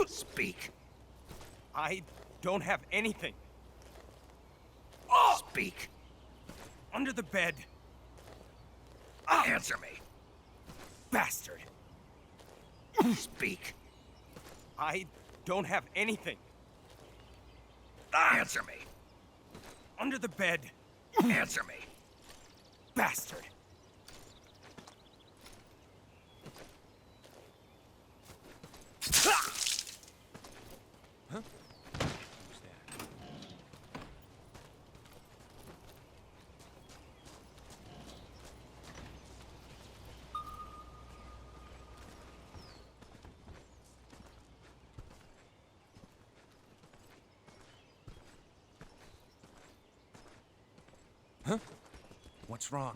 Speak. I don't have anything. Speak. Under the bed. Answer me. Bastard. Speak. I don't have anything. Answer me. Under the bed. Answer me. Bastard. Huh? Who's that? Huh? What's wrong?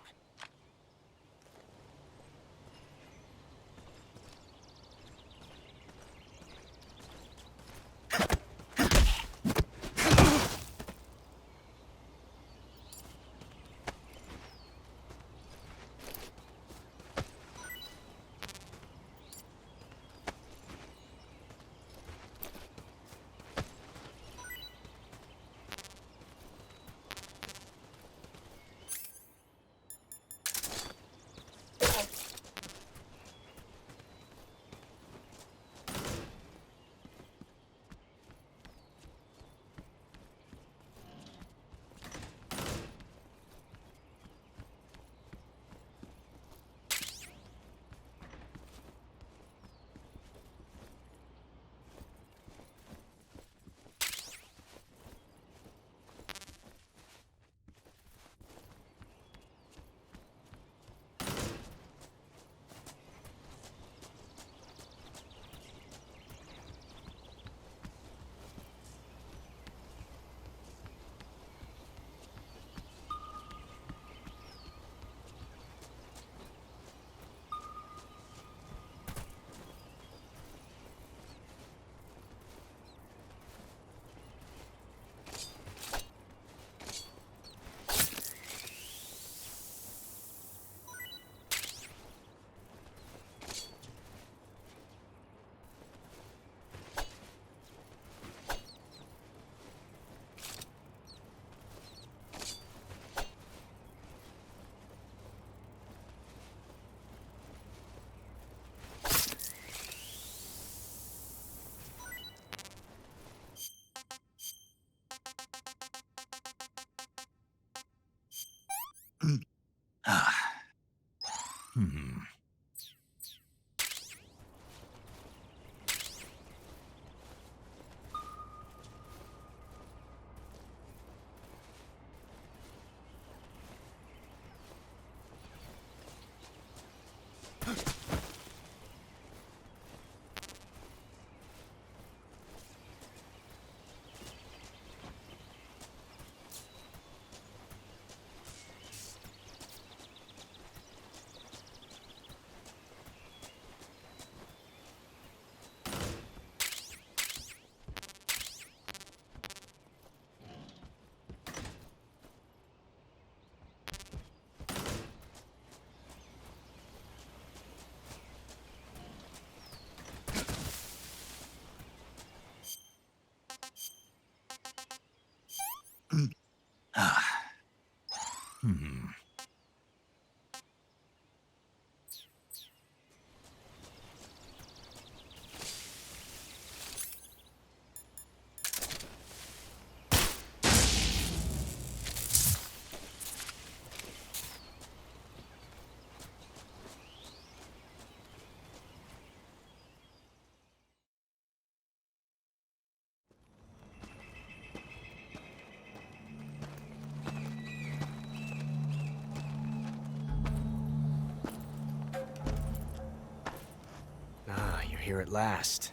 here at last.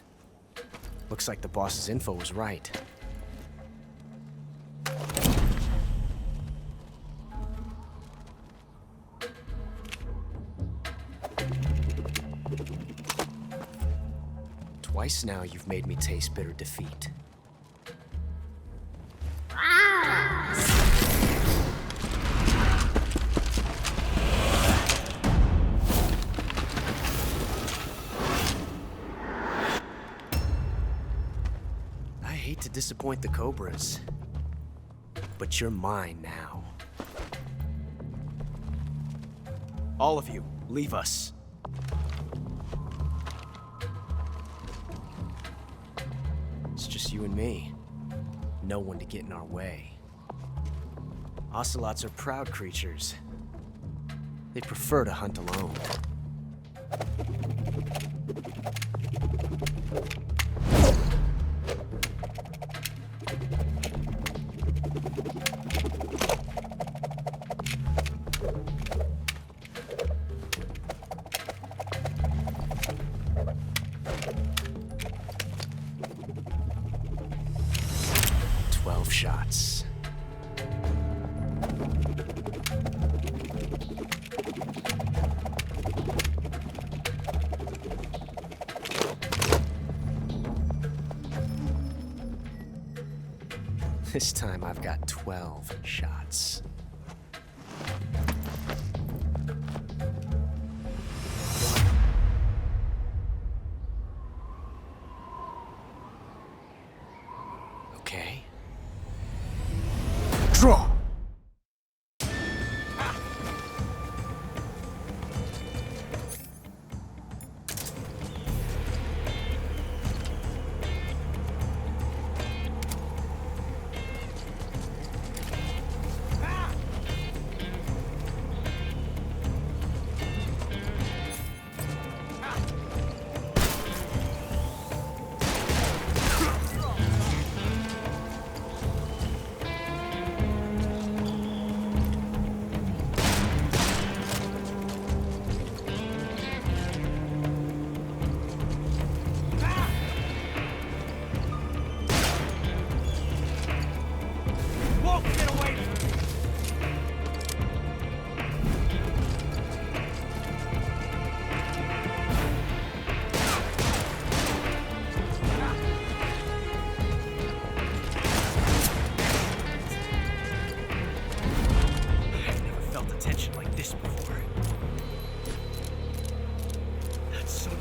Looks like the boss's info was right. Twice now you've made me taste bitter defeat. I hate to disappoint the Cobras, but you're mine now. All of you, leave us. It's just you and me. No one to get in our way. Ocelots are proud creatures. They prefer to hunt alone. Shots. This time I've got 12 shots. Okay. Draw!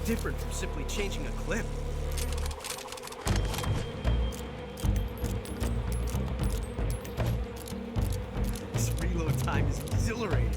Different from simply changing a clip. This reload time is exhilarating.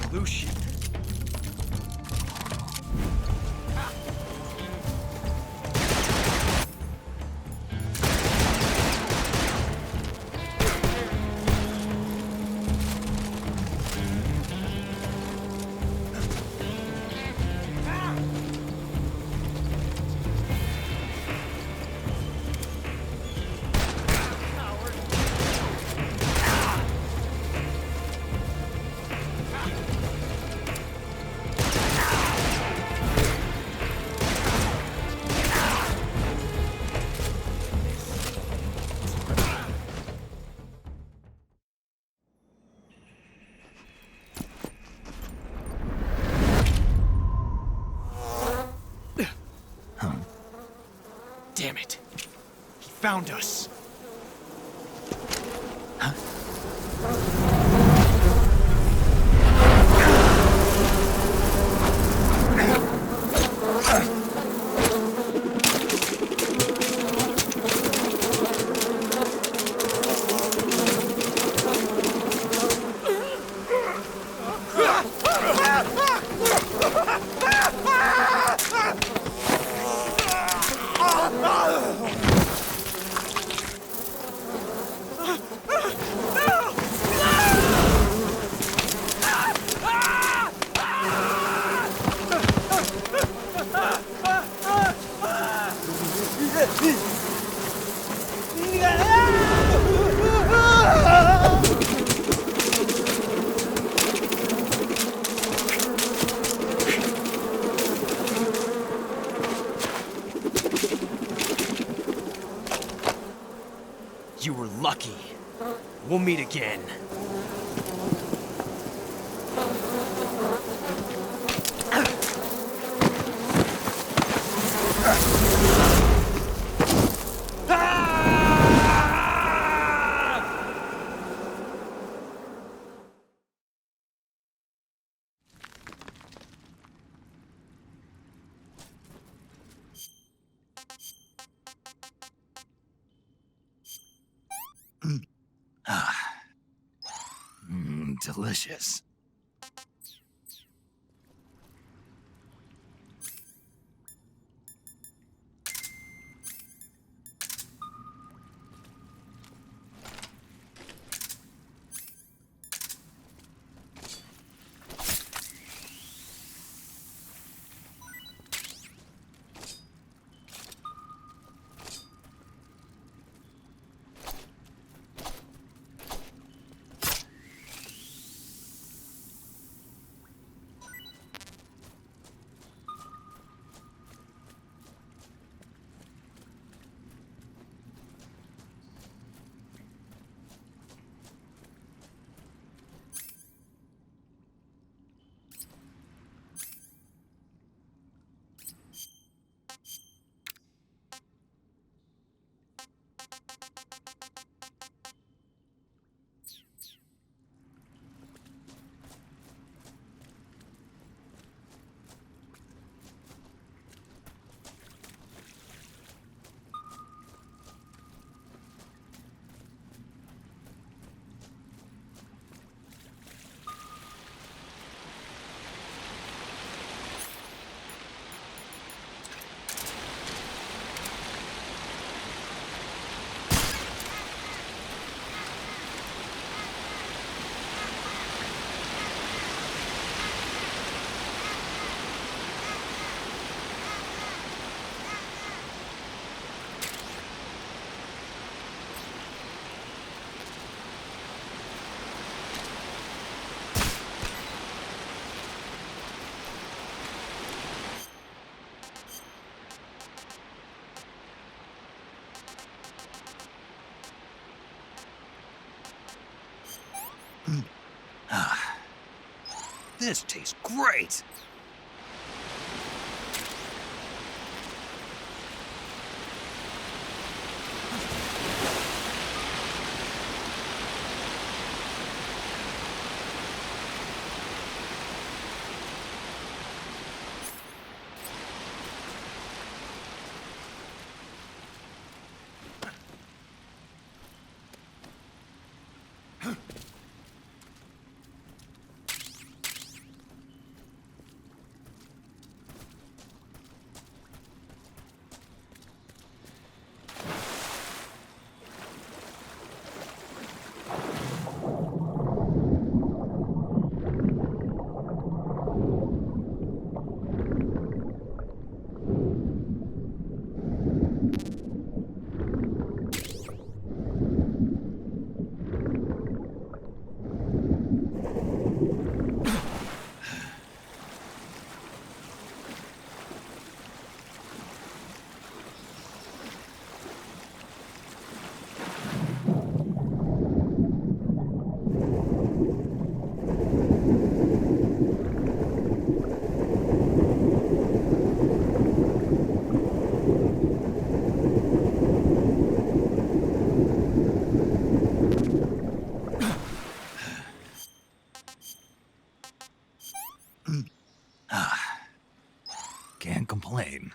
solution. Damn it. He found us. You were lucky. We'll meet again. Delicious. This tastes great! Can't complain.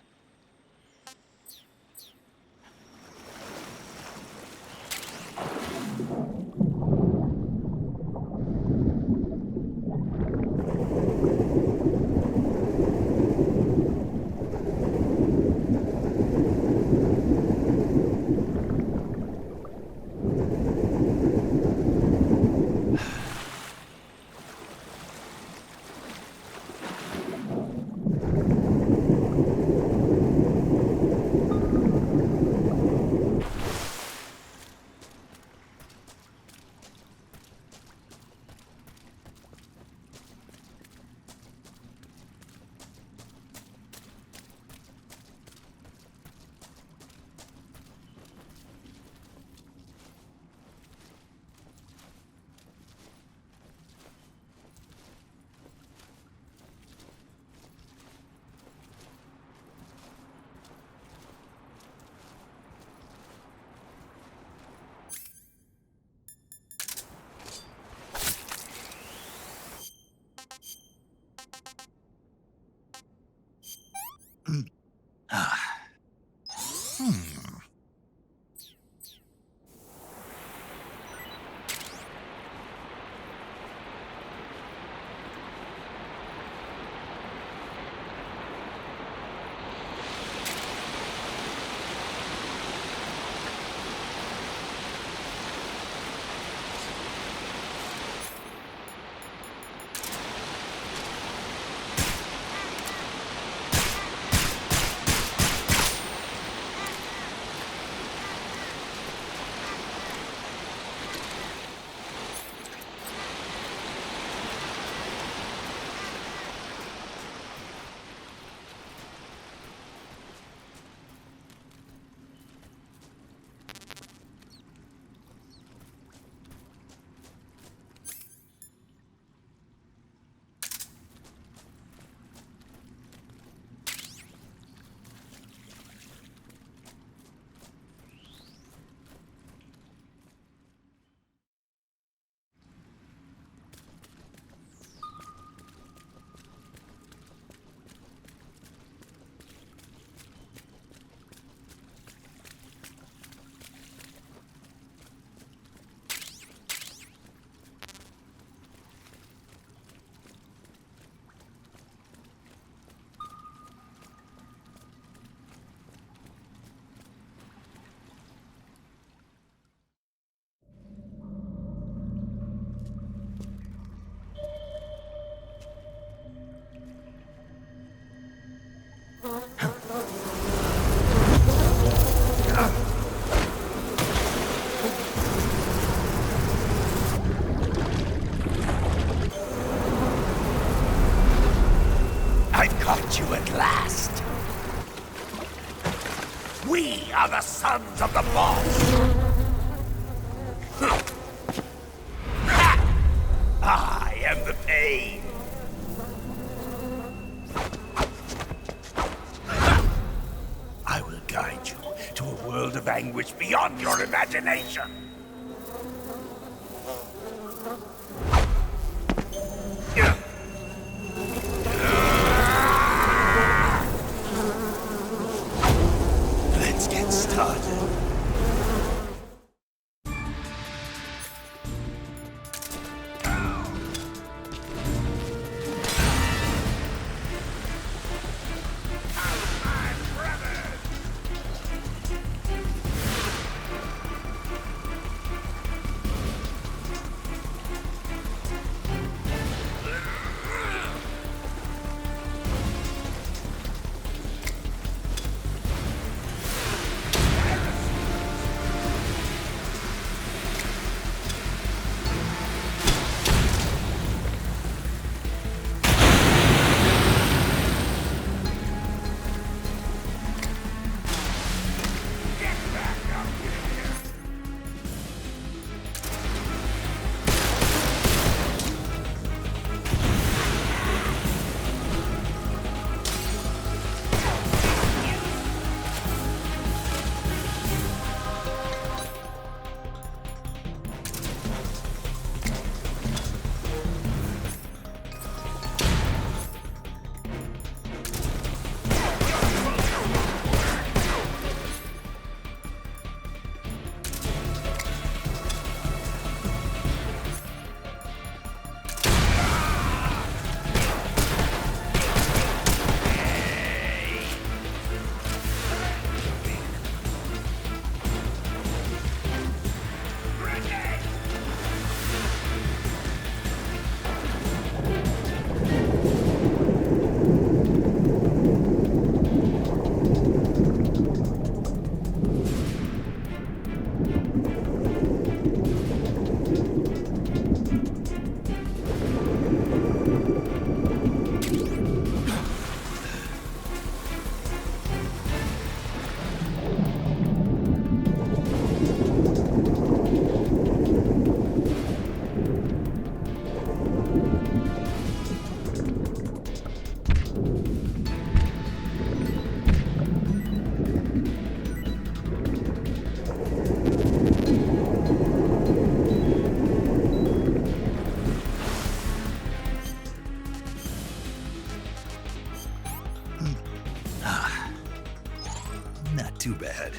You at last. We are the sons of the boss. I am the pain. I will guide you to a world of anguish beyond your imagination. Not too bad.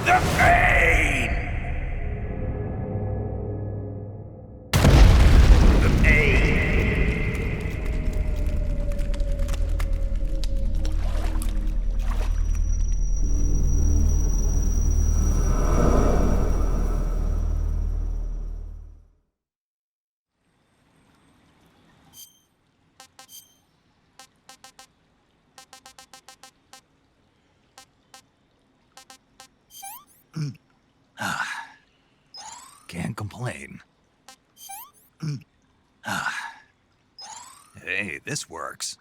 The pain! The pain! Can't complain. Hey, this works.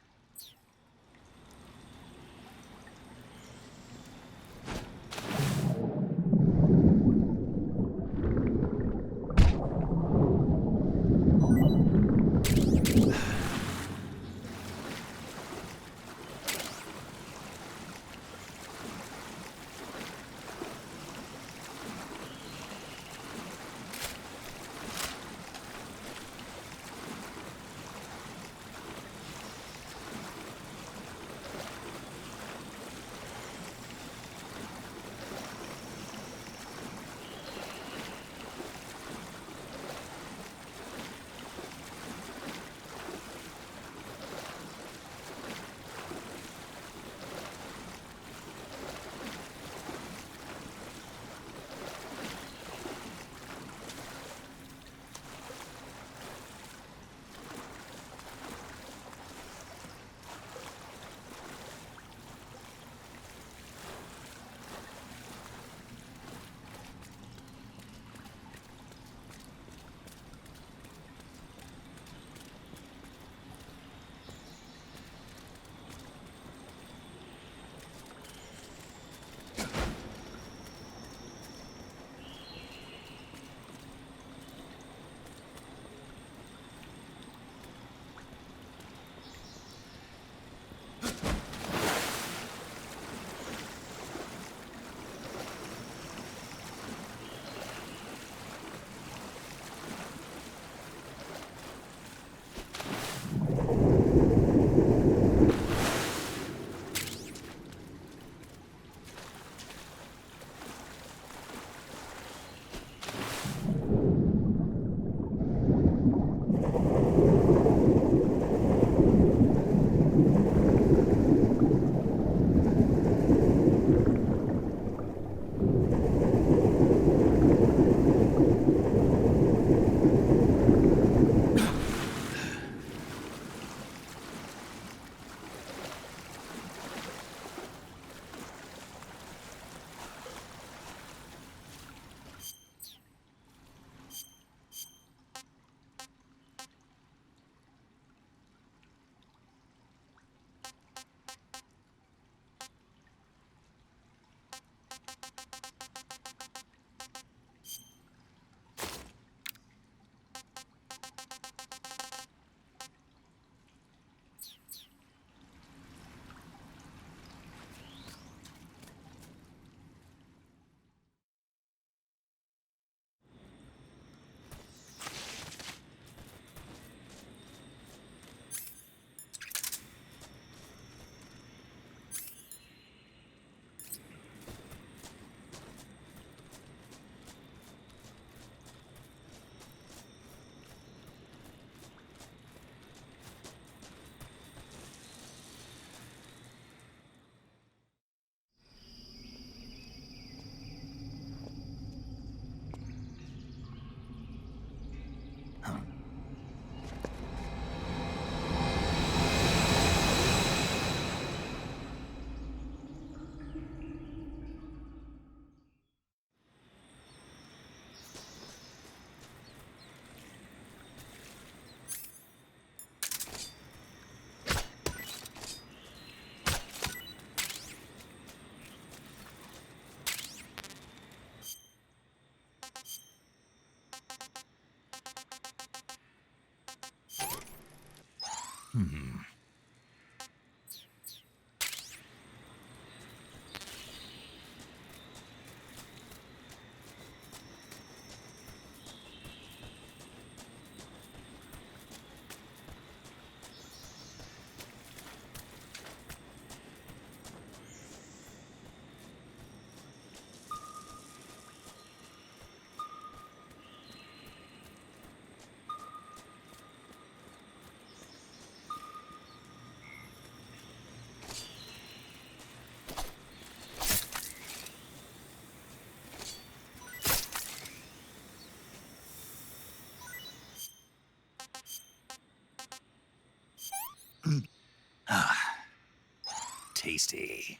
tasty.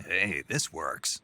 Hey, this works.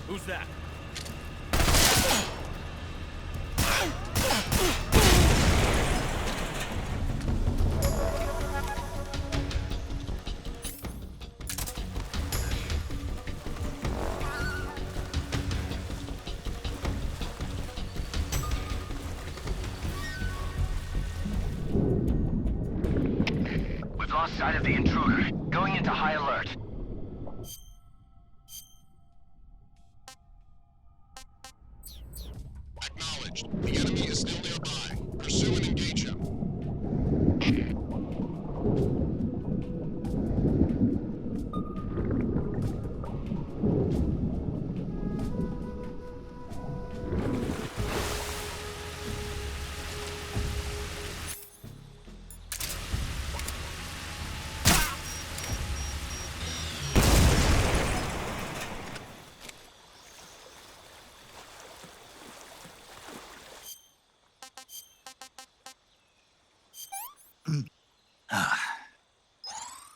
Who's that? We've lost sight of the intruder. Going into high alert. Acknowledged. The enemy is still nearby. Pursue and engage him.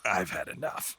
I've had enough.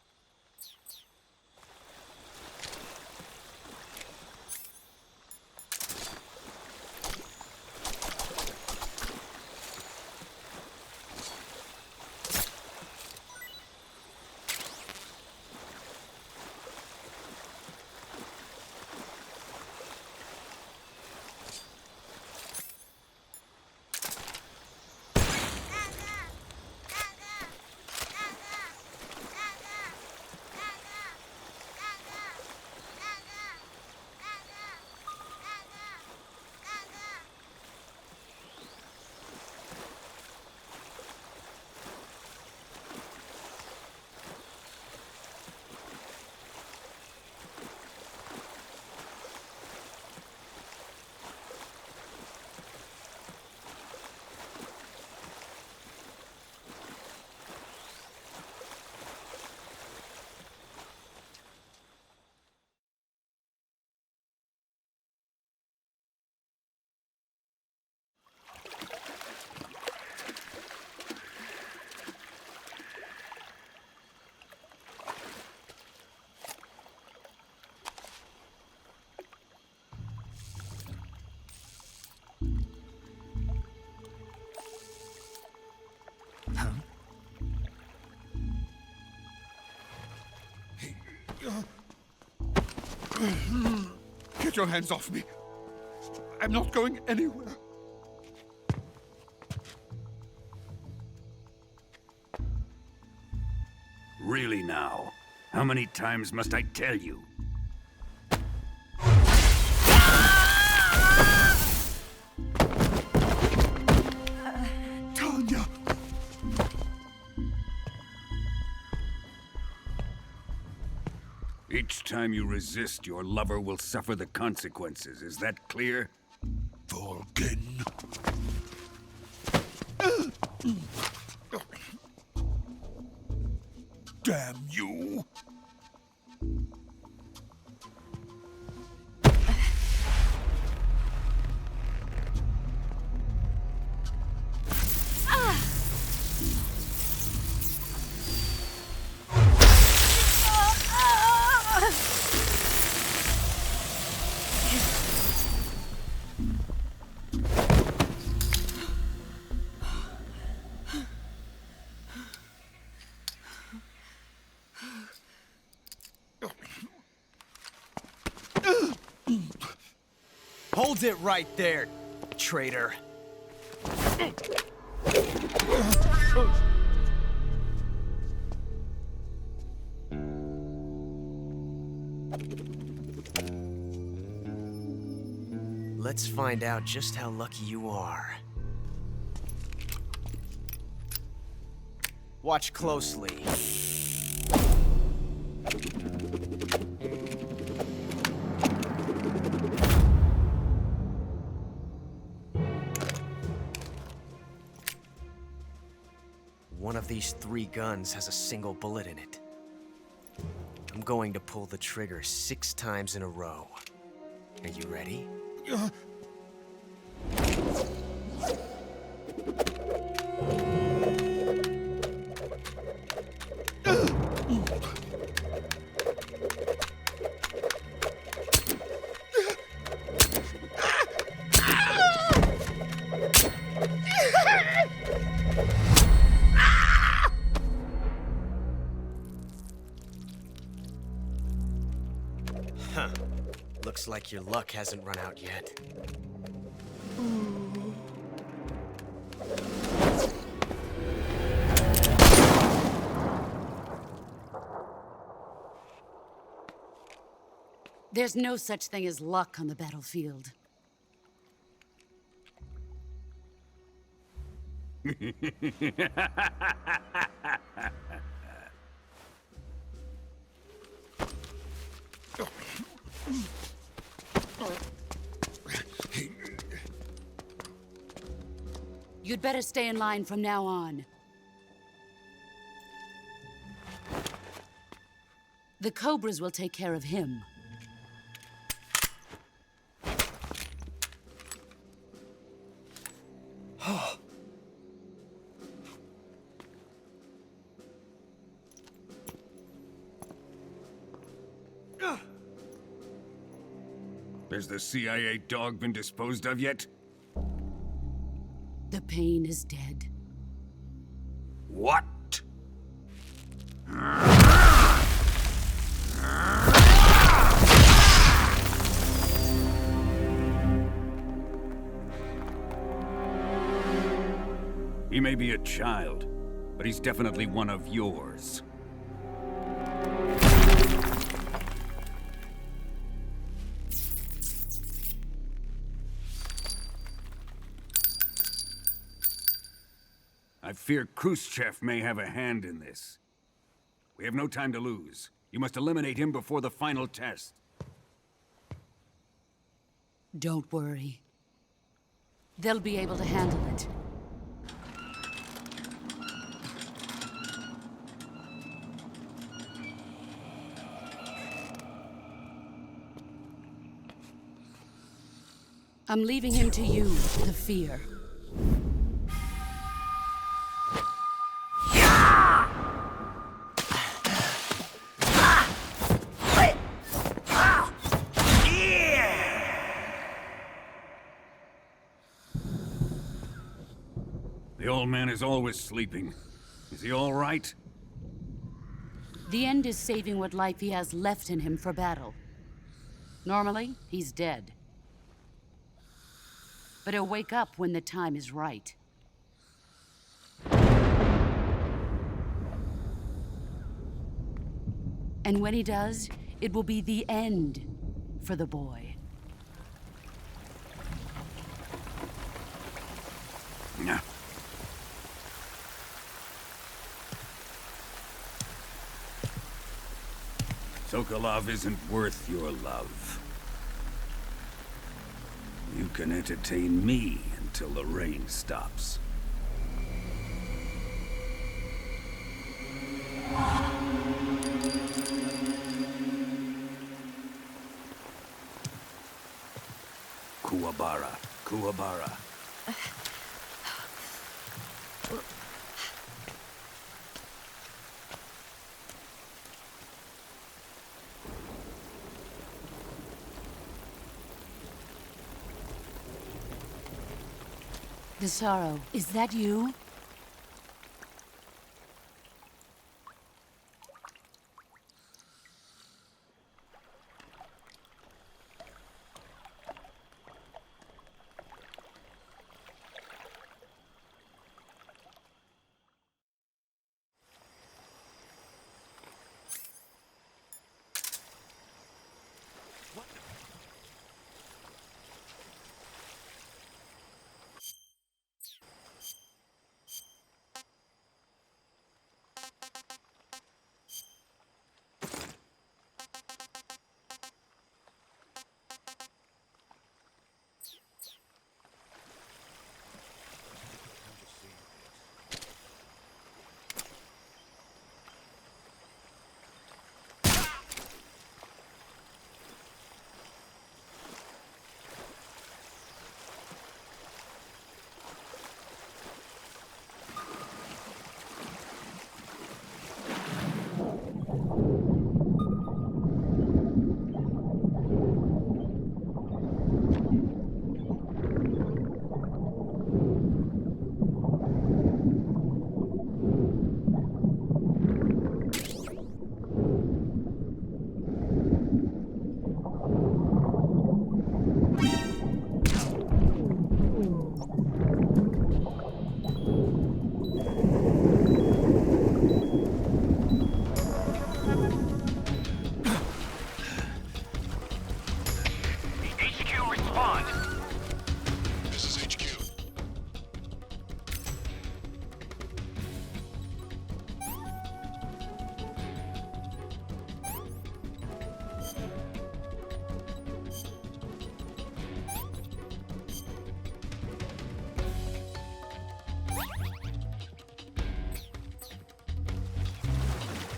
Get your hands off me. I'm not going anywhere. Really now? How many times must I tell you? Tanya! Each time you resist, your lover will suffer the consequences. Is that clear? Volgin. Damn you! Hold it right there, traitor. Let's find out just how lucky you are. Watch closely. One of these 3 guns has a single bullet in it. I'm going to pull the trigger 6 times in a row. Are you ready? Huh. Looks like your luck hasn't run out yet. There's no such thing as luck on the battlefield. You'd better stay in line from now on. The Cobras will take care of him. Has the CIA dog been disposed of yet? The pain is dead. What? He may be a child, but he's definitely one of yours. I fear Khrushchev may have a hand in this. We have no time to lose. You must eliminate him before the final test. Don't worry. They'll be able to handle it. I'm leaving him to you, the fear. The old man is always sleeping. Is he all right? The end is saving what life he has left in him for battle. Normally, he's dead. But he'll wake up when the time is right. And when he does, it will be the end for the boy. Yeah. Sokolov isn't worth your love. You can entertain me until the rain stops. Kuwabara, Kuwabara. Desaro, is that you?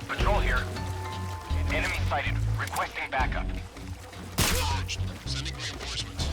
Patrol here. Enemy sighted. Requesting backup. Acknowledged. Sending reinforcements.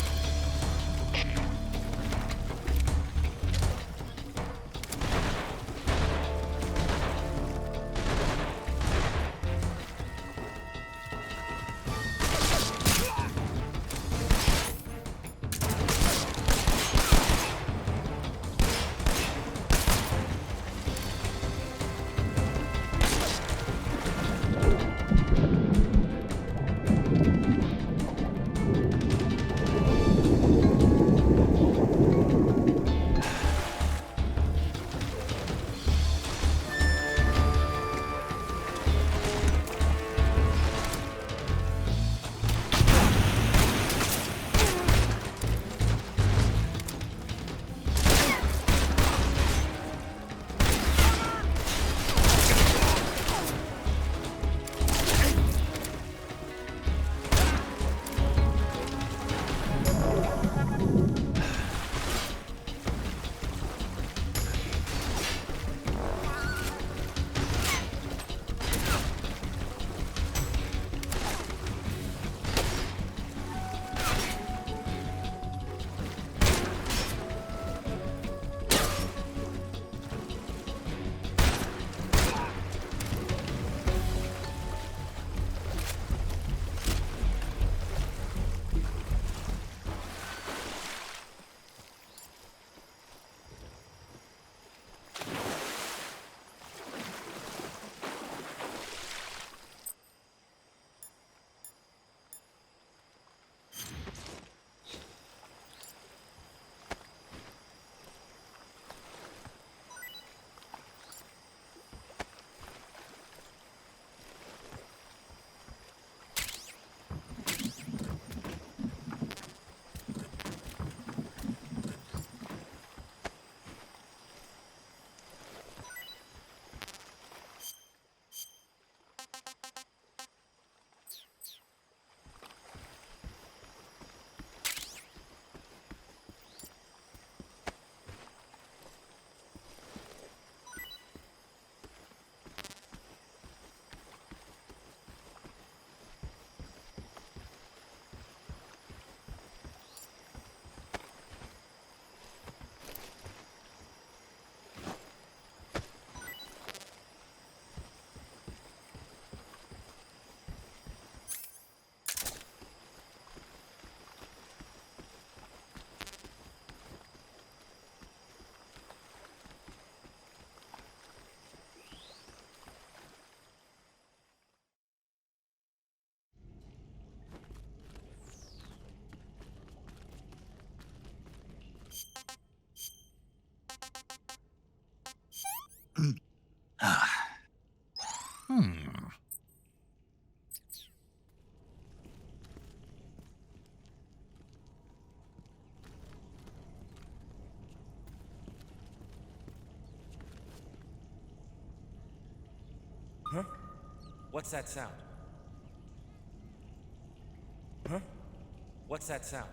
Huh? What's that sound? Huh? What's that sound?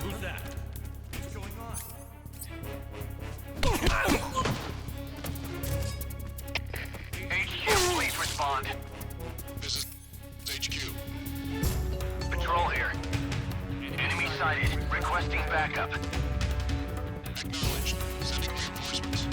Who's that? What's going on? HQ, please respond. This is HQ. Patrol here. Enemy sighted. Requesting backup. Acknowledged. Sending reinforcements.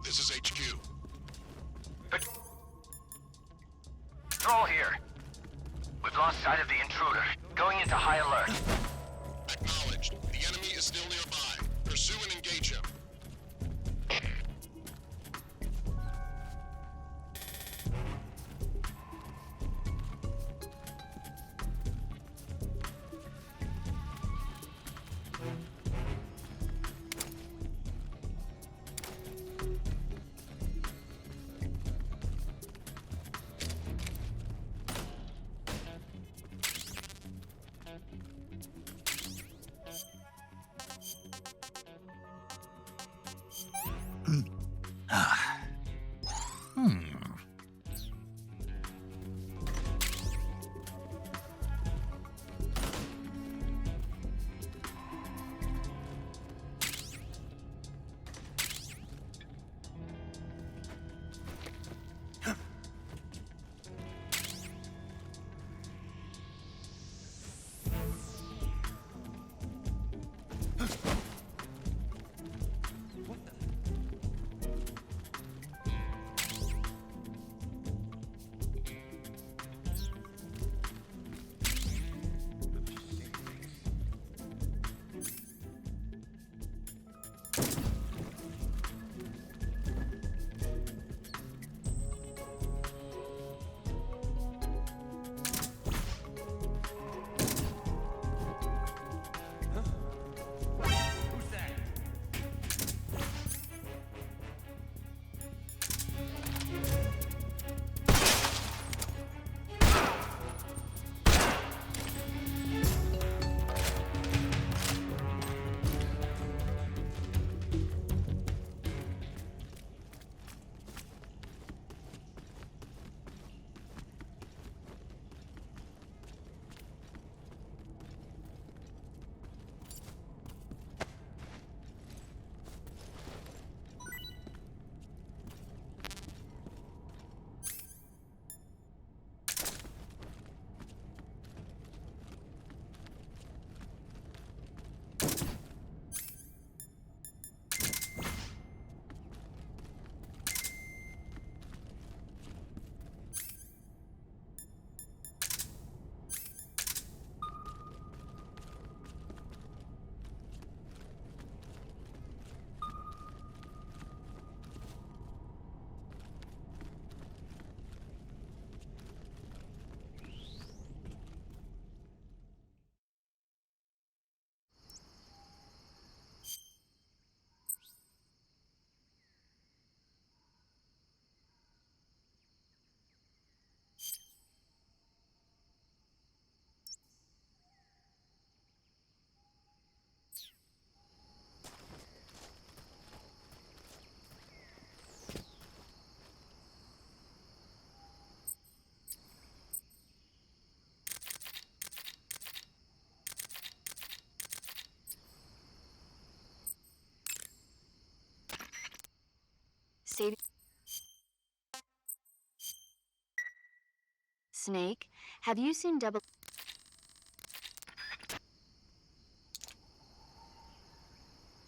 This is HQ. Patrol here. We've lost sight of the intruder. Going into high alert. Acknowledged. The enemy is still nearby. Pursue and engage him. Save. Snake, have you seen double...